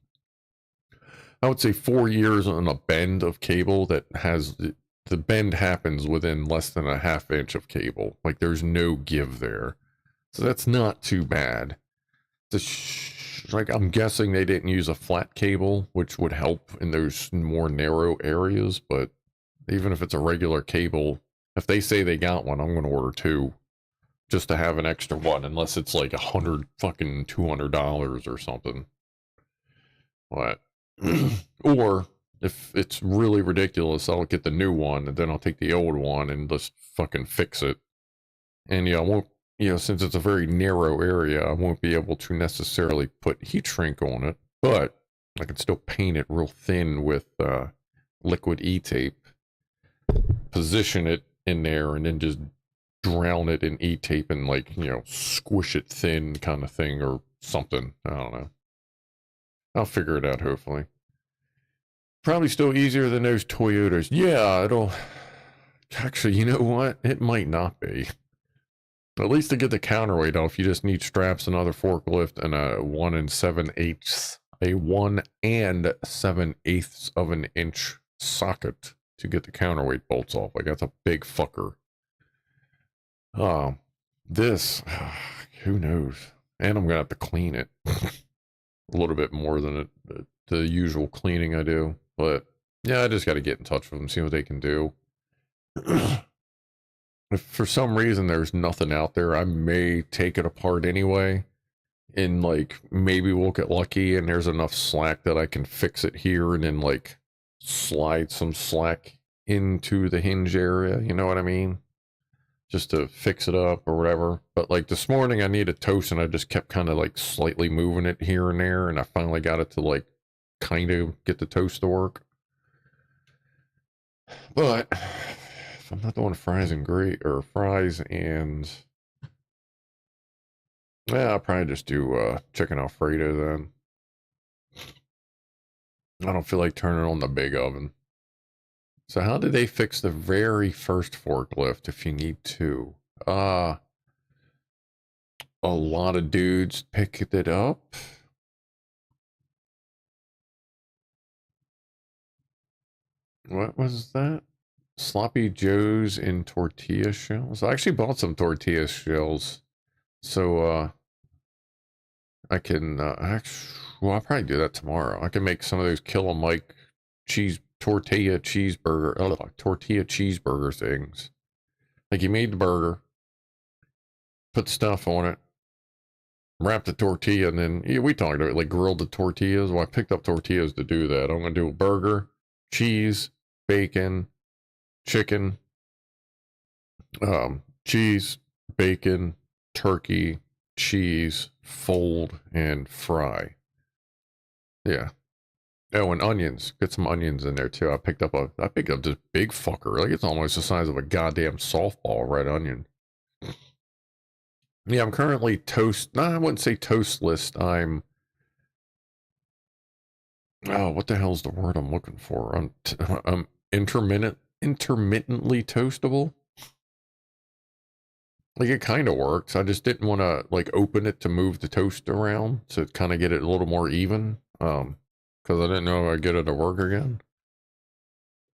I would say 4 years on a bend of cable that has... The bend happens within less than a half inch of cable. Like, there's no give there. So that's not too bad. Like, I'm guessing they didn't use a flat cable, which would help in those more narrow areas. But even if it's a regular cable, if they say they got one, I'm going to order two. Just to have an extra one, unless it's like $200 or something. What? Or... if it's really ridiculous, I'll get the new one, and then I'll take the old one and just fucking fix it. And I won't, since it's a very narrow area, I won't be able to necessarily put heat shrink on it, but I can still paint it real thin with liquid E-tape, position it in there, and then just drown it in E-tape and squish it thin kind of thing or something. I don't know. I'll figure it out, hopefully. Probably still easier than those Toyotas. Yeah, it'll... Actually, you know what? It might not be. At least to get the counterweight off, you just need straps, another forklift, and a 1 7/8 of an inch socket to get the counterweight bolts off. Like, that's a big fucker. This... who knows? And I'm gonna have to clean it. A little bit more than the usual cleaning I do. But, yeah, I just got to get in touch with them, see what they can do. If for some reason there's nothing out there, I may take it apart anyway. And, maybe we'll get lucky and there's enough slack that I can fix it here and then, slide some slack into the hinge area. You know what I mean? Just to fix it up or whatever. But, this morning I needed toast and I just kept kind of, slightly moving it here and there. And I finally got it to, kind of get the toast to work. But if I'm not doing fries and I'll probably just do chicken Alfredo then. I don't feel like turning on the big oven. So how did they fix the very first forklift if you need to? A lot of dudes picked it up. What was that? Sloppy Joes in tortilla shells. I actually bought some tortilla shells. So, I can, I'll probably do that tomorrow. I can make some of those Kill 'em Mike tortilla cheeseburger things. Like, you made the burger, put stuff on it, wrap the tortilla, and then, we talked about it, grilled the tortillas. Well, I picked up tortillas to do that. I'm going to do a burger, cheese, bacon, chicken, cheese, bacon, turkey, cheese, fold, and fry. Yeah. Oh, and onions. Get some onions in there too. I picked up this big fucker. It's almost the size of a goddamn softball red onion. Yeah, I'm currently I wouldn't say toastless. I'm... Oh, what the hell's the word I'm looking for? I'm intermittently toastable. Like, it kind of works. I just didn't want to, like, open it to move the toast around to kind of get it a little more even. Because I didn't know if I'd get it to work again.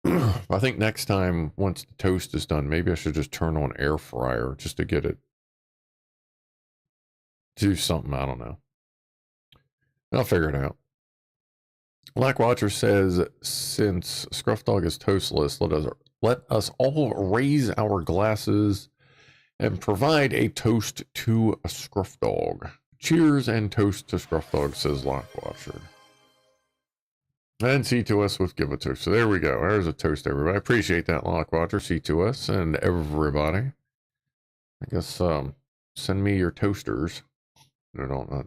I think next time, once the toast is done, maybe I should just turn on air fryer just to get it do something. I don't know. I'll figure it out. Blackwatcher says, since Scrufdog is toastless, let us all raise our glasses and provide a toast to a Scrufdog. Cheers and toast to Scrufdog, says Blackwatcher. And C2S with give a toast. So there we go. There's a toast, everybody. I appreciate that, Blackwatcher, C2S, and everybody. I guess send me your toasters. No, not.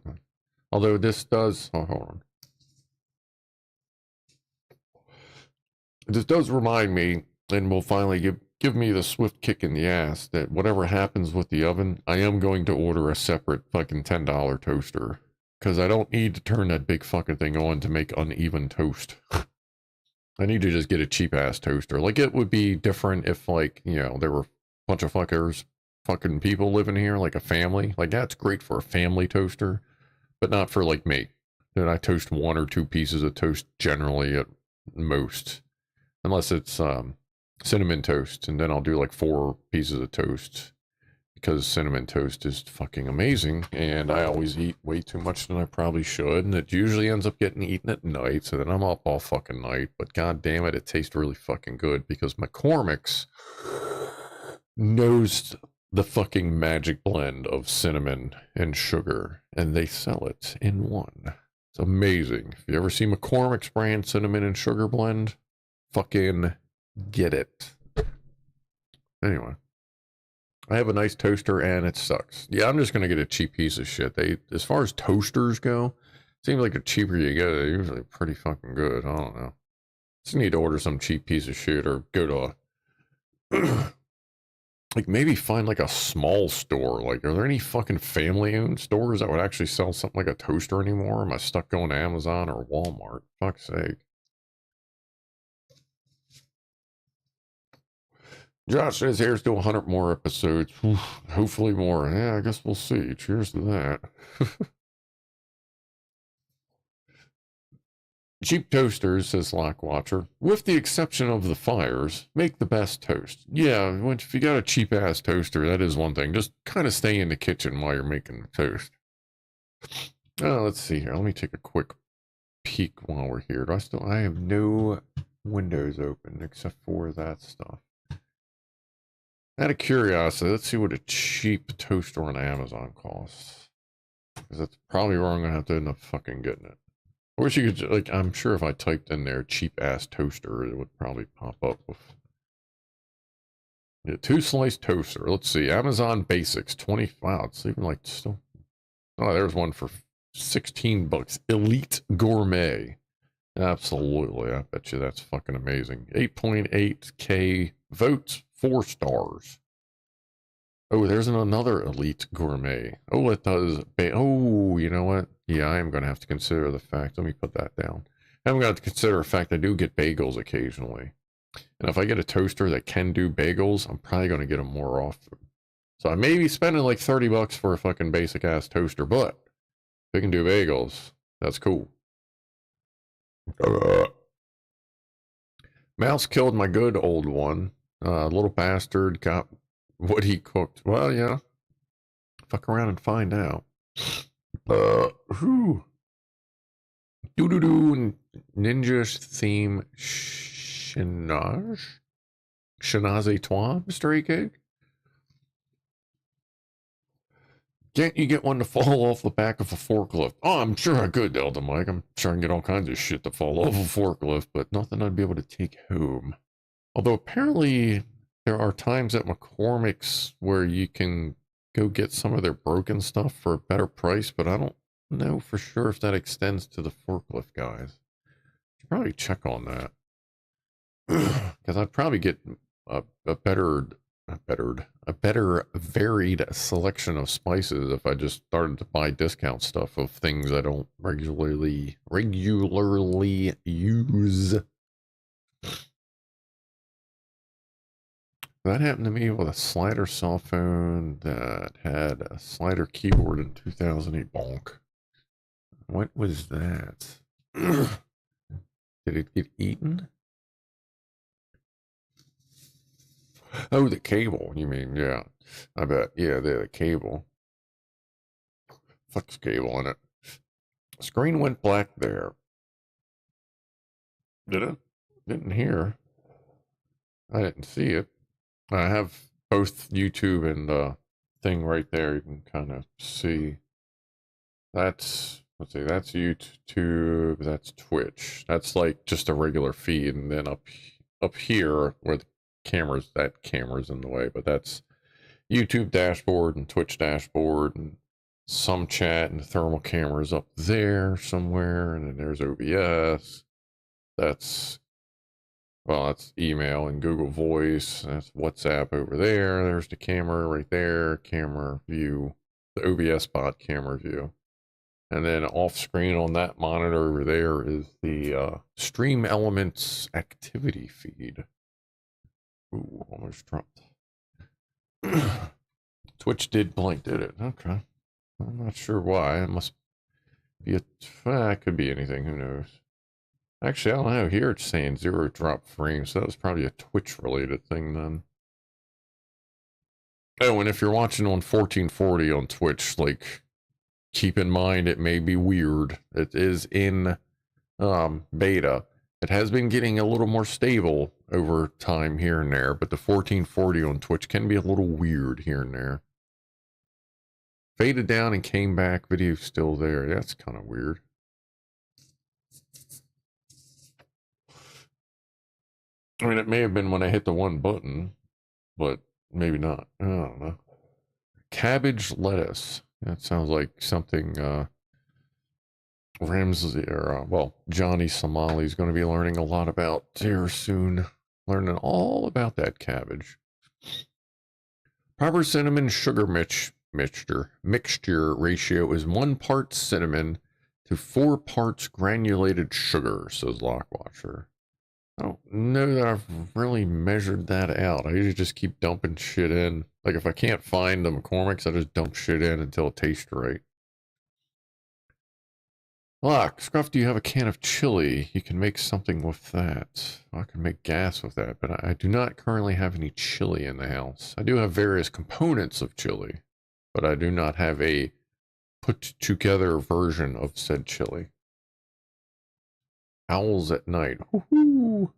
Although this does. Oh, hold on. This does remind me, and will finally give me the swift kick in the ass, that whatever happens with the oven, I am going to order a separate fucking $10 toaster. Because I don't need to turn that big fucking thing on to make uneven toast. I need to just get a cheap-ass toaster. Like, it would be different if, like, you know, there were a bunch of fucking people living here, like a family. Like, that's great for a family toaster, but not for, like, me. Then I toast 1 or 2 pieces of toast generally at most. Unless it's cinnamon toast, and then I'll do, like, 4 pieces of toast. Because cinnamon toast is fucking amazing, and I always eat way too much than I probably should, and it usually ends up getting eaten at night, so then I'm up all fucking night, but god damn it, it tastes really fucking good, because McCormick's knows the fucking magic blend of cinnamon and sugar, and they sell it in one. It's amazing. If you ever see McCormick's brand cinnamon and sugar blend, fucking get it. Anyway. I have a nice toaster and it sucks. Yeah, I'm just going to get a cheap piece of shit. As far as toasters go, it seems like the cheaper you get, they're usually pretty fucking good. I don't know. Just need to order some cheap piece of shit or go to a, like maybe find like a small store. Like, are there any fucking family owned stores that would actually sell something like a toaster anymore? Am I stuck going to Amazon or Walmart? Fuck's sake. Josh says, here's to 100 more episodes. Hopefully more. Yeah, I guess we'll see. Cheers to that. Cheap toasters, says Lockwatcher, with the exception of the fires, make the best toast. Yeah, if you got a cheap-ass toaster, that is one thing. Just kind of stay in the kitchen while you're making the toast. Oh, let's see here. Let me take a quick peek while we're here. I have no windows open except for that stuff. Out of curiosity, let's see what a cheap toaster on Amazon costs. Because that's probably where I'm going to have to end up fucking getting it. I wish you could, like, I'm sure if I typed in there cheap-ass toaster, it would probably pop up with... Yeah, 2-slice toaster. Let's see. Amazon Basics, 20... Wow, it's even like still... Oh, there's one for 16 bucks. Elite Gourmet. Absolutely. I bet you that's fucking amazing. 8.8K votes. 4 stars. Oh, there's another Elite Gourmet. Oh, it does. Oh, you know what? Yeah, I am going to have to consider the fact. Let me put that down. I'm going to have to consider the fact I do get bagels occasionally. And if I get a toaster that can do bagels, I'm probably going to get them more often. So I may be spending like 30 bucks for a fucking basic ass toaster, but if it can do bagels, that's cool. Mouse killed my good old one. Little bastard got what he cooked. Well, yeah. Fuck around and find out. Whew. Doo-doo-doo. Ninja theme Shinage? Shinaze toi, Mr. A-Cake? Can't you get one to fall off the back of a forklift? Oh, I'm sure I could, Delta Mike. I'm sure I can get all kinds of shit to fall off a forklift, but nothing I'd be able to take home. Although apparently there are times at McCormick's where you can go get some of their broken stuff for a better price, but I don't know for sure if that extends to the forklift guys. Should probably check on that. Because I'd probably get a better varied selection of spices if I just started to buy discount stuff of things I don't regularly use. That happened to me with a slider cell phone that had a slider keyboard in 2008. Bonk. What was that? Did it get eaten? Oh, the cable, you mean? Yeah, I bet. Yeah, the cable. Flex cable in it. Screen went black there. Did it? Didn't hear. I didn't see it. I have both YouTube and thing right there. You can kind of see. That's, let's see, that's YouTube. That's Twitch. That's like just a regular feed, and then up here where the cameras, that camera's in the way, but that's YouTube dashboard and Twitch dashboard and some chat and thermal cameras up there somewhere, and then there's OBS. That's, well, that's email and Google Voice. That's WhatsApp over there. There's the camera right there, camera view, the OBS bot camera view. And then off screen on that monitor over there is the Stream Elements activity feed. Ooh, almost dropped. Twitch did blink, did it? Okay. I'm not sure why. It must be it could be anything, who knows. Actually, I don't know. Here it's saying 0 drop frames, so that was probably a Twitch related thing then. Oh, and if you're watching on 1440 on Twitch, like, keep in mind it may be weird. It is in beta. It has been getting a little more stable over time here and there, but the 1440 on Twitch can be a little weird here and there. Faded down and came back, video still there. That's kind of weird. I mean, it may have been when I hit the one button, but maybe not. I don't know. Cabbage lettuce. That sounds like something Ramsey, or, well, Johnny Somali is going to be learning a lot about here soon. Learning all about that cabbage. Proper cinnamon sugar mixture ratio is 1 part cinnamon to 4 parts granulated sugar, says Lockwatcher. I don't know that I've really measured that out. I usually just keep dumping shit in. Like, if I can't find the McCormick's, I just dump shit in until it tastes right. Look, Scruff, do you have a can of chili? You can make something with that. I can make gas with that, but I do not currently have any chili in the house. I do have various components of chili, but I do not have a put together version of said chili. Owls at night. Woohoo!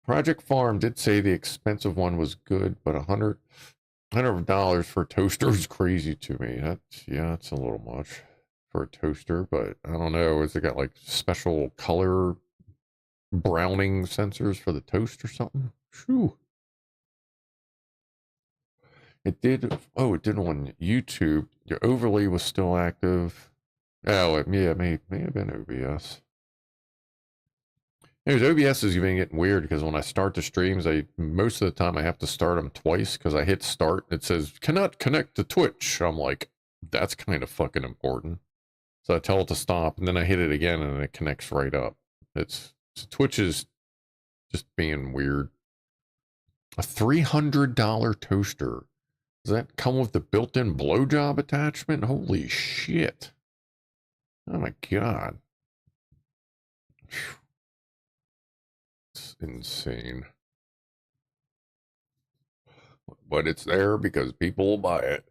Project Farm did say the expensive one was good, but $100 for a toaster is crazy to me. That's a little much for a toaster, but I don't know. Has it got like special color browning sensors for the toast or something? Phew. It did. Oh, it did on YouTube. Your overlay was still active. Oh, it may have been OBS. Anyways, OBS is even getting weird because when I start the streams, most of the time I have to start them twice because I hit start. It says cannot connect to Twitch. I'm like, that's kind of fucking important. So I tell it to stop, and then I hit it again, and it connects right up. Twitch is just being weird. A $300 toaster. Does that come with the built-in blowjob attachment? Holy shit. Oh my god. It's insane. But it's there because people will buy it.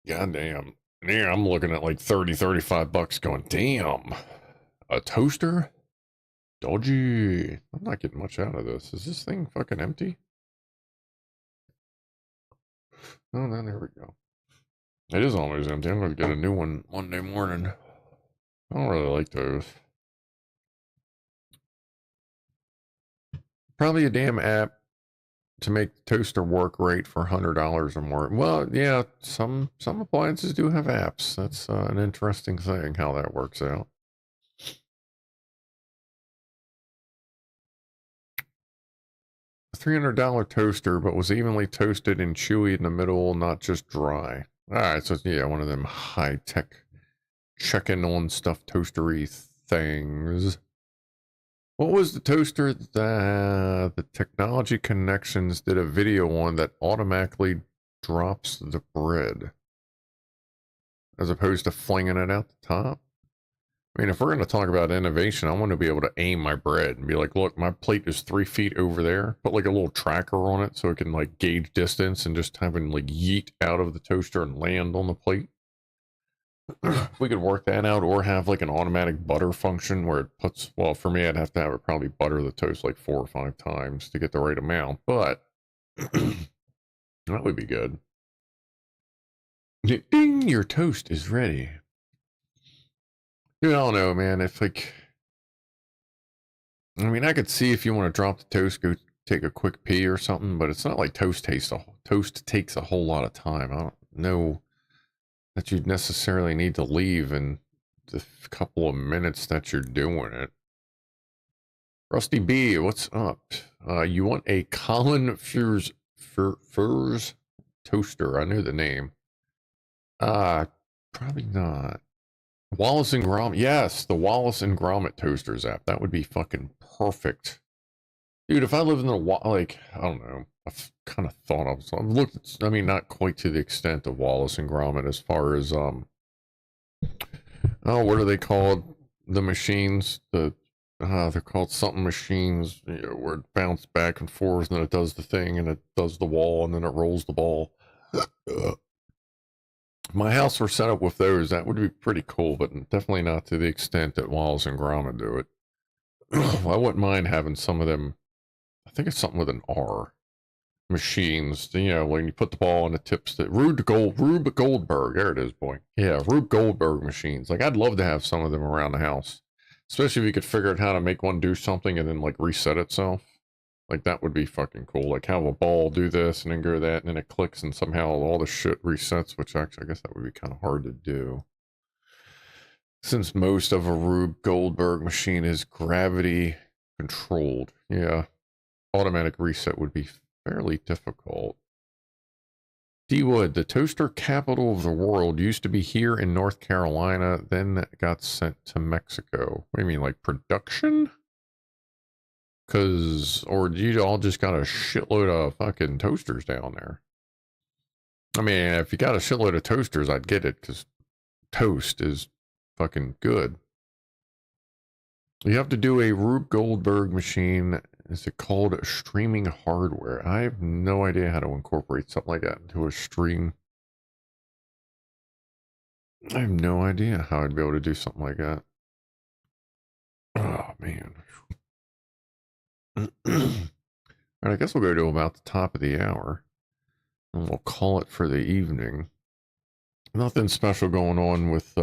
God damn. Yeah, I'm looking at like 30, 35 bucks going, damn. A toaster? Dodgy. I'm not getting much out of this. Is this thing fucking empty? Oh, no, there we go. It is almost empty. I'm going to get a new one Monday morning. I don't really like those. Probably a damn app to make the toaster work right for $100 or more. Well, yeah, some appliances do have apps. That's an interesting thing, how that works out. A $300 toaster, but was evenly toasted and chewy in the middle, not just dry. All right, so yeah, one of them high-tech checking on stuff toastery things. What was the toaster that the Technology Connections did a video on that automatically drops the bread as opposed to flinging it out the top? I mean, if we're going to talk about innovation, I want to be able to aim my bread and be like, look, my plate is 3 feet over there. Put like a little tracker on it so it can like gauge distance and just have it like yeet out of the toaster and land on the plate. If we could work that out, or have like an automatic butter function where it puts, well, for me, I'd have to have it probably butter the toast like 4 or 5 times to get the right amount, but that would be good. Ding, your toast is ready. Dude, I don't know, man. If like, I mean, I could see if you want to drop the toast, go take a quick pee or something, but it's not like toast takes a whole lot of time. I don't know that you'd necessarily need to leave in the couple of minutes that you're doing it. Rusty B, what's up? You want a Colin Furs toaster? I knew the name. Probably not. Wallace and Gromit. Yes, the Wallace and Gromit toasters app. That would be fucking perfect. Dude, if I lived in a, like, I don't know. I've kind of thought I've looked at, I mean, not quite to the extent of Wallace and Gromit as far as, oh, what are they called? The machines, they're called something machines, you know, where it bounces back and forth and then it does the thing and it does the wall and then it rolls the ball. If my house were set up with those, that would be pretty cool, but definitely not to the extent that Wallace and Gromit do it. I wouldn't mind having some of them. I think it's something with an R. Machines, you know, when you put the ball on the tips that Rube Goldberg, there it is, boy. Yeah, Rube Goldberg machines. Like, I'd love to have some of them around the house, especially if you could figure out how to make one do something and then like reset itself. Like, that would be fucking cool. Like, have a ball do this and then go that and then it clicks and somehow all the shit resets, which actually I guess that would be kind of hard to do, since most of a Rube Goldberg machine is gravity controlled. Yeah, automatic reset would be fairly difficult. D Wood, the toaster capital of the world, used to be here in North Carolina, then got sent to Mexico. What do you mean, like production? Or you all just got a shitload of fucking toasters down there? I mean, if you got a shitload of toasters, I'd get it, because toast is fucking good. You have to do a Rube Goldberg machine. Is it called streaming hardware? I have no idea how to incorporate something like that into a stream. I have no idea how I'd be able to do something like that. Oh, man. Alright, I guess we'll go to about the top of the hour. And we'll call it for the evening. Nothing special going on with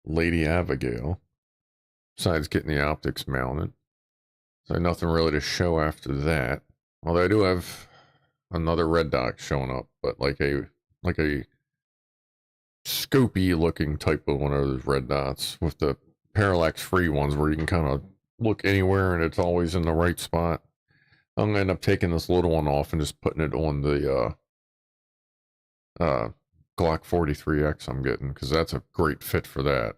Lady Abigail, besides getting the optics mounted. So nothing really to show after that. Although I do have another red dot showing up, but like a scopy looking type of one of those red dots with the parallax free ones where you can kind of look anywhere and it's always in the right spot. I'm gonna end up taking this little one off and just putting it on the Glock 43X I'm getting, because that's a great fit for that.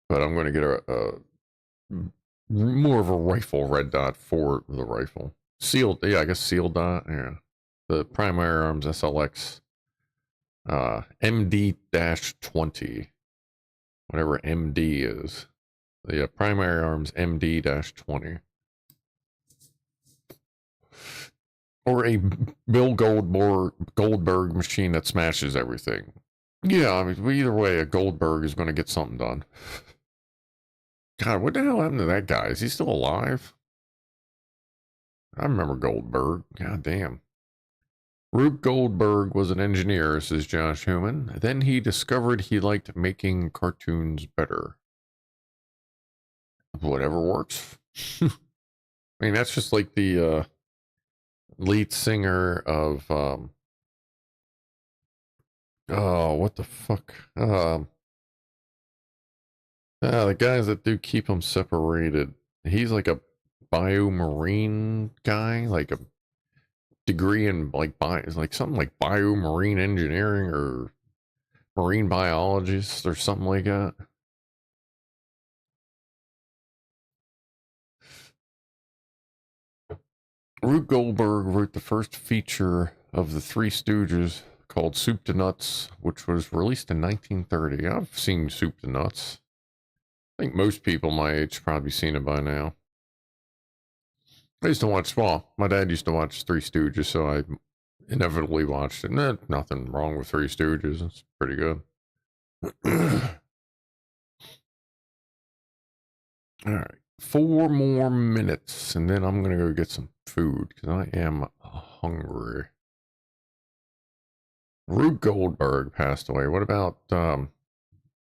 But I'm going to get a more of a rifle red dot for the rifle. Sealed, yeah, I guess sealed dot, yeah. The Primary Arms SLX MD-20, whatever MD is. The Primary Arms MD-20. Or a Bill Goldberg machine that smashes everything. Yeah, I mean, either way, a Goldberg is going to get something done. God, what the hell happened to that guy? Is he still alive? I remember Goldberg. God damn. Rube Goldberg was an engineer, says Josh Human. Then he discovered he liked making cartoons better. Whatever works. I mean, that's just like the lead singer of oh, what the fuck? The guys that do keep them separated. He's like a biomarine guy, like a degree in like like something like biomarine engineering or marine biologist or something like that. Rube Goldberg wrote the first feature of the Three Stooges called Soup to Nuts, which was released in 1930. I've seen Soup to Nuts. I think most people my age probably seen it by now. I used to watch, well, my dad used to watch Three Stooges, so I inevitably watched it. Nothing wrong with Three Stooges. It's pretty good. All right. 4 more minutes, and then I'm going to go get some food, because I am hungry. Rube Goldberg passed away. What about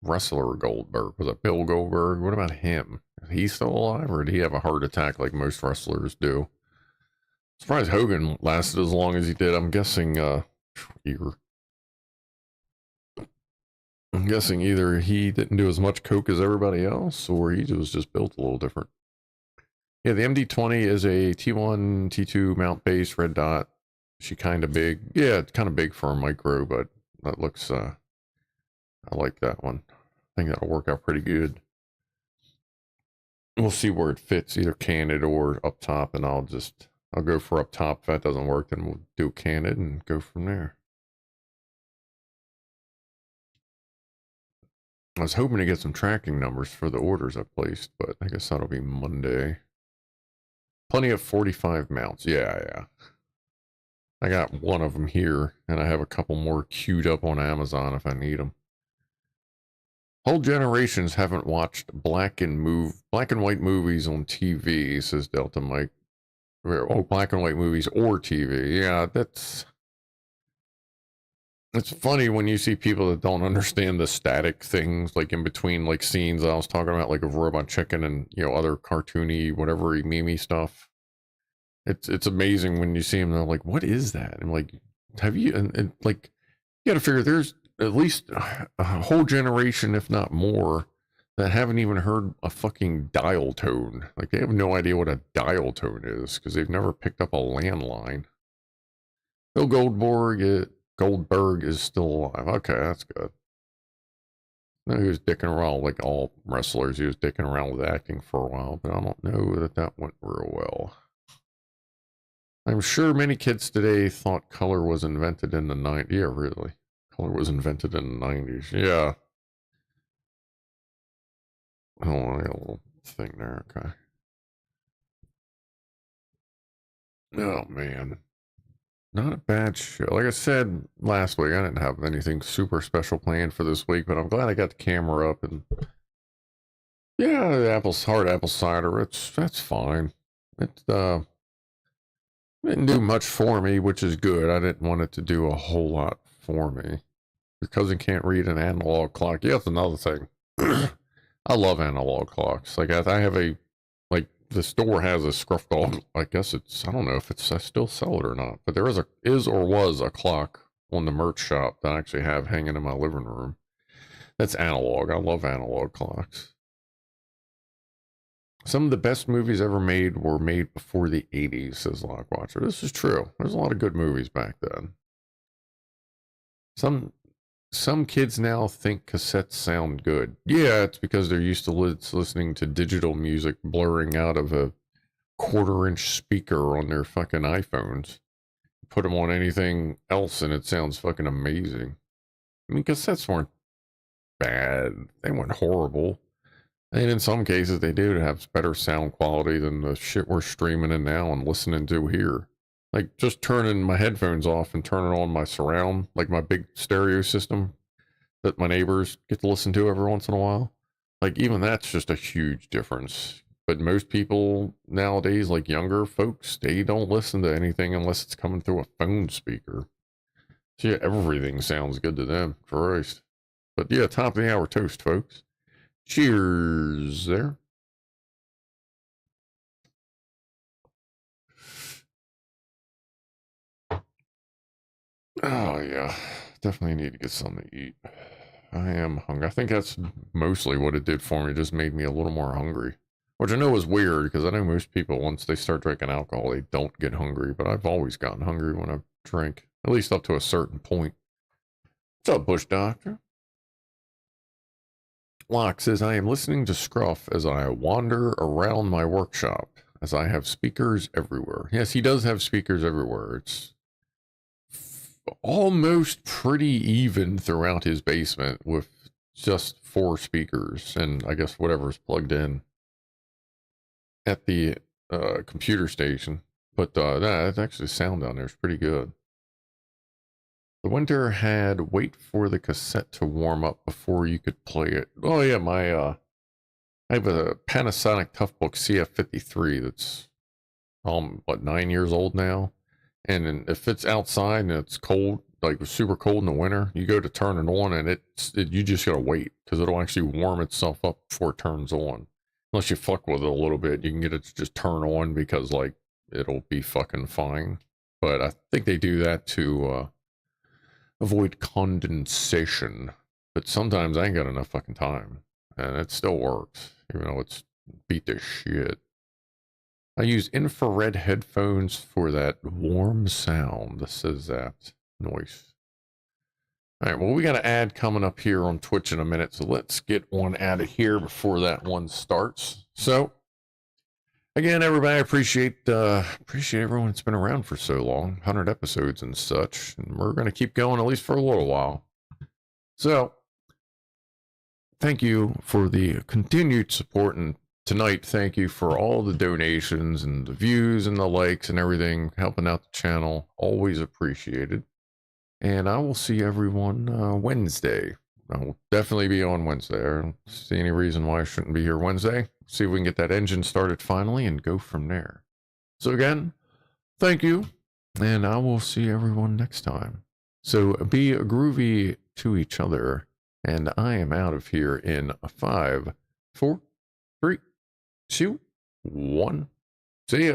wrestler Goldberg? Was it Bill Goldberg? What about him? Is he still alive, or did he have a heart attack like most wrestlers do? Surprised Hogan lasted as long as he did. I'm guessing either he didn't do as much coke as everybody else, or he was just built a little different. Yeah, the MD-20 is a T1, T2 mount base red dot. She kind of big. Yeah, it's kind of big for a micro, but that looks, I like that one. I think that'll work out pretty good. We'll see where it fits, either canned or up top, and I'll go for up top. If that doesn't work, then we'll do canned and go from there. I was hoping to get some tracking numbers for the orders I placed, but I guess that'll be Monday. Plenty of 45 mounts. Yeah. I got one of them here, and I have a couple more queued up on Amazon if I need them. Whole generations haven't watched black and white movies on TV, says Delta Mike. Oh, black and white movies or TV. Yeah, it's funny when you see people that don't understand the static things, like in between like scenes I was talking about, like of Robot Chicken and, you know, other cartoony, whatever, meme stuff. It's amazing when you see them, they're like, what is that? And like, have you, and like, you gotta figure there's at least a whole generation, if not more, that haven't even heard a fucking dial tone. Like, they have no idea what a dial tone is, because they've never picked up a landline. Bill Goldberg is still alive. Okay, that's good. No, he was dicking around like all wrestlers. He was dicking around with acting for a while, but I don't know that went real well. I'm sure many kids today thought color was invented in the 90s. Yeah, really. Color was invented in the 90s. Yeah. Oh, I got a little thing there. Okay. Oh, man. Not a bad show. Like I said last week, I didn't have anything super special planned for this week, but I'm glad I got the camera up, and yeah, the hard apple cider, that's fine. It didn't do much for me, which is good. I didn't want it to do a whole lot for me. Your cousin can't read an analog clock. Yeah, that's another thing. I love analog clocks. Like I have the store has a Scrufdog. I guess I don't know if I still sell it or not, but there was a clock on the merch shop that I actually have hanging in my living room. That's analog. I love analog clocks. Some of the best movies ever made were made before the 80s, says Lockwatcher. This is true. There's a lot of good movies back then. Some kids now think cassettes sound good. Yeah, it's because they're used to listening to digital music blurring out of a 1/4-inch speaker on their fucking iPhones. Put them on anything else and it sounds fucking amazing. I mean, cassettes weren't bad. They weren't horrible. And in some cases, they do have better sound quality than the shit we're streaming in now and listening to here. Like, just turning my headphones off and turning on my surround, like my big stereo system that my neighbors get to listen to every once in a while. Like, even that's just a huge difference. But most people nowadays, like younger folks, they don't listen to anything unless it's coming through a phone speaker. So yeah, everything sounds good to them. Christ. But yeah, top of the hour toast, folks. Cheers there. Oh yeah, definitely need to get something to eat. I am hungry. I think that's mostly what it did for me. It just made me a little more hungry. Which I know is weird, because I know most people, once they start drinking alcohol, they don't get hungry. But I've always gotten hungry when I drink, at least up to a certain point. What's up, Bush Doctor? Locke says, I am listening to Scruff as I wander around my workshop. as I have speakers everywhere. Yes, he does have speakers everywhere. It's almost pretty even throughout his basement with just 4 speakers and I guess whatever's plugged in at the computer station. But that's actually sound down there is pretty good. The winter had wait for the cassette to warm up before you could play it. Oh yeah, I have a Panasonic Toughbook CF53 that's 9 years old now. And if it's outside and it's cold, like super cold in the winter, you go to turn it on and you just gotta wait because it'll actually warm itself up before it turns on. Unless you fuck with it a little bit, you can get it to just turn on because like it'll be fucking fine. But I think they do that to avoid condensation. But sometimes I ain't got enough fucking time, and it still works, even though it's beat to shit. I use infrared headphones for that warm sound, says that noise. All right, well, we got an ad coming up here on Twitch in a minute, so let's get one out of here before that one starts. So, again, everybody, I appreciate everyone that's been around for so long, 100 episodes and such, and we're going to keep going at least for a little while. So, thank you for the continued support, and tonight, thank you for all the donations and the views and the likes and everything, helping out the channel. Always appreciated. And I will see everyone Wednesday. I will definitely be on Wednesday. I don't see any reason why I shouldn't be here Wednesday. See if we can get that engine started finally and go from there. So again, thank you, and I will see everyone next time. So be groovy to each other, and I am out of here in 5, 4, 3, 2, 1. See ya.